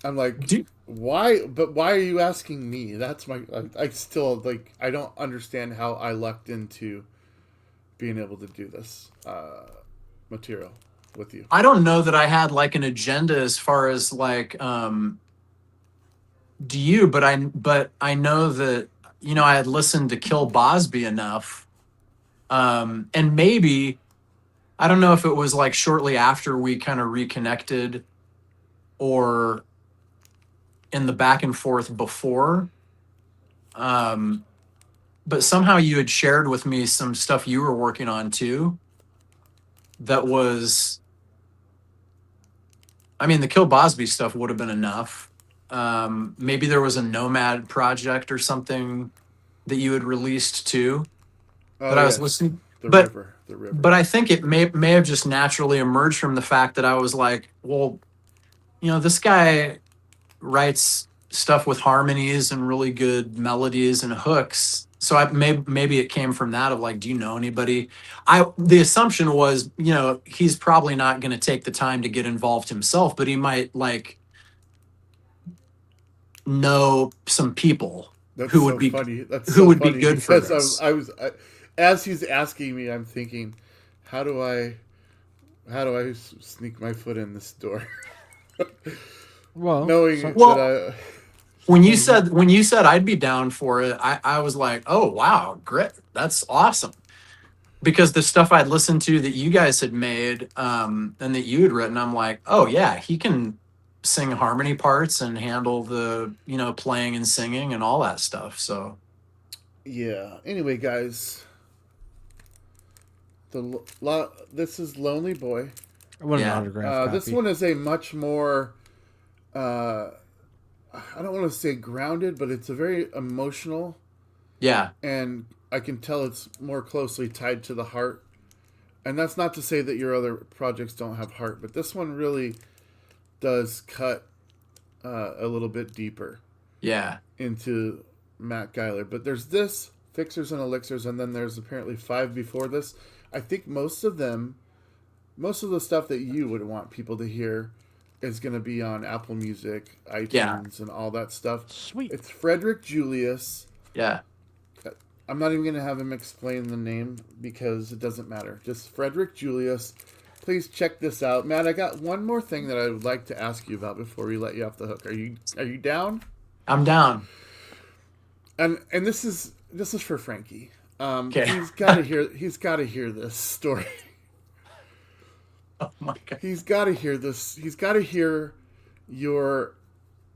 I'm like, why? But why are you asking me? That's I still, like, I don't understand how I lucked into being able to do this material with you. I don't know that I had like an agenda as far as like, do you, but I know that, I had listened to Kill Bosby enough. And maybe, I don't know if it was like shortly after we kind of reconnected or in the back and forth before. But somehow you had shared with me some stuff you were working on too. That was, I mean, the Kill Bosby stuff would have been enough. Maybe there was a Nomad project or something that you had released too. I was listening. The river. But I think it may have just naturally emerged from the fact that I was like, well, this guy writes stuff with harmonies and really good melodies and hooks. So maybe it came from that of like, do you know anybody? The assumption was, he's probably not going to take the time to get involved himself, but he might like know some people That's who so would be funny. That's who so would be funny good for because this. as he's asking me, I'm thinking, how do I sneak my foot in this door? Well, Knowing Well, that when you said I'd be down for it, I was like, oh wow, great, that's awesome. Because the stuff I'd listened to that you guys had made, and that you had written, I'm like, oh yeah, he can sing harmony parts and handle the, playing and singing and all that stuff. So yeah. Anyway, guys, this is Lonely Boy. I want an yeah, autograph copy. This one is a much more, I don't want to say grounded, but it's a very emotional, yeah, and I can tell it's more closely tied to the heart. And that's not to say that your other projects don't have heart, but this one really does cut a little bit deeper yeah, into Matt Geiler. But there's this, Fixers and Elixirs, and then there's apparently 5 before this. I think most of the stuff that you would want people to hear is going to be on Apple Music, iTunes, Yeah. and all that stuff. Sweet. It's Frederick Julius. yeah. I'm not even going to have him explain the name because it doesn't matter. Just Frederick Julius. Please check this out. Matt, I got one more thing that I would like to ask you about before we let you off the hook. Are you down? I'm down. And this is for Frankie. Okay. He's got to hear this story. Oh my god. He's got to hear this. He's got to hear your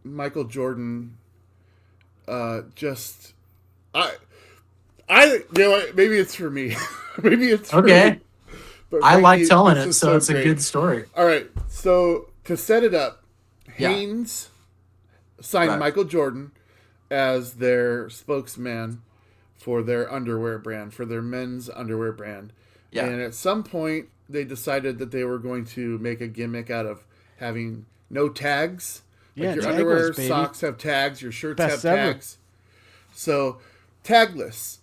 Michael Jordan maybe it's for me. Maybe it's for Okay. me. But I like Frankie, telling this it, is so it's great. a good story. All right, so to set it up, Yeah. Haynes signed Right. Michael Jordan as their spokesman for their underwear brand, for their men's underwear brand. Yeah. And at some point, they decided that they were going to make a gimmick out of having no tags. Yeah, Like your tagless, underwear, baby. socks have tags, your shirts Best have ever. tags. So, tagless.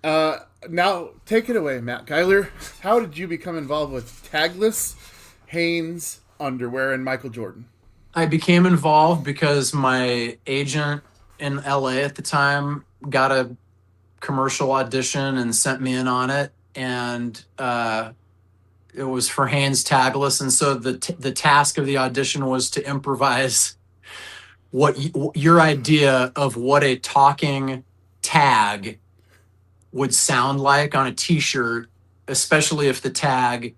Now, take it away, Matt Geiler. How did you become involved with Tagless, Haynes, underwear, and Michael Jordan? I became involved because my agent in LA at the time got a commercial audition and sent me in on it, and it was for Haynes Tagless, and so the task of the audition was to improvise your idea of what a talking tag would sound like on a t-shirt, especially if the tag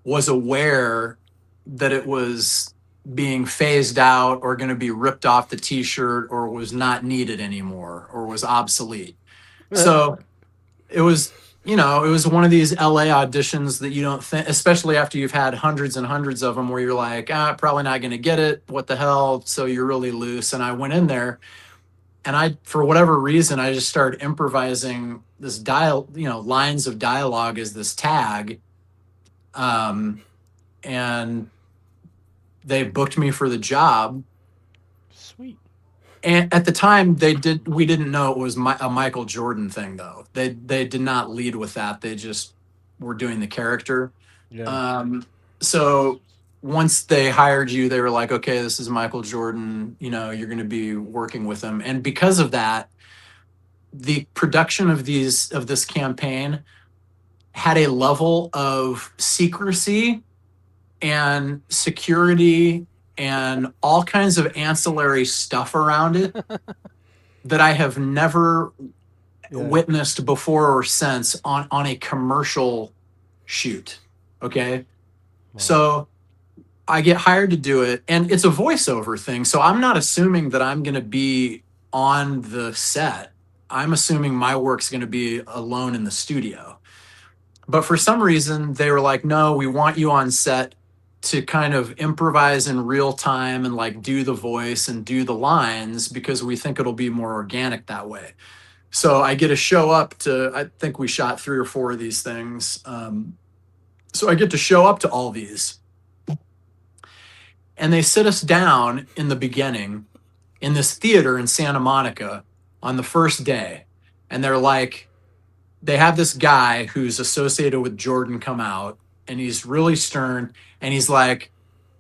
was aware that it was being phased out or going to be ripped off the t-shirt or was not needed anymore or was obsolete. So it was one of these LA auditions that you don't think, especially after you've had hundreds and hundreds of them, where you're like, probably not going to get it. What the hell? So you're really loose. And I went in there, and for whatever reason, I just started improvising this lines of dialogue as this tag. And they booked me for the job. Sweet. And at the time, we didn't know it was a Michael Jordan thing, though. They did not lead with that. They just were doing the character. Yeah. So once they hired you, they were like, okay, this is Michael Jordan. You're going to be working with him. And because of that, the production of this campaign had a level of secrecy and security and all kinds of ancillary stuff around it that I have never witnessed before or since on a commercial shoot. Okay. Wow. So I get hired to do it, and it's a voiceover thing. So I'm not assuming that I'm going to be on the set. I'm assuming my work's going to be alone in the studio. But for some reason, they were like, no, we want you on set to kind of improvise in real time and like do the voice and do the lines because we think it'll be more organic that way. So I get to show up I think we shot 3 or 4 of these things. So I get to show up to all these. And they sit us down in the beginning in this theater in Santa Monica on the first day. And they're like, they have this guy who's associated with Jordan come out, and he's really stern. And he's like,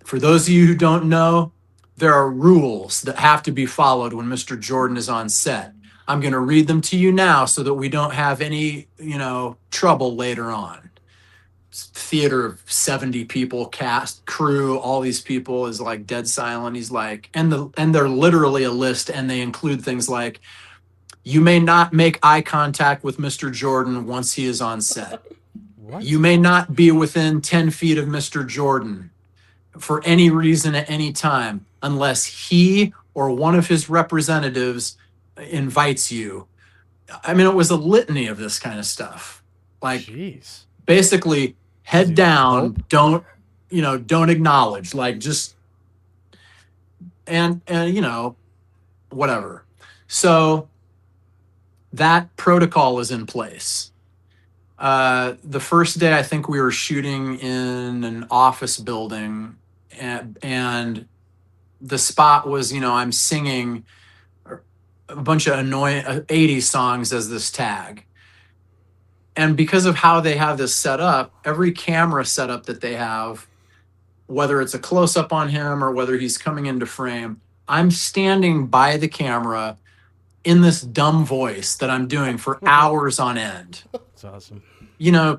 for those of you who don't know, there are rules that have to be followed when Mr. Jordan is on set. I'm going to read them to you now so that we don't have any, trouble later on. Theater of 70 people, cast, crew, all these people is like dead silent. He's like, and they're literally a list, and they include things like, you may not make eye contact with Mr. Jordan once he is on set. What? You may not be within 10 feet of Mr. Jordan for any reason at any time unless he or one of his representatives invites you. I mean, it was a litany of this kind of stuff. Like, Jeez. basically, head down, don't acknowledge, like, just, and whatever. So that protocol is in place. The first day, I think we were shooting in an office building, and the spot was, I'm singing a bunch of annoying 80s songs as this tag. And because of how they have this set up, every camera setup that they have, whether it's a close up on him or whether he's coming into frame, I'm standing by the camera in this dumb voice that I'm doing for hours on end. That's awesome.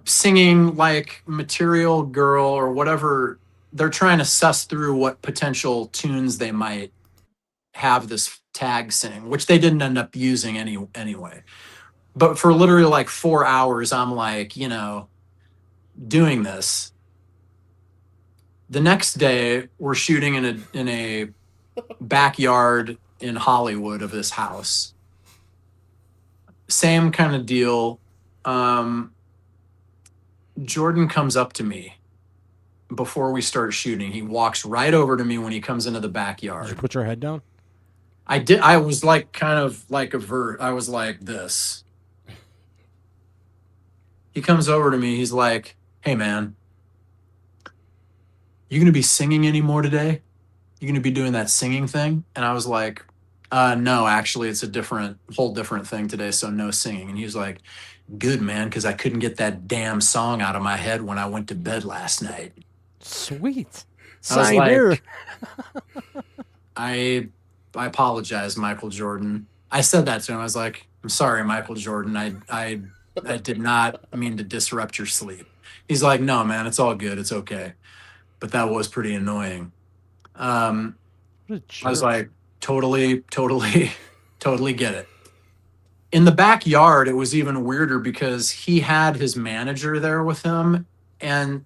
Singing like Material Girl or whatever. They're trying to suss through what potential tunes they might have this tag sing, which they didn't end up using anyway. But for literally like 4 hours, I'm like, doing this. The next day, we're shooting in a backyard in Hollywood of this house. Same kind of deal. Jordan comes up to me before we start shooting. He walks right over to me when he comes into the backyard. Did you put your head down? I did. I was like kind of like I was like this. He comes over to me. He's like, hey, man, you going to be singing anymore today? You going to be doing that singing thing? And I was like, no, actually, it's a whole different thing today. So no singing. And he was like, good, man, because I couldn't get that damn song out of my head when I went to bed last night. Sweet. I was Sign like, here. I apologize, Michael Jordan. I said that to him. I was like, I'm sorry, Michael Jordan. I did not mean to disrupt your sleep. He's like, no, man, it's all good. It's okay. But that was pretty annoying. I was like, totally get it. In the backyard, it was even weirder because he had his manager there with him. And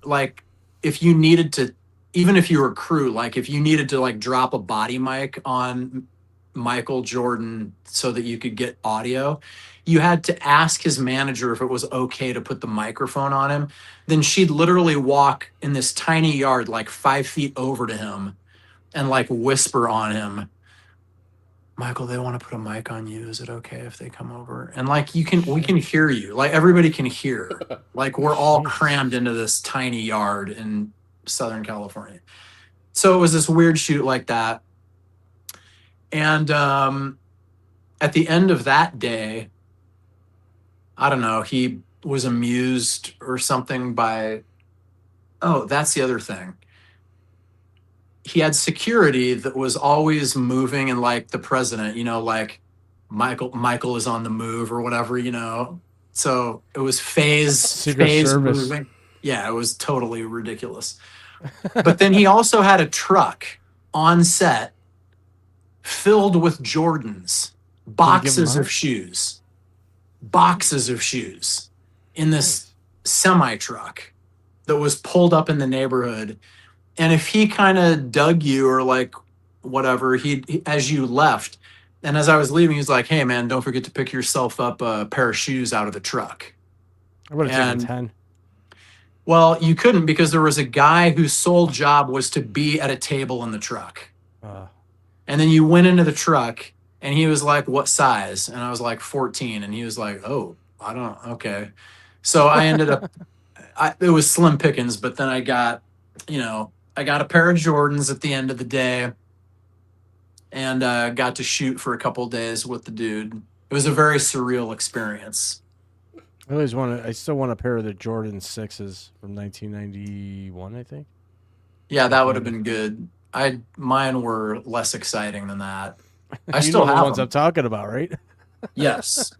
like, if you needed to, even if you were crew, like if you needed to like drop a body mic on Michael Jordan so that you could get audio, you had to ask his manager if it was okay to put the microphone on him. Then she'd literally walk in this tiny yard, like 5 feet over to him and like whisper on him, Michael, they want to put a mic on you. Is it okay if they come over? And like, we can hear you. Like everybody can hear. Like we're all crammed into this tiny yard in Southern California. So it was this weird shoot like that. And at the end of that day, I don't know, he was amused or something by, oh, that's the other thing. He had security that was always moving, and like the president, like Michael is on the move or whatever, So it was phase Service. moving. Yeah, it was totally ridiculous. But then he also had a truck on set filled with Jordans, boxes of shoes in this semi truck that was pulled up in the neighborhood. And if he kind of dug you or like whatever, he as you left, and as I was leaving, he's like, hey, man, don't forget to pick yourself up a pair of shoes out of the truck. I would have taken 10. Well, you couldn't because there was a guy whose sole job was to be at a table in the truck. And then you went into the truck and he was like, what size? And I was like, 14. And he was like, oh, okay. So I ended up, it was slim pickings, but then I got, I got a pair of Jordans at the end of the day, and got to shoot for a couple days with the dude. It was a very surreal experience. I still want a pair of the Jordan 6s from 1991, I think. Yeah, that would have been good. Mine were less exciting than that. I You still know the have ones them. I'm talking about, right? Yes.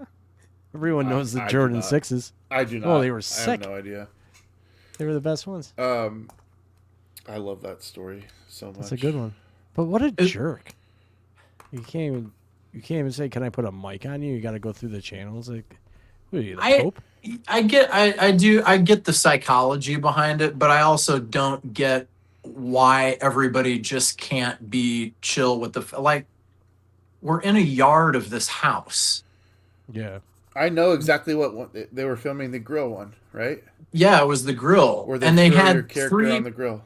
Everyone knows the I do Jordan not. 6s. I do not. Oh, they were I sick. have no idea. They were the best ones. I love that story so much. That's a good one. But what a jerk! You can't even say, "Can I put a mic on you?" You got to go through the channels. Like, what are you, the Pope? I get the psychology behind it, but I also don't get why everybody just can't be chill with like we're in a yard of this house. Yeah. I know exactly what one, they were filming, the grill one, right? Yeah, it was the grill. Where they And they throw your had character on the grill.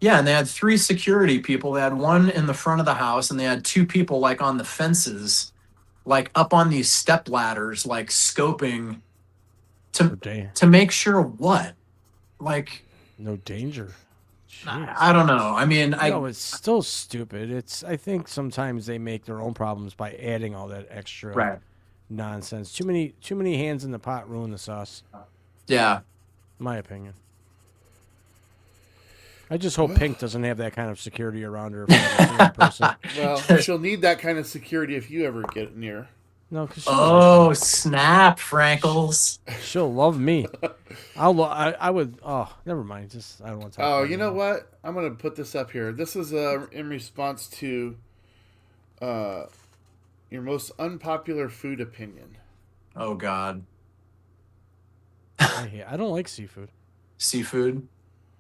Yeah, and they had 3 security people. They had one in the front of the house, and they had 2 people like on the fences, like up on these step ladders, like scoping to make sure what? Like No danger. Jeez. I don't know. I mean, No, it's still stupid. I think sometimes they make their own problems by adding all that extra right. nonsense. Too many hands in the pot ruin the sauce. Yeah. My opinion. I just hope Pink doesn't have that kind of security around her. If I ever see her in person. Well, she'll need that kind of security if you ever get near. No, because snap, Frankles. She'll love me. I would. Oh, never mind. Just I don't want to talk. Oh, about you it know anymore. what? I'm gonna put this up here. This is in response to your most unpopular food opinion. Oh God. I don't like seafood. Seafood.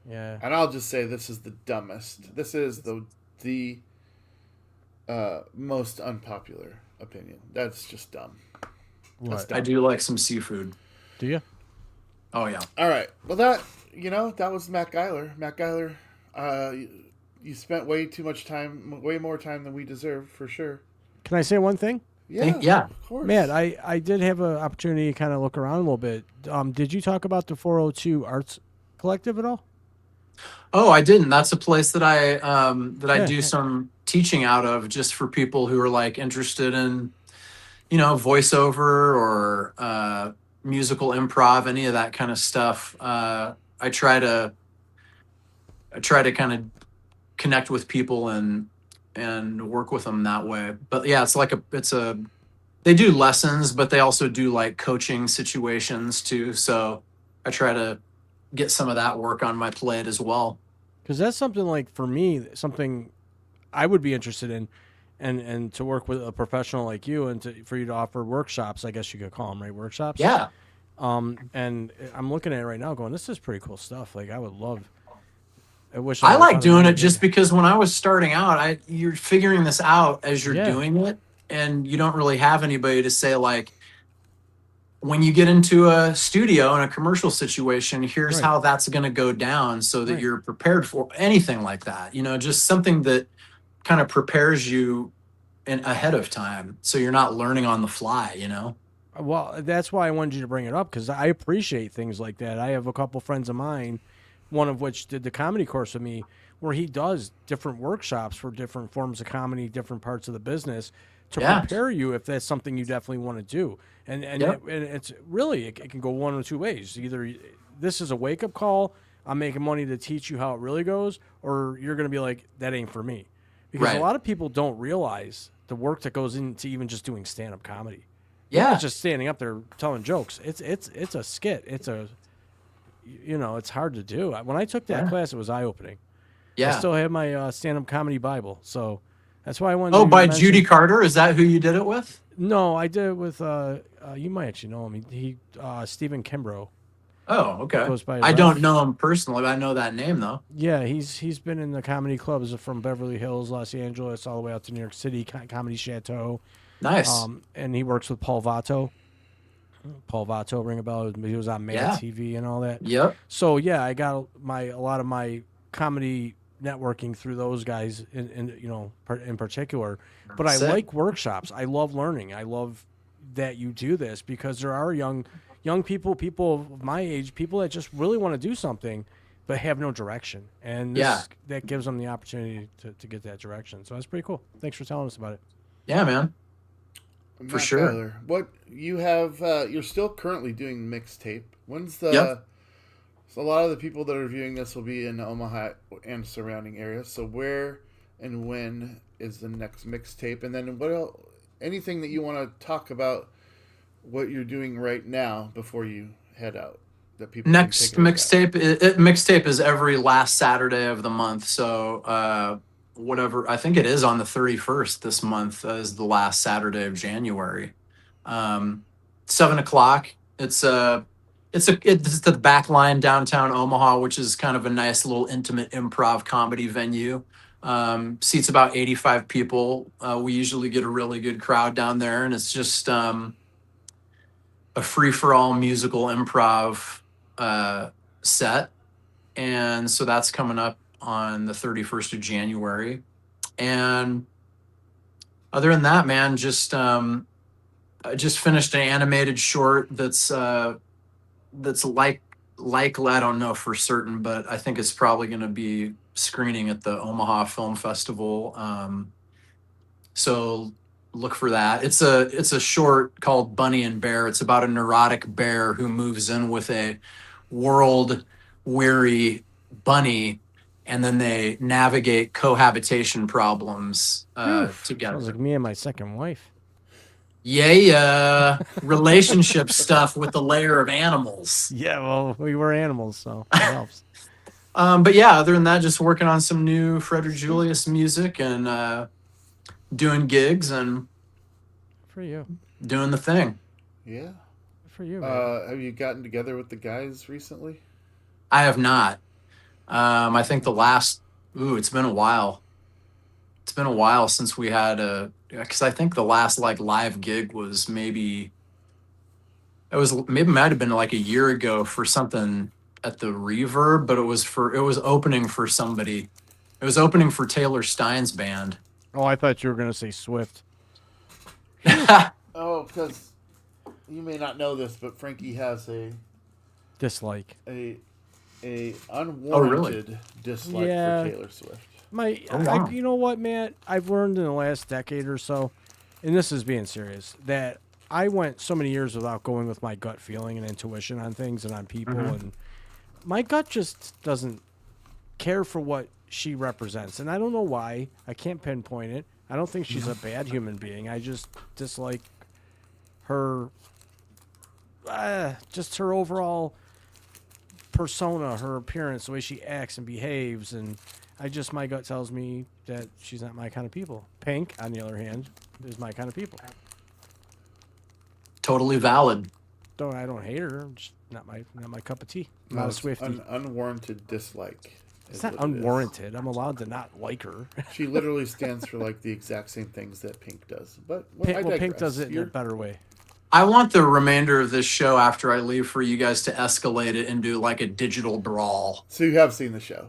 Yeah. And I'll just say this is the dumbest. This is the most unpopular opinion. That's just dumb. That's What? dumb. I do like some seafood. Do you? Oh yeah. All right. Well, that was Matt Geiler. Matt Geiler, you spent way more time than we deserve, for sure. Can I say one thing? Yeah. Of course. Matt, I did have an opportunity to kind of look around a little bit. Did you talk about the 402 Arts Collective at all? Oh, I didn't. That's a place that I Yeah. do some teaching out of, just for people who are like interested in, voiceover or musical improv, any of that kind of stuff. I try to kind of connect with people and work with them that way. But yeah, they do lessons, but they also do like coaching situations too. So I try to get some of that work on my plate as well. Because that's something like, for me, something I would be interested in, and to work with a professional like you, and for you to offer workshops, I guess you could call them, right? Workshops. Yeah. And I'm looking at it right now going, this is pretty cool stuff. Like, I would love. I wish I would've like thought of doing it it just because when I was starting out, you're figuring this out as you're Yeah. doing it, and you don't really have anybody to say, like, when you get into a studio in a commercial situation, here's Right. how that's going to go down, so that Right. you're prepared for anything like that. Just something that kind of prepares you ahead of time, so you're not learning on the fly. Well, that's why I wanted you to bring it up, because I appreciate things like that. I have a couple friends of mine, one of which did the comedy course with me, where he does different workshops for different forms of comedy, different parts of the business, to Yeah. prepare you if that's something you definitely want to do. And Yep. it's really, it can go one or two ways. Either this is a wake-up call, I'm making money to teach you how it really goes, or you're going to be like, that ain't for me. Because Right. a lot of people don't realize the work that goes into even just doing stand-up comedy. Yeah. Not just standing up there telling jokes. It's a skit. It's hard to do. When I took that Yeah. class, it was eye-opening. Yeah. I still have my stand-up comedy Bible, so that's why I wanted. Oh, to by mention- Judy Carter? Is that who you did it with? No, I did it with. You might actually know him. He Stephen Kimbrough. Oh, okay. Goes by I Ralph. don't know him personally, but I know that name though. Yeah, he's been in the comedy clubs from Beverly Hills, Los Angeles, all the way out to New York City, Comedy Chateau. Nice. And he works with Paul Vato. Paul Vato, ring a bell. He was on Mad Yeah. TV and all that. Yep. So yeah, I got a lot of my comedy networking through those guys in particular. But I Sick. like workshops. I love learning. I love that you do this, because there are young people of my age, people that just really want to do something but have no direction. And that gives them the opportunity to get that direction. So that's pretty cool. Thanks for telling us about it. Yeah, man. For sure. Geiler, what you have, you're still currently doing Mixtape. When's the? Yep. So a lot of the people that are viewing this will be in Omaha and surrounding areas. So where and when is the next Mixtape? And then what else? Anything that you want to talk about? What you're doing right now before you head out? That people Next Mixtape. Mixtape is every last Saturday of the month. So whatever. I think it is on the 31st this month is the last Saturday of January. 7:00. It's the back line downtown Omaha, which is kind of a nice little intimate improv comedy venue. Seats about 85 people. We usually get a really good crowd down there, and it's just a free-for-all musical improv set. And so that's coming up on the 31st of January. And other than that, man, I just finished an animated short that's like I don't know for certain, but I think it's probably going to be screening at the Omaha Film Festival. So look for that. It's a short called Bunny and Bear. It's about a neurotic bear who moves in with a world weary bunny, and then they navigate cohabitation problems together. Sounds like me and my second wife. Yeah, relationship stuff with the layer of animals. Yeah, well, we were animals, so it helps. But yeah, other than that, just working on some new Frederick Julius music and doing gigs and For you. doing the thing. Yeah. For you, man. Have you gotten together with the guys recently? I have not. I think it's been a while. It's been a while since we had because I think the last like live gig was maybe might have been like a year ago for something at the Reverb, but it was opening for somebody. It was opening for Taylor Stein's band. Oh, I thought you were going to say Swift. Oh, because you may not know this, but Frankie has Dislike. a unwarranted dislike Yeah. for Taylor Swift. Wow. You know what, man? I've learned in the last decade or so, and this is being serious, that I went so many years without going with my gut feeling and intuition on things and on people, and my gut just doesn't care for what she represents, and I don't know why. I can't pinpoint it. I don't think she's a bad human being. I just dislike her, just her overall persona, her appearance, the way she acts and behaves, and my gut tells me that she's not my kind of people. Pink, on the other hand, is my kind of people. Totally valid. I don't hate her. I'm just not my cup of tea. I'm No, not a it's Swiftie. an unwarranted dislike. It's is not what it is. unwarranted. I'm allowed to not like her. She literally stands for like the exact same things that Pink does. But I Pink digress. does it in a You're- better way. I want the remainder of this show after I leave for you guys to escalate it into like a digital brawl. So you have seen the show.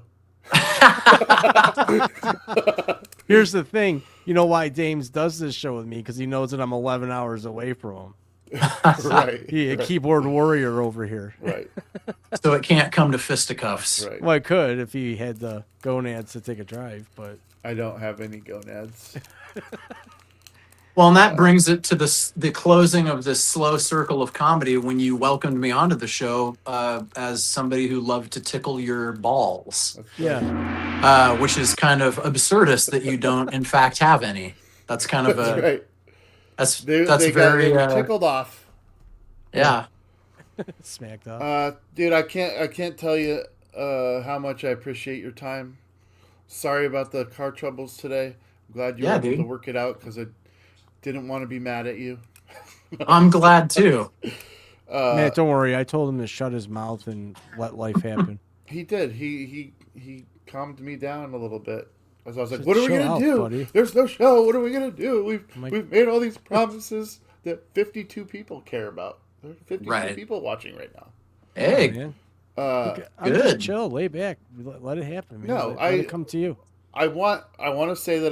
Here's the thing. You know why Dames does this show with me? Because he knows that I'm 11 hours away from him. Right. He a right, keyboard warrior over here. right. So it can't come to fisticuffs. Right. Well, I could if he had the gonads to take a drive, but I don't have any gonads. Well, and that brings it to the closing of this slow circle of comedy when you welcomed me onto the show as somebody who loved to tickle your balls, yeah. which is kind of absurdist that you don't, in fact, have any. That's kind of That's right. that's They very were tickled off. yeah. Smacked up. Dude, I can't tell you how much I appreciate your time. Sorry about the car troubles today. I'm glad you were able dude. to work it out because I didn't want to be mad at you. I'm glad too. Man, don't worry. I told him to shut his mouth and let life happen. He did. He calmed me down a little bit. As I was like, Just "What are we chill gonna out, do? buddy." There's no show. What are we gonna do? like- We've made all these promises that 52 people care about. There are 52 Right. people watching right now. Hey, Man. Uh, I'm just good. chill, lay back, let it happen. Man. No, let it come to you. I want to say that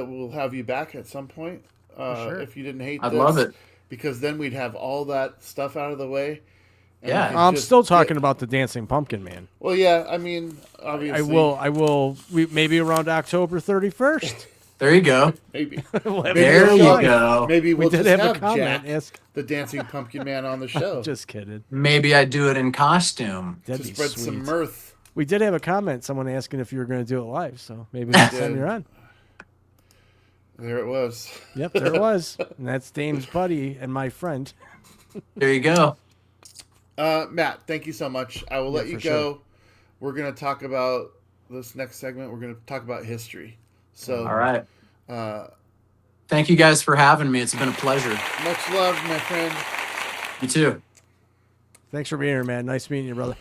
we'll have you back at some point. sure. If you didn't hate I'd this, love it. because then we'd have all that stuff out of the way, And Yeah. if you I'm just still talking about the Dancing Pumpkin Man. Well, yeah, I mean, obviously. I will. Maybe around October 31st. There you go. Maybe. We'll have Maybe There a we'll you live. go. Maybe We we'll did just have a comment. Jack, Ask. the Dancing Pumpkin Man, on the show. Just kidding. Maybe I do it in costume. That'd to be spread sweet. some mirth. We did have a comment. Someone asking if you were going to do it live. So maybe next time you're on. There it was. Yep, there it was. And that's Dame's buddy and my friend. There you go. Matt, thank you so much. I will let you for go. sure. We're going to talk about this next segment. We're going to talk about history. So, All right. Thank you guys for having me. It's been a pleasure. much love, my friend. You too. Thanks for being here, man. Nice meeting you, brother.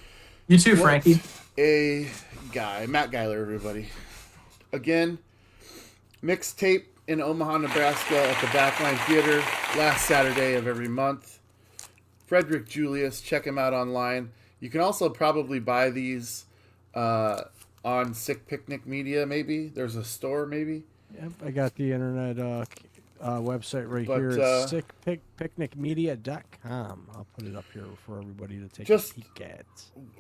You too, What Frankie. a guy. Matt Geiler, everybody. Again, Mixtape in Omaha, Nebraska at the Backline Theater last Saturday of every month. Frederick Julius, check him out online. You can also probably buy these on Sick Picnic Media, maybe. There's a store, maybe. Yep, I got the internet website right But, here. It's sickpicnicmedia.com. I'll put it up here for everybody to take Just- a peek at.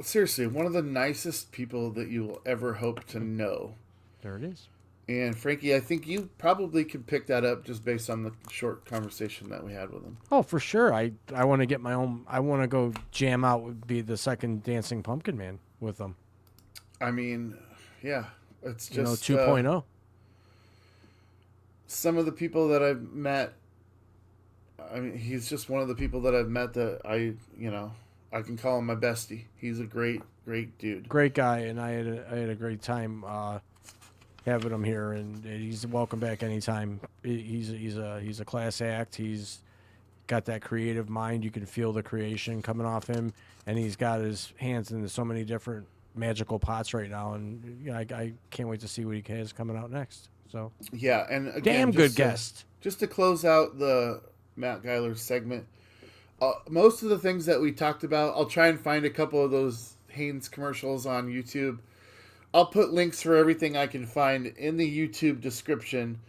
Seriously, one of the nicest people that you will ever hope to know. There it is. And Frankie, I think you probably could pick that up just based on the short conversation that we had with him. Oh, for sure. I want to get my own. I want to go jam out. Would be the second Dancing Pumpkin Man with them. I mean, yeah, it's You know, just 2.0. Some of the people that I've met. I mean, he's just one of the people that I've met that I can call him my bestie. He's a great dude. Great guy, and I had a great time having him here, and he's welcome back anytime. He's a class act. He's got that creative mind. You can feel the creation coming off him, and he's got his hands into so many different magical pots right now, and I can't wait to see what he has coming out next. So Yeah, and again, damn good just to- guest. Just to close out the Matt Geiler segment, most of the things that we talked about, I'll try and find a couple of those Haynes commercials on YouTube. I'll put links for everything I can find in the YouTube description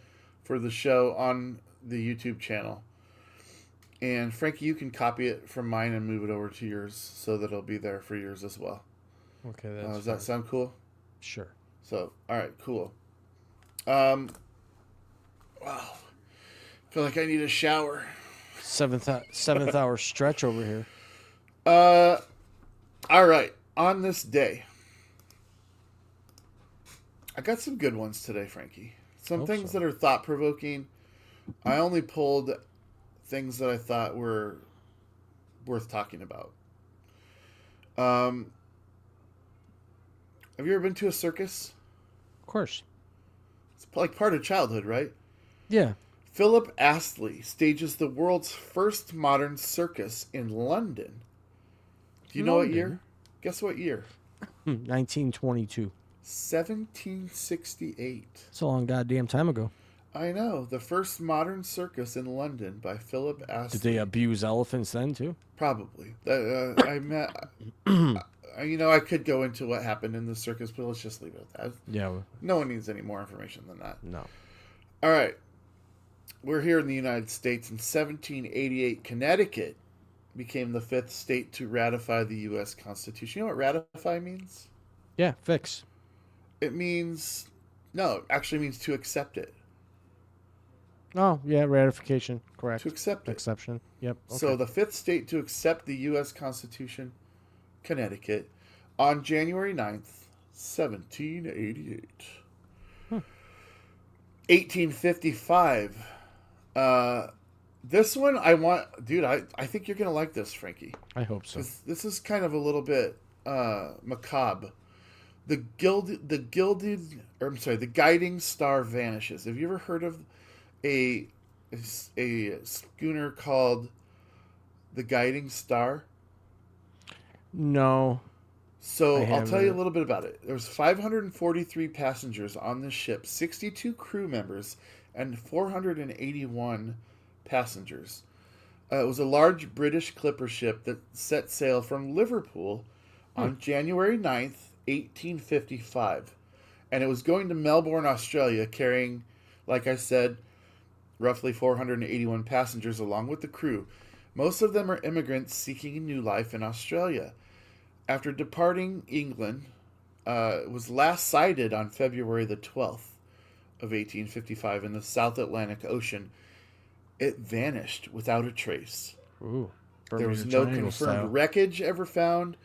for the show on the YouTube channel. And Frankie, you can copy it from mine and move it over to yours so that it'll be there for yours as well. Okay, that's Does that sound cool? sure. So, all right, cool. Wow. I feel like I need a shower. Seventh hour stretch over here. All right. On this day, I got some good ones today, Frankie. Some Hope things so. that are thought-provoking. I only pulled things that I thought were worth talking about. Have you ever been to a circus? Of course. It's like part of childhood, right? Yeah. Philip Astley stages the world's first modern circus in London. Do you know what London? year? Guess what year? 1922. 1768. It's a long goddamn time ago. I know. The first modern circus in London by Philip Astley. Did they abuse elephants then too? Probably. I met. I could go into what happened in the circus, but let's just leave it at that. Yeah. No one needs any more information than that. No. All right. We're here in the United States. In 1788, Connecticut became the fifth state to ratify the U.S. Constitution. You know what ratify means? Yeah. Fix. It means... No, it actually means to accept it. Oh yeah. Ratification. Correct. To accept it. Exception. Yep. Okay. So the fifth state to accept the U.S. Constitution, Connecticut, on January 9th, 1788. 1855. This one I want... Dude, I think you're going to like this, Frankie. I hope so. This is kind of a little bit macabre. The guiding star vanishes. Have you ever heard of a schooner called the Guiding Star? No. So I I'll tell you a haven't. little bit about it. There was 543 passengers on this ship, 62 crew members, and 481 passengers. It was a large British clipper ship that set sail from Liverpool on January 9th, 1855. And it was going to Melbourne, Australia, carrying, like I said, roughly 481 passengers along with the crew. Most of them are immigrants seeking a new life in Australia. After departing England, it was last sighted on February the 12th of 1855 in the South Atlantic Ocean. It vanished without a trace. Ooh. There was Bermuda no Triangle confirmed style. wreckage ever found,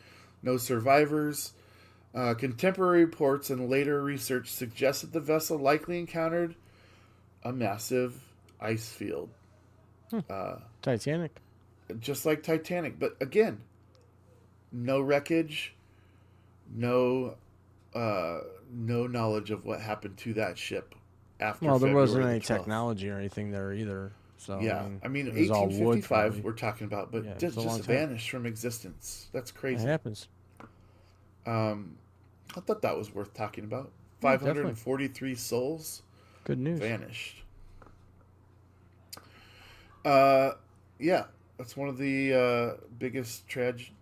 no survivors. Contemporary reports and later research suggest that the vessel likely encountered a massive ice field. Titanic. Just like Titanic. But again, no wreckage, no knowledge of what happened to that ship after Well, there February wasn't the any 12th. technology or anything there either. So Yeah, I mean it was all wood, 1855 probably. we're talking about, but Yeah, it just was a long time. vanished from existence. That's It crazy. happens. I thought that was worth talking about. Yeah, definitely. 543 souls Good news. vanished. Yeah, that's one of the biggest tragic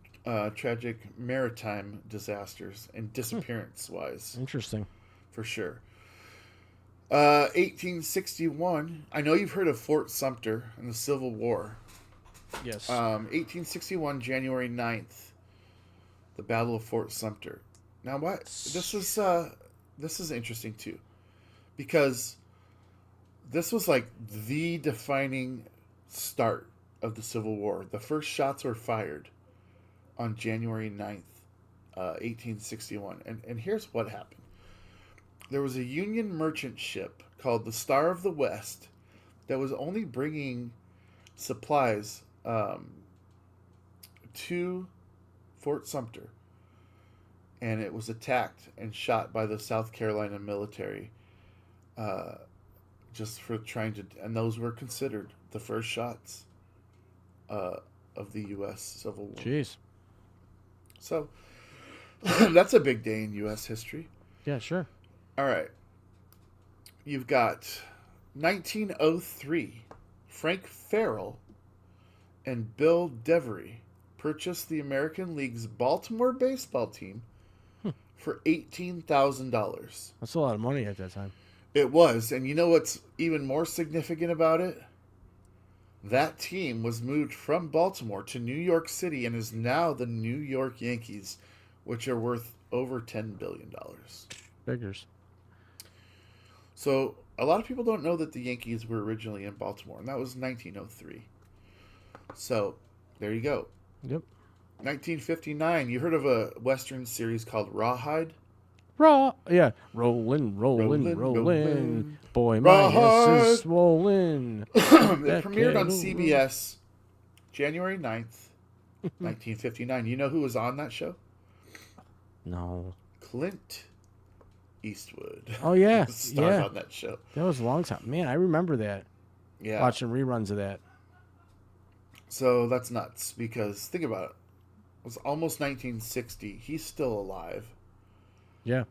maritime disasters and disappearance-wise, Interesting. for sure. 1861. I know you've heard of Fort Sumter in the Civil War. Yes. 1861, January 9th, the Battle of Fort Sumter. Now, what this is interesting too, because this was like the defining start of the Civil War. The first shots were fired on January 9th, 1861. And here's what happened. There was a Union merchant ship called the Star of the West that was only bringing supplies to Fort Sumter. And it was attacked and shot by the South Carolina military just for trying to... And those were considered the first shots of the U.S. Civil War. Jeez. So, that's a big day in U.S. history. Yeah, sure. All right. You've got 1903. Frank Farrell and Bill Devery purchased the American League's Baltimore baseball team for $18,000. That's a lot of money at that time. It was. And you know what's even more significant about it? That team was moved from Baltimore to New York City and is now the New York Yankees, which are worth over $10 billion. Figures. So a lot of people don't know that the Yankees were originally in Baltimore, and that was 1903. So there you go. Yep. 1959. You heard of a Western series called Rawhide? Raw. Yeah. Rolling. Rollin'. Boy, my ass Rawhide. is swollen. It premiered on kettle. CBS January 9th, 1959. You know who was on that show? No. Clint Eastwood. Oh, yeah. Starred Yeah. on that show. That was a long time. Man, I remember that. Yeah. Watching reruns of that. So that's nuts because think about it. It was almost 1960. He's still alive. Yeah.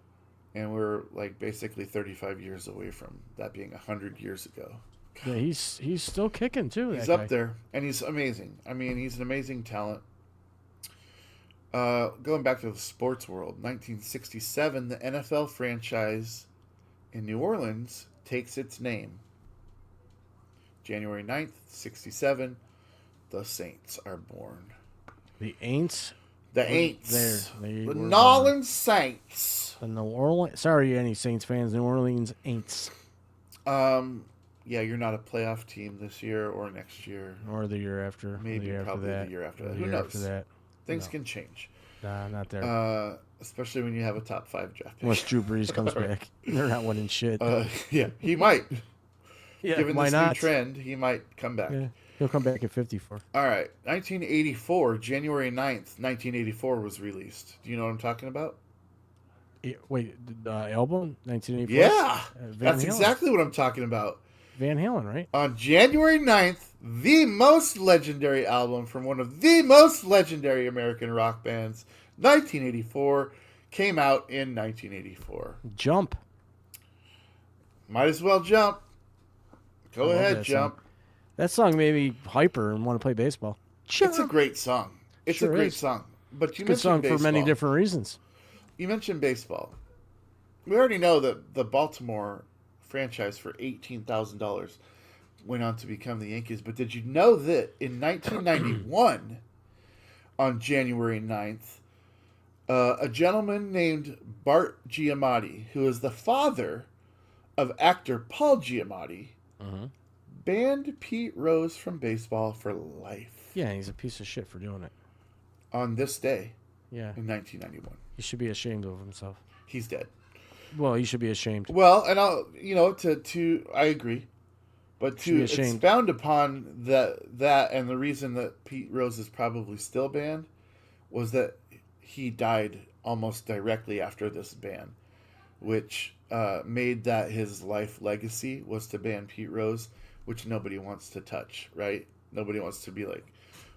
And we're like basically 35 years away from that being 100 years ago. Yeah, he's still kicking, too. He's that up guy. there, and he's amazing. I mean, he's an amazing talent. Going back to the sports world, 1967, the NFL franchise in New Orleans takes its name. January 9th, 67, the Saints are born. The Aints. The Aints. They The were New born. Orleans Saints. The New Orleans. Sorry, any Saints fans. New Orleans Aints. Yeah, you're not a playoff team this year or next year. Or the year after. Maybe the year probably after that. the year after or that. the Who year knows? after that. Things No. can change. Nah, not there. Especially when you have a top 5 draft pick. Unless Drew Brees comes back. They're not winning shit. Yeah, he might. yeah, Given why this not? new trend, he might come back. Yeah, he'll come back at 54. All right, 1984, January 9th, 1984 was released. Do you know what I'm talking about? Wait, the album? 1984? Yeah, Van that's Halen. exactly what I'm talking about. Van Halen, right? On January 9th, the most legendary album from one of the most legendary American rock bands, 1984, came out in 1984. Jump. Might as well jump. I Go love ahead, that jump. song. That song made me hyper and want to play baseball. It's a great song. It's Sure a great is. song. But you Good song mentioned for many baseball. different reasons. You mentioned baseball. We already know that the Baltimore franchise for $18,000 went on to become the Yankees. But did you know that in 1991, on January 9th, a gentleman named Bart Giamatti, who is the father of actor Paul Giamatti, banned Pete Rose from baseball for life Yeah, he's a piece of shit for doing it. on this day Yeah. in 1991. He should be ashamed of himself. He's dead. Well, he should be ashamed. Well, and to I agree, but Should be to ashamed. expound upon that and the reason that Pete Rose is probably still banned was that he died almost directly after this ban, which made that his life legacy was to ban Pete Rose, which nobody wants to touch, right? Nobody wants to be like,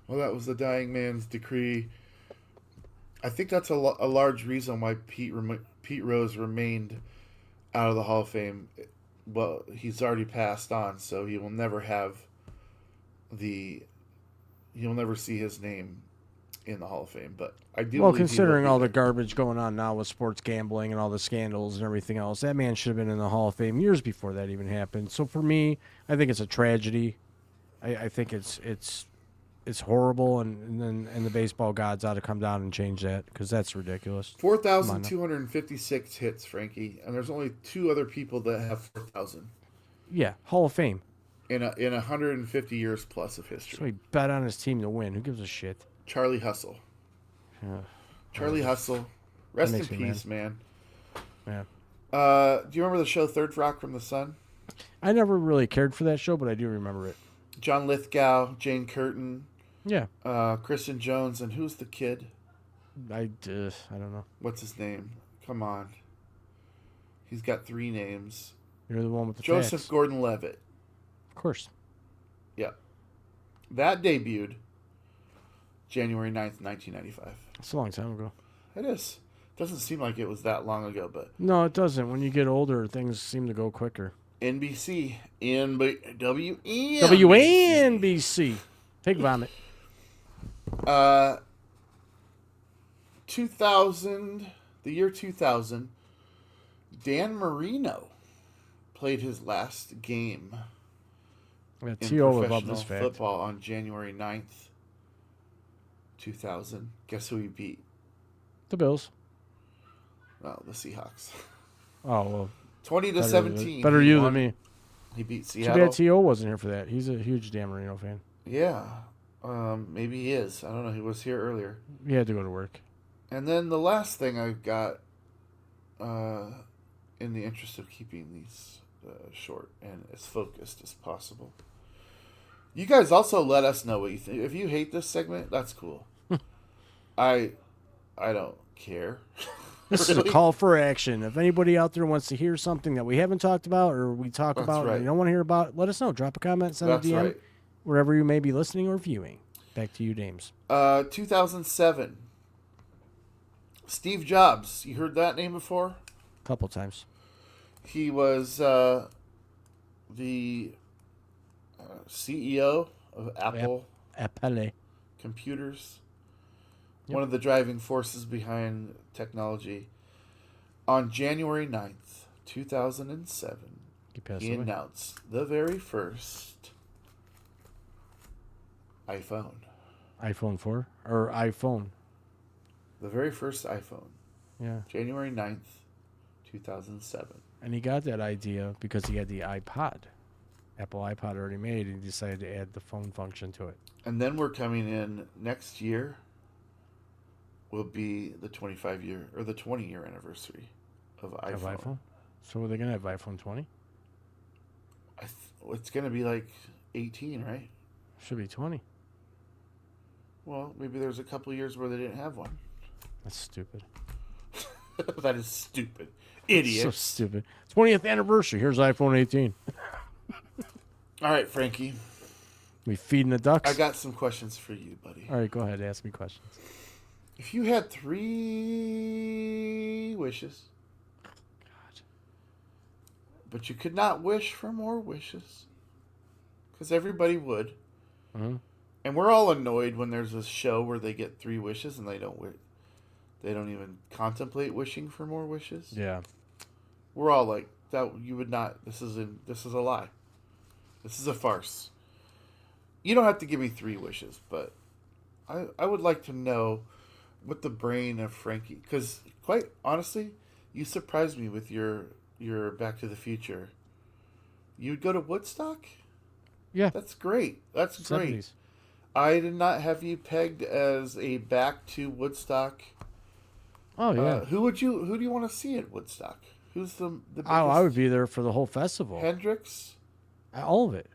well, that was the dying man's decree. I think that's a large reason why Pete Rose remained out of the Hall of Fame. Well, he's already passed on, so he will never you'll never see his name in the Hall of Fame. But I do. Well, believe he will considering be all the there. garbage going on now with sports gambling and all the scandals and everything else, that man should have been in the Hall of Fame years before that even happened. So for me, I think it's a tragedy. I think it's horrible, and the baseball gods ought to come down and change that because that's ridiculous. 4,256 hits, Frankie, and there's only 2 other people that have 4,000 Yeah, Hall of Fame. in 150 years plus of So history. he bet on his team to win. Who gives a shit? Charlie Hustle. Yeah. Charlie Hustle. Rest in makes me peace, man. Yeah. Do you remember the show Third Rock from the Sun? I never really cared for that show, but I do remember it. John Lithgow, Jane Curtin, Yeah. Kristen Jones, and who's the kid? I don't know. What's his name? Come on. He's got 3 names. You're the one with the Joseph facts. Gordon-Levitt. Of course. Yeah. That debuted January 9th, 1995. It's a long time ago. It is. Doesn't seem like it was that long ago, but No, it doesn't. When you get older, things seem to go quicker. NBC, WNBC. WNBC. Take vomit. 2000, the year 2000, Dan Marino played his last game Yeah, in T.O. would love professional this fact. football on January 9th, 2000. Guess who he beat? The Bills. Well, the Seahawks. Oh, well. 20 to Better, 17. better He you won. than me. He beat Too Seattle. bad T.O. wasn't here for that. He's a huge Dan Marino fan. Yeah. Maybe he is. I don't know. He was here earlier. He had to go to work. And then the last thing I've got, in the interest of keeping these short and as focused as possible, you guys also let us know what you think. If you hate this segment, that's cool. I don't care. This is a call for action. If anybody out there wants to hear something that we haven't talked about or we talk That's about right. and you don't want to hear about, let us know. Drop a comment, send That's a DM, right. wherever you may be listening or viewing. Back to you, Dames. 2007. Steve Jobs. You heard that name before? A couple times. He was the CEO of Apple Apple. Computers. Yep. One of the driving forces behind technology. On January 9th, 2007, He passed he away. announced the very first iPhone. iPhone 4 or iPhone. The very first iPhone. Yeah. January 9th, 2007. And he got that idea because he had the iPod. Apple iPod already made, and he decided to add the phone function to it. And then we're coming in next year will be the 25-year or the 20-year anniversary of iPhone. Of iPhone? So are they going to have iPhone 20? It's going to be like 18, right? Should be 20. Well, maybe there's a couple years where they didn't have one. That's stupid. That is stupid. Idiot. So stupid. 20th anniversary. Here's iPhone 18. All right, Frankie. We feeding the ducks? I got some questions for you, buddy. All right, go ahead. Ask me questions. If you had 3 wishes, but you could not wish for more wishes, because everybody would, Mhm. and we're all annoyed when there's a show where they get 3 wishes and they don't even contemplate wishing for more wishes. Yeah. We're all like that. You would not. This is a lie. This is a farce. You don't have to give me 3 wishes, but I would like to know what the brain of Frankie, because quite honestly, you surprised me with your Back to the Future. You'd go to Woodstock? Yeah. That's great. That's great. 70s. I did not have you pegged as a back to Woodstock. Oh yeah. Who do you want to see at Woodstock? Who's the biggest? Oh, I would be there for the whole festival. Hendrix? All of it.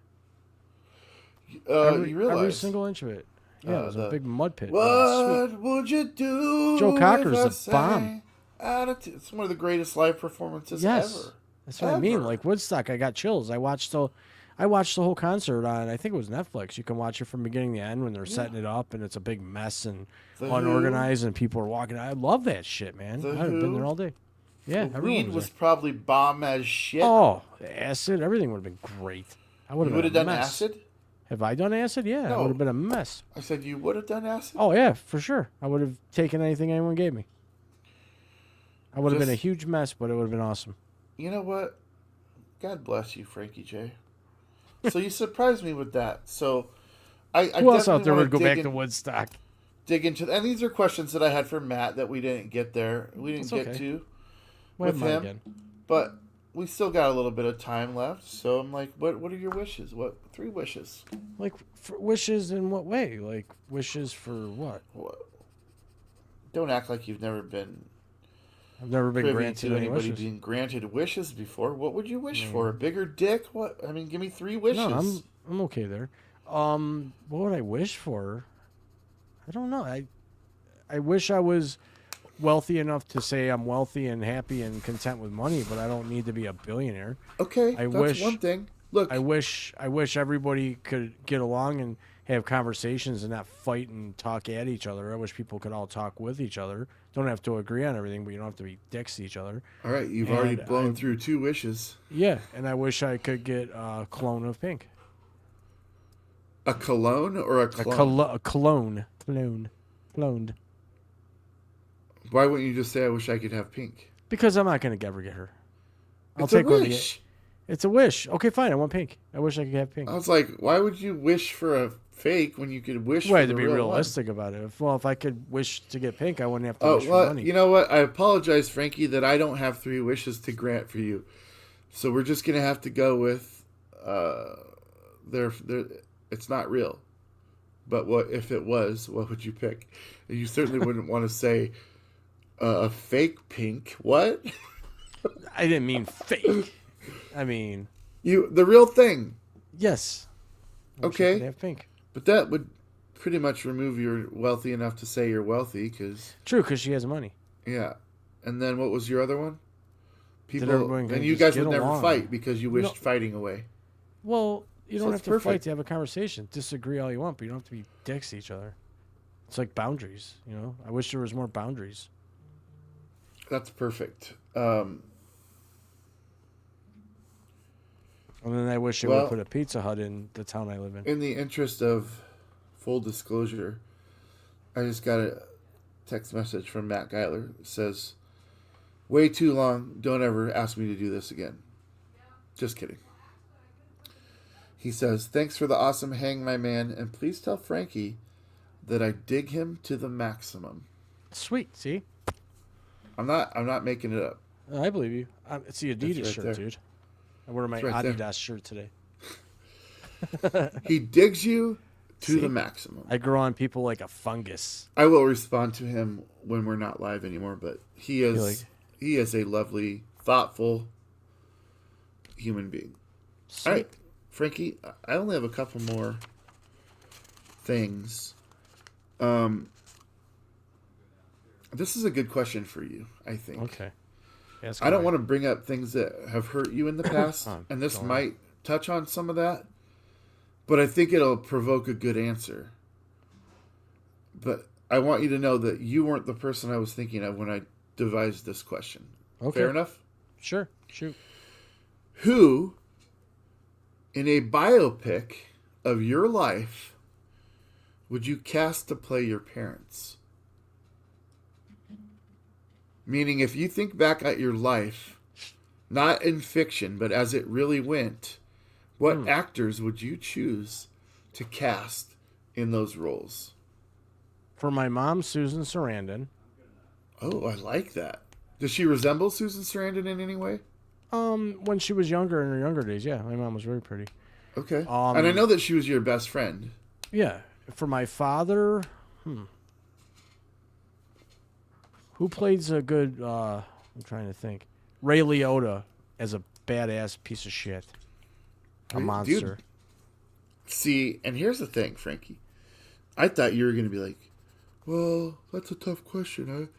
You realize every single inch of it. Yeah, it was a big mud pit. What would you do? Joe Cocker's if I a bomb. Attitude. It's one of the greatest live performances Yes. ever. That's what I mean. Like Woodstock, I got chills. I watched the whole concert on, I think it was Netflix. You can watch it from beginning to end when they're setting it up and it's a big mess and The unorganized and people are walking. I love that shit, man. The I'd have been Who. there all day. Yeah, The everyone weed was was there. probably bomb as shit. Oh, the acid, everything would have been great. I would you have would have been a done mess. acid? Have I done acid? Yeah, No. I would have been a mess. I said you would have done acid? Oh yeah, for sure. I would have taken anything anyone gave me. I would have been a Just- huge mess, but it would have been awesome. You know what? God bless you, Frankie J. So you surprised me with that. So I Who else out definitely there wanna would go dig back in- to Woodstock? dig into, and these are questions that I had for Matt that we didn't get there. We didn't It's get okay. to We'll with have mine him. again. But we still got a little bit of time left. So I'm like, what are your wishes? What 3 wishes? Like for wishes in what way? Like wishes for what? What? Don't act like you've never been I've never been privy granted to any anybody wishes. being granted wishes before. What would you wish for? A bigger dick? What? I mean, give me 3 wishes. No, I'm okay there. What would I wish for? I don't know. I wish I was wealthy enough to say I'm wealthy and happy and content with money, but I don't need to be a billionaire. Okay, I that's wish- one thing. Look, I wish everybody could get along and have conversations and not fight and talk at each other. I wish people could all talk with each other. Don't have to agree on everything, but you don't have to be dicks to each other. all right, you've already and blown I- through 2 wishes. Yeah, and I wish I could get a clone of Pink. A cologne or a A clone? cloned. Why wouldn't you just say, I wish I could have pink? Because I'm not gonna ever get her. I'll It's a take one of the- wish. It's a wish. Okay, fine. I want pink. I wish I could have pink. I was like, why would you wish for a fake when you could wish Well, for to the be real realistic about it. If I could wish to get pink, I wouldn't have to one? wish Oh, for well, money. you know what? I apologize, Frankie, that I don't have 3 wishes to grant for you. So we're just gonna have to go with there. It's not real. But what if it was? What would you pick? And you certainly wouldn't want to say a fake pink. What? I didn't mean fake. I mean, The real thing. yes. I wish I Okay. could have pink. But that would pretty much remove you're wealthy enough to say you're wealthy, because True, because she has money. yeah. And then what was your other one? everyone can And you just guys get would never along. fight because you wished No. fighting away. Well, you So don't it's have to fight perfect. to have a conversation. Disagree all you want, but you don't have to be dicks to each other. It's like boundaries, you know? I wish there was more boundaries. That's perfect. And then I wish they Well- would put a Pizza Hut in the town I live in. In the interest of full disclosure, I just got a text message from Matt Geiler. It says, way too long. Don't ever ask me to do this again. Just kidding. He says, thanks for the awesome hang, my man. And please tell Frankie that I dig him to the maximum. Sweet, see? I'm not making it up. I believe you. It's the Adidas right shirt, there. dude. I wear my It's right there. Adidas shirt today. He digs you to See? the maximum. I grow on people like a fungus. I will respond to him when we're not live anymore, but he is like- he is a lovely, thoughtful human being. Sweet. All right, Frankie, I only have a couple more things. This is a good question for you, I think. Okay. Ask I don't away. want to bring up things that have hurt you in the past, Oh, and this go on. might touch on some of that, but I think it'll provoke a good answer. But I want you to know that you weren't the person I was thinking of when I devised this question. Okay. Fair enough? Sure. Shoot. Who, in a biopic of your life, would you cast to play your parents? Meaning, if you think back at your life, not in fiction, but as it really went, What actors would you choose to cast in those roles? For my mom, Susan Sarandon. Oh, I like that. Does she resemble Susan Sarandon in any way? When she was younger, in her younger days, yeah, my mom was very pretty. Okay. And I know that she was your best friend. Yeah. For my father, who plays a good? I'm trying to think. Ray Liotta as a badass piece of shit, a monster. Dude. See, and here's the thing, Frankie. I thought you were going to be like, well, that's a tough question.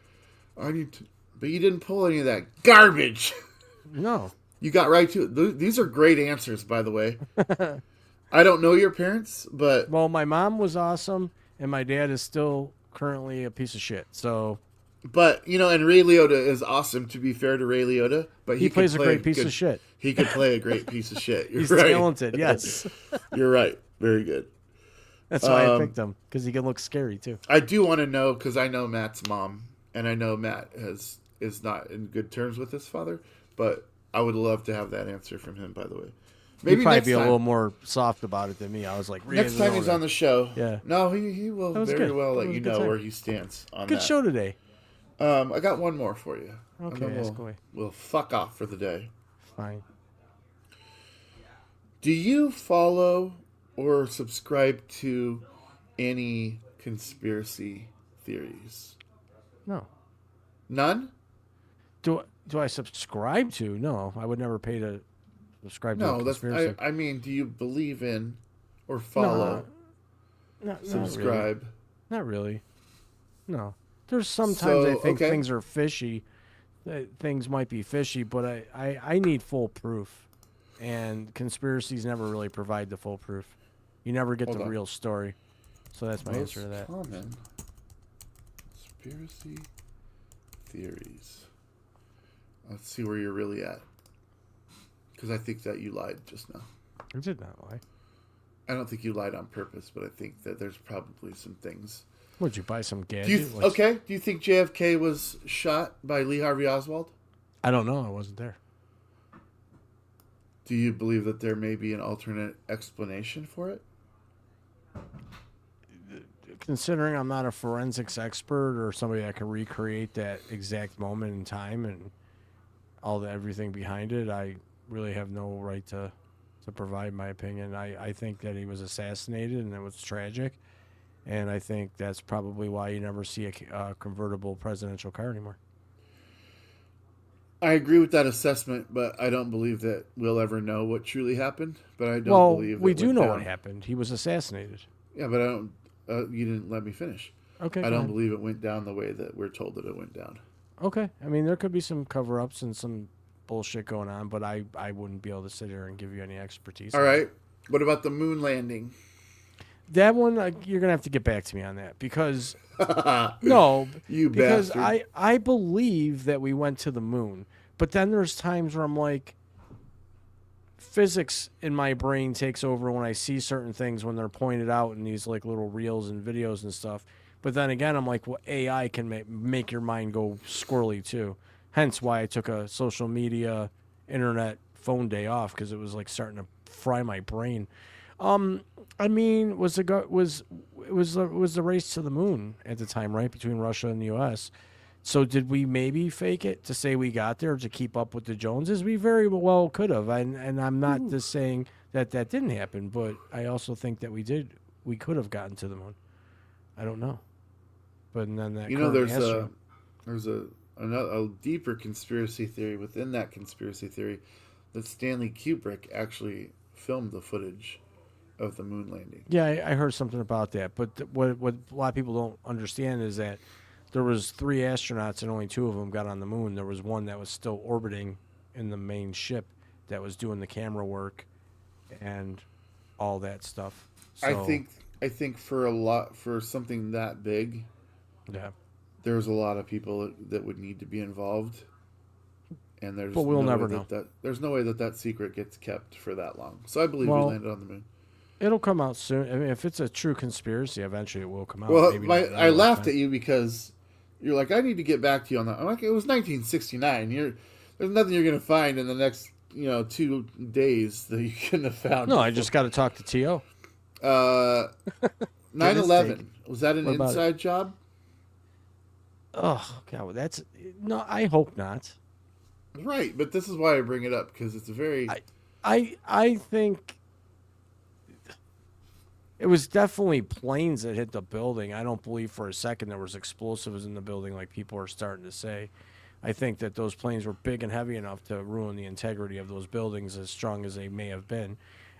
I need to... But you didn't pull any of that garbage. No. You got right to it. These are great answers, by the way. I don't know your parents, but... Well, my mom was awesome, and my dad is still currently a piece of shit. So... But, you know, and Ray Liotta is awesome, to be fair to Ray Liotta. But he plays a great piece of shit. He could play a great piece of shit. You're He's right. talented, yes. You're right. Very good. That's why I picked him, because he can look scary, too. I do want to know, because I know Matt's mom, and I know Matt is not in good terms with his father, but I would love to have that answer from him, by the way. Maybe he'd probably be a little more soft about it than me. I was like, next time he's on the show. Yeah. No, he will very well let you know where he stands on that. Good show today. I got one more for you. Okay, ask away. We'll fuck off for the day. Fine. Do you follow or subscribe to any conspiracy theories? No. None? Do I subscribe to? No, I would never pay to subscribe to a conspiracy. I mean, do you believe in or follow? No, subscribe? Not really. No. There's sometimes I think things are fishy. Things might be fishy, but I need full proof. And conspiracies never really provide the full proof. You never get the real story. So that's my answer to that. Common conspiracy theories. Let's see where you're really at. Because I think that you lied just now. I did not lie. I don't think you lied on purpose, but I think that there's probably some things. Would you buy some gadget? Do you think JFK was shot by Lee Harvey Oswald? I don't know. I wasn't there. Do you believe that there may be an alternate explanation for it? Considering I'm not a forensics expert or somebody that can recreate that exact moment in time and everything behind it, I really have no right to provide my opinion. I think that he was assassinated and it was tragic. And I think that's probably why you never see a convertible presidential car anymore. I agree with that assessment, but I don't believe that we'll ever know what truly happened. But I don't believe we do know what happened. He was assassinated. Yeah, but I don't. You didn't let me finish. Okay. I don't believe it went down the way that we're told that it went down. Okay. I mean, there could be some cover-ups and some bullshit going on, but I wouldn't be able to sit here and give you any expertise. All right. What about the moon landing? That one, you're gonna have to get back to me on that because because bastard. I believe that we went to the moon, but then there's times where I'm like, physics in my brain takes over when I see certain things when they're pointed out in these like little reels and videos and stuff. But then again, I'm like, well, AI can make your mind go squirrely too. Hence why I took a social media, internet, phone day off because it was like starting to fry my brain. I mean, was the race to the moon at the time, right, between Russia and the U.S. So did we maybe fake it to say we got there to keep up with the Joneses? We very well could have, and I'm not just saying that didn't happen, but I also think that we could have gotten to the moon. I don't know, but then that there's a deeper conspiracy theory within that conspiracy theory that Stanley Kubrick actually filmed the footage of the moon landing. Yeah, I heard something about that. But what a lot of people don't understand is that there was 3 astronauts and only 2 of them got on the moon. There was one that was still orbiting in the main ship that was doing the camera work and all that stuff. So, I think for something that big, yeah, there's a lot of people that would need to be involved. And but we'll never know. There's no way that secret gets kept for that long. So I believe we landed on the moon. It'll come out soon. I mean, if it's a true conspiracy, eventually it will come out. Well, I laughed at you because you're like, I need to get back to you on that. I'm like, it was 1969. There's nothing you're going to find in the next 2 days that you couldn't have found. No, I just got to talk to T.O. 9/11, was that an What about it? inside job? Oh, God, that's... No, I hope not. Right, but this is why I bring it up, because it's a very... I think it was definitely planes that hit the building. I don't believe for a second there was explosives in the building like people are starting to say. I think that those planes were big and heavy enough to ruin the integrity of those buildings as strong as they may have been.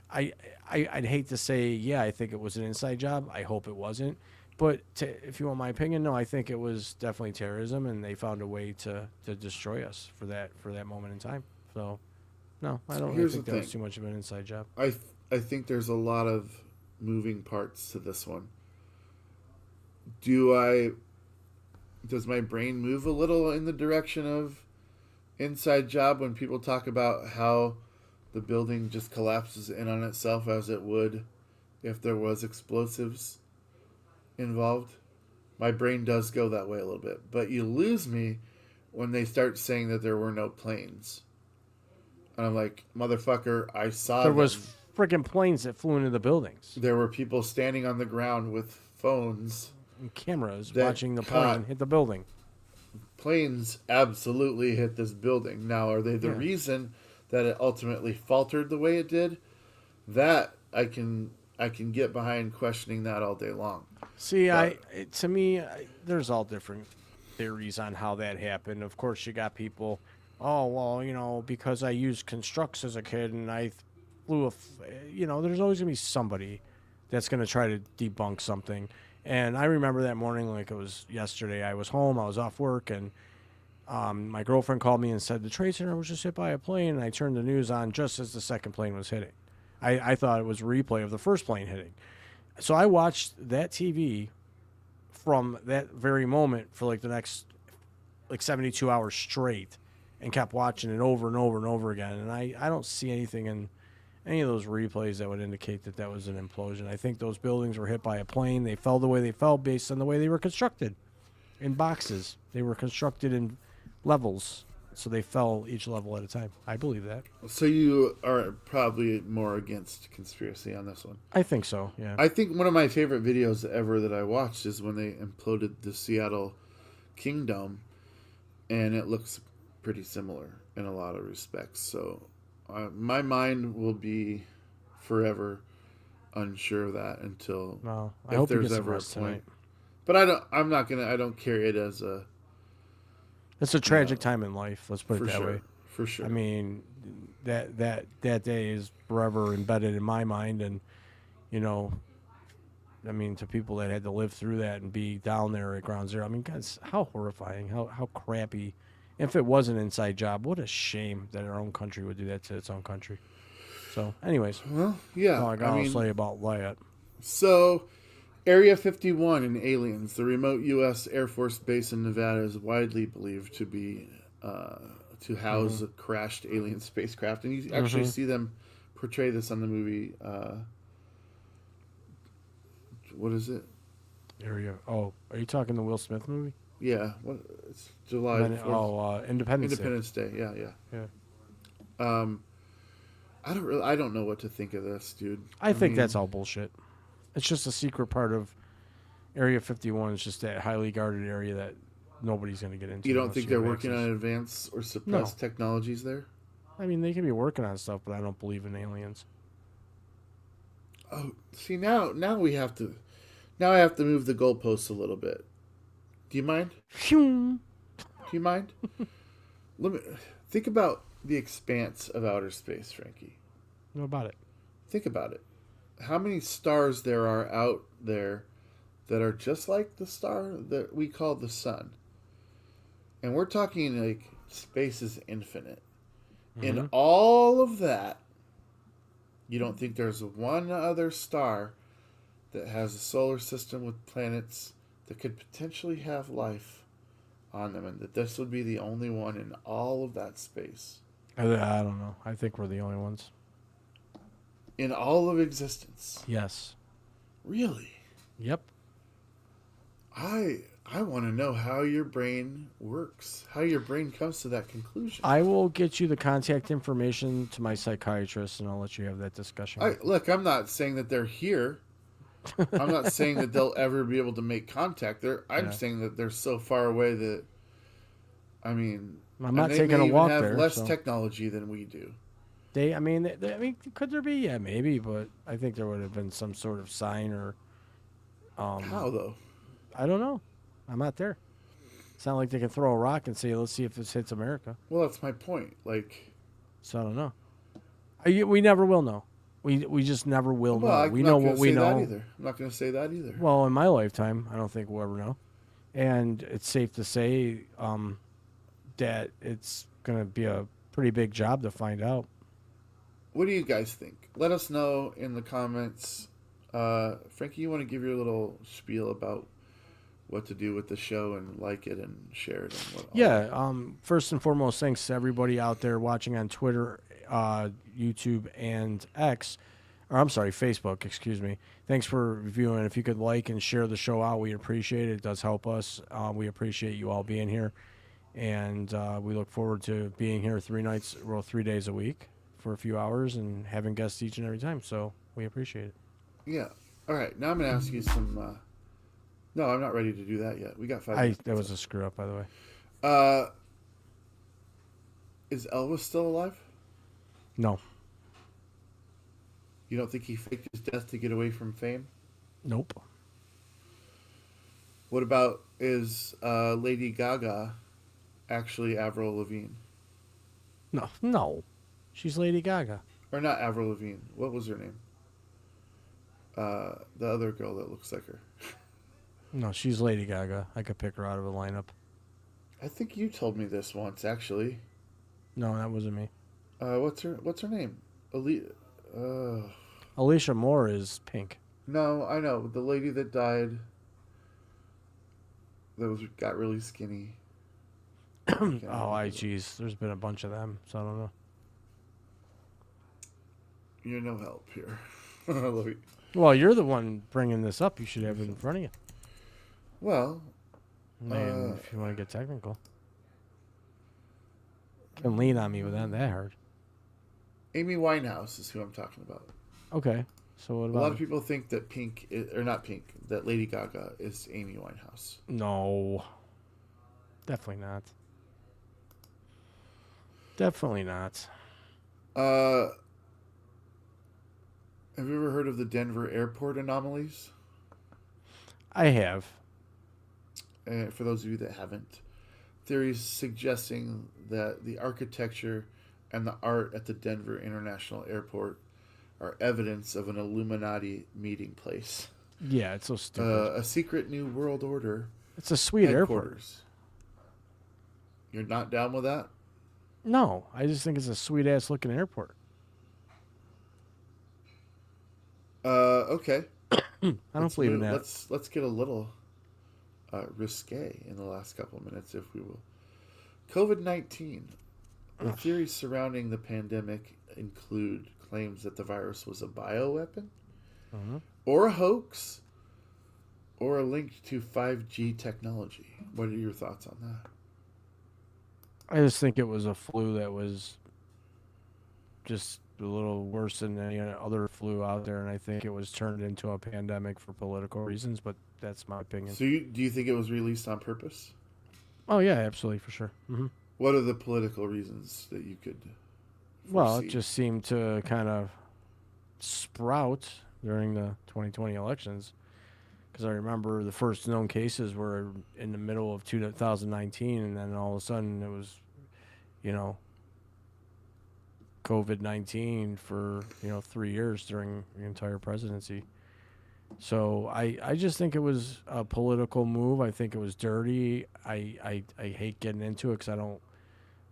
I'd hate to say, yeah, I think it was an inside job. I hope it wasn't. But if you want my opinion, no, I think it was definitely terrorism, and they found a way to destroy us for that moment in time. So, no, I don't really think that was too much of an inside job. I think there's a lot of moving parts to this one. Does my brain move a little in the direction of inside job when people talk about how the building just collapses in on itself as it would if there was explosives involved? My brain does go that way a little bit. But you lose me when they start saying that there were no planes. And I'm like, motherfucker, I saw There them. was freaking planes that flew into the buildings There were people standing on the ground with phones. and cameras That watching the caught- plane hit the building. Planes absolutely hit this building. Now, are they the reason that it ultimately faltered the way it did? That I can get behind questioning that all day long. See, to me, there's all different theories on how that happened. Of course, you got people, oh, well, because I used Constructs as a kid and I flew there's always going to be somebody that's going to try to debunk something. And I remember that morning like it was yesterday. I was home, I was off work, and my girlfriend called me and said, the Trade Center was just hit by a plane, and I turned the news on just as the second plane was hitting. I thought it was a replay of the first plane hitting. So I watched that TV from that very moment for like the next 72 hours straight and kept watching it over and over and over again. And I don't see anything in any of those replays that would indicate that was an implosion. I think those buildings were hit by a plane. They fell the way they fell based on the way they were constructed in boxes. They were constructed in levels. So they fell each level at a time. I believe that. So you are probably more against conspiracy on this one. I think so, yeah. I think one of my favorite videos ever that I watched is when they imploded the Seattle Kingdom, and it looks pretty similar in a lot of respects. So my mind will be forever unsure of that until I hope he gets the rest tonight. But I don't carry it as a... It's a tragic time in life. Let's put it that way. For sure. I mean, that day is forever embedded in my mind, and to people that had to live through that and be down there at Ground Zero. I mean, guys, how horrifying, how crappy. If it was an inside job, what a shame that our own country would do that to its own country. So, anyways, well, yeah, that's all I got to say about Wyatt. So, Area 51 and aliens, the remote U.S. Air Force base in Nevada, is widely believed to be to house a crashed alien spacecraft, and you actually see them portray this on the movie. What is it? Area. Oh, are you talking the Will Smith movie? Yeah. It's July 4th. Independence Day. Yeah. Yeah. I don't know what to think of this, dude. I think that's all bullshit. It's just a secret part of Area 51. It's just that highly guarded area that nobody's going to get into. You don't think they're working on advanced or suppressed technologies there? I mean, they can be working on stuff, but I don't believe in aliens. Oh, see, now we have to... Now I have to move the goalposts a little bit. Do you mind? Phew. Do you mind? Think about the expanse of outer space, Frankie. What about it? Think about it. How many stars there are out there that are just like the star that we call the sun? And we're talking like space is infinite. In all of that, you don't think there's one other star that has a solar system with planets that could potentially have life on them, and that this would be the only one in all of that space? I don't know. I think we're the only ones. In all of existence? Yes. Really? Yep. I want to know how your brain works, how your brain comes to that conclusion. I will get you the contact information to my psychiatrist, and I'll let you have that discussion. with him. Look, I'm not saying that they're here. I'm not saying that they'll ever be able to make contact. I'm saying that they're so far away that, I mean, I'm not they taking may a even walk have there. less So. technology than we do. I mean, could there be? Yeah, maybe, but I think there would have been some sort of sign or. How though? I don't know. I'm not there. It's not like they can throw a rock and say, "Let's see if this hits America." Well, that's my point. Like, So I don't know. We never will know. We just never will well, know. I'm We not know gonna what we say that know. either. I'm not going to say that either. Well, in my lifetime, I don't think we'll ever know. And it's safe to say that it's going to be a pretty big job to find out. What do you guys think? Let us know in the comments. Frankie, you want to give your little spiel about what to do with the show and like it and share it and what? Yeah. First and foremost, thanks to everybody out there watching on Twitter, YouTube, and X. Or I'm sorry, Facebook. Excuse me. Thanks for viewing. If you could like and share the show out, we appreciate it. It does help us. We appreciate you all being here, and we look forward to being here 3 days a week for a few hours and having guests each and every time. So we appreciate it. Yeah. All right. Now I'm going to ask you some. No, I'm not ready to do that yet. We got 5 minutes. That was a screw up, by the way. Is Elvis still alive? No. You don't think he faked his death to get away from fame? Nope. What about, is Lady Gaga actually Avril Lavigne? No. She's Lady Gaga. Or not Avril Lavigne. What was her name? The other girl that looks like her. No, she's Lady Gaga. I could pick her out of a lineup. I think you told me this once, actually. No, that wasn't me. What's her name? Alicia Moore is Pink. No, I know. The lady that died that got really skinny. Geez. There's been a bunch of them, so I don't know. You're no help here. Well, you're the one bringing this up. You should have it in front of you. Well, Man, if you want to get technical. You can lean on me without that hard. Amy Winehouse is who I'm talking about. Okay. So what A about lot of people think that that Lady Gaga is Amy Winehouse. No. Definitely not. Definitely not. Have you ever heard of the Denver airport anomalies? I have. For those of you that haven't, theories suggesting that the architecture and the art at the Denver International Airport are evidence of an Illuminati meeting place. Yeah, it's so stupid. A secret new world order It's a sweet airport. headquarters. You're not down with that? No, I just think it's a sweet ass looking airport. Okay. I don't believe in that. Let's get a little risque in the last couple of minutes, if we will. COVID-19. The theories surrounding the pandemic include claims that the virus was a bioweapon, or a hoax, or a link to 5G technology. What are your thoughts on that? I just think it was a flu that was just a little worse than any other flu out there, and I think it was turned into a pandemic for political reasons, but that's my opinion. So do you think it was released on purpose? Oh, yeah, absolutely, for sure. Mm-hmm. What are the political reasons that you could Well, it foresee? just seemed to kind of sprout during the 2020 elections, because I remember the first known cases were in the middle of 2019, and then all of a sudden it was, COVID-19 for 3 years during the entire presidency. So I just think it was a political move. I think it was dirty. I hate getting into it because I don't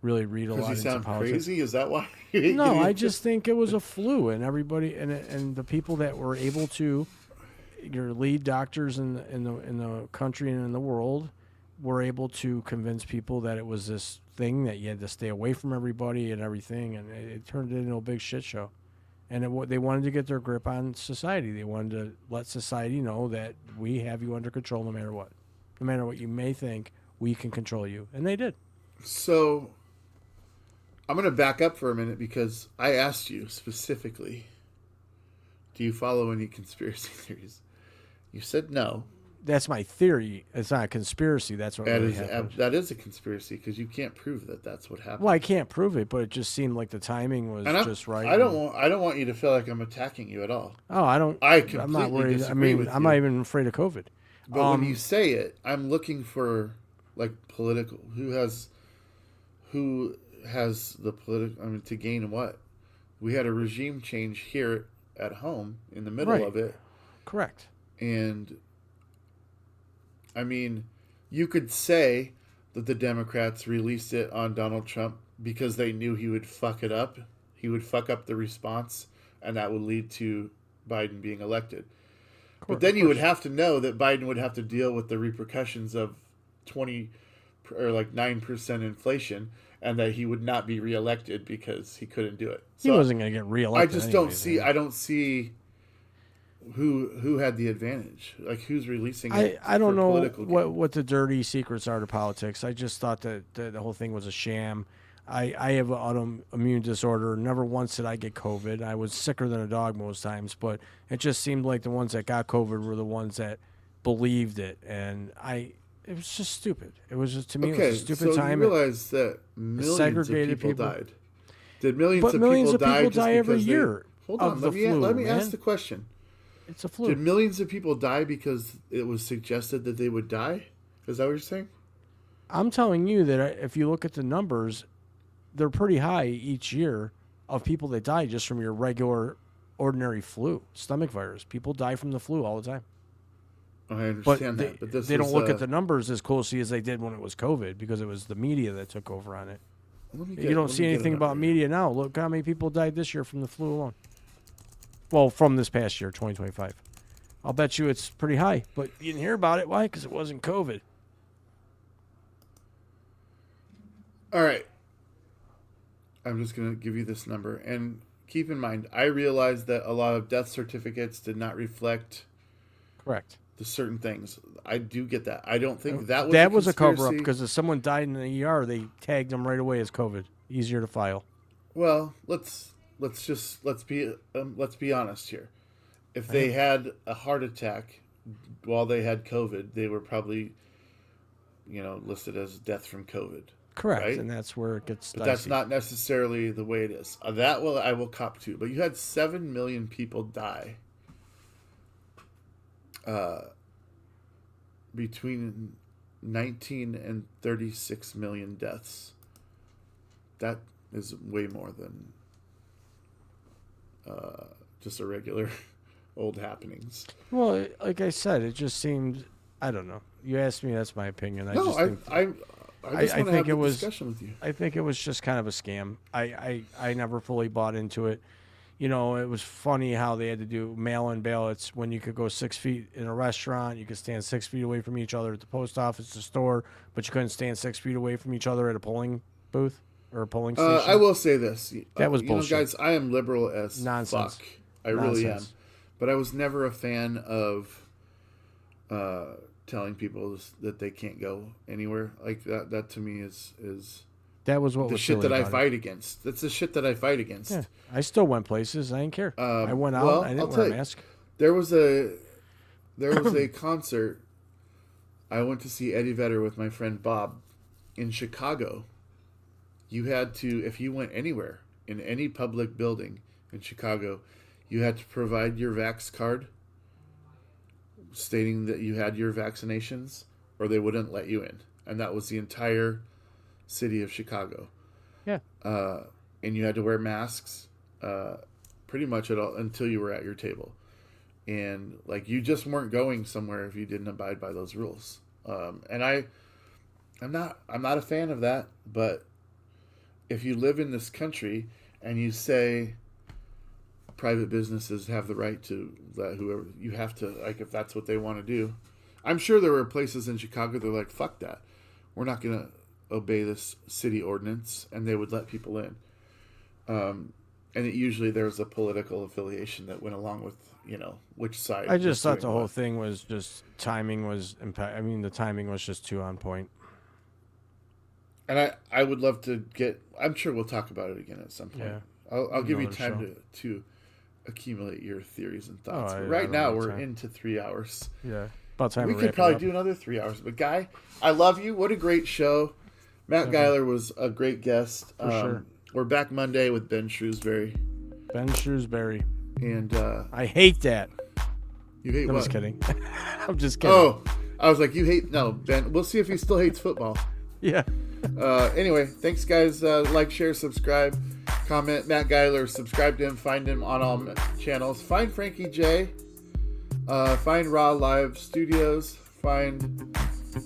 really read a lot Because you into sound politics. crazy? Is that why? you hate No, getting I into just think it was a flu, and everybody and the people that were able to, your lead doctors in the country and in the world, were able to convince people that it was this thing that you had to stay away from everybody and everything, and it turned into a big shit show. And they wanted to get their grip on society. They wanted to let society know that we have you under control no matter what. No matter what you may think, we can control you. And they did. So I'm going to back up for a minute because I asked you specifically, do you follow any conspiracy theories? You said no. That's my theory. It's not a conspiracy. That's what really happened. That is a conspiracy because you can't prove that that's what happened. Well, I can't prove it, but it just seemed like the timing was just right. I don't want you to feel like I'm attacking you at all. Oh, I don't. I I'm completely not worried. disagree with I'm you. not even afraid of COVID. But when you say it, I'm looking for like political. Who has the political? I mean, to gain what? We had a regime change here at home in the middle of it. Correct. And I mean, you could say that the Democrats released it on Donald Trump because they knew he would fuck it up. He would fuck up the response, and that would lead to Biden being elected. But then you would have to know that Biden would have to deal with the repercussions of 20 or like 9% inflation, and that he would not be reelected because he couldn't do it. So he wasn't going to get reelected. I just don't see. I don't see who had the advantage. Like who's releasing it? I don't know what the dirty secrets are to politics. I just thought that the whole thing was a sham. I have an autoimmune disorder. Never once did I get COVID. I was sicker than a dog most times, but it just seemed like the ones that got COVID were the ones that believed it, and it was just stupid. It was just, to me, it was a stupid time. You realize that millions of people died. Did millions of people die every year? Hold on, let me ask the question. It's a flu. Did millions of people die because it was suggested that they would die? Is that what you're saying? I'm telling you that if you look at the numbers, they're pretty high each year of people that die just from your regular, ordinary flu, stomach virus. People die from the flu all the time. I understand that, but they don't look at the numbers as closely as they did when it was COVID because it was the media that took over on it. You don't see anything about media now. Look how many people died this year from the flu alone. Well, from this past year, 2025. I'll bet you it's pretty high, but you didn't hear about it. Why? Because it wasn't COVID. All right. I'm just going to give you this number. And keep in mind, I realize that a lot of death certificates did not reflect Correct. the certain things. I do get that. I don't think that was a cover-up because if someone died in the ER, they tagged them right away as COVID. Easier to file. Well, let's be honest here. If they had a heart attack while they had COVID, they were probably, listed as death from COVID. Correct, right? And that's where it gets. But that's not necessarily the way it is. I will cop to. But you had 7 million people die. Between 19 and 36 million deaths. That is way more than just a regular old happenings. Well, like I said, it just seemed, I don't know. You asked me, that's my opinion. I just want to have a discussion with you. I think it was just kind of a scam. I never fully bought into it. It was funny how they had to do mail-in ballots when you could go 6 feet in a restaurant. You could stand 6 feet away from each other at the post office, the store, but you couldn't stand 6 feet away from each other at a polling booth or a polling station. I will say this. That was bullshit. Guys, I am liberal as nonsense. Fuck. I really am. But I was never a fan of telling people that they can't go anywhere. Like that to me is that was what the was shit that I fight it. against. That's the shit that I fight against. Yeah, I still went places. I didn't care. I went out. I didn't wear a mask. There was a concert. I went to see Eddie Vedder with my friend Bob in Chicago. You had to, if you went anywhere in any public building in Chicago, you had to provide your vax card stating that you had your vaccinations, or they wouldn't let you in. And that was the entire city of Chicago. Yeah. And you had to wear masks pretty much at all until you were at your table. And like you just weren't going somewhere if you didn't abide by those rules. And I'm not a fan of that, but if you live in this country and you say private businesses have the right to let whoever, you have to, like, if that's what they want to do. I'm sure there were places in Chicago that are like, fuck that. We're not going to obey this city ordinance, and they would let people in. And usually there's a political affiliation that went along with, which side. I just was thought the doing whole what. thing was just timing was impact. I mean, the timing was just too on point. And I would love to get. I'm sure we'll talk about it again at some point. Yeah. I'll give you Another time show. to accumulate your theories and thoughts. I But right don't now have we're time. into 3 hours. Yeah. About time We to could wrap it probably up. do another 3 hours. But Guy, I love you. What a great show. Matt Geiler was a great guest. For sure. We're back Monday with Ben Shrewsbury. Ben Shrewsbury. And I hate that. you hate I'm what? just kidding. I'm just kidding. Oh, I was like, you hate... No, Ben. We'll see if he still hates football. Yeah. Anyway, thanks, guys. Like, share, subscribe, comment. Matt Geiler, subscribe to him. Find him on all channels. Find Frankie J. Find Raw Live Studios. Find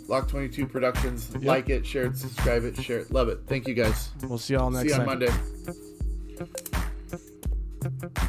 Loch 22 Productions. Yep. Like it, share it, subscribe it, share it. Love it. Thank you, guys. We'll see y'all next See you on time. Monday.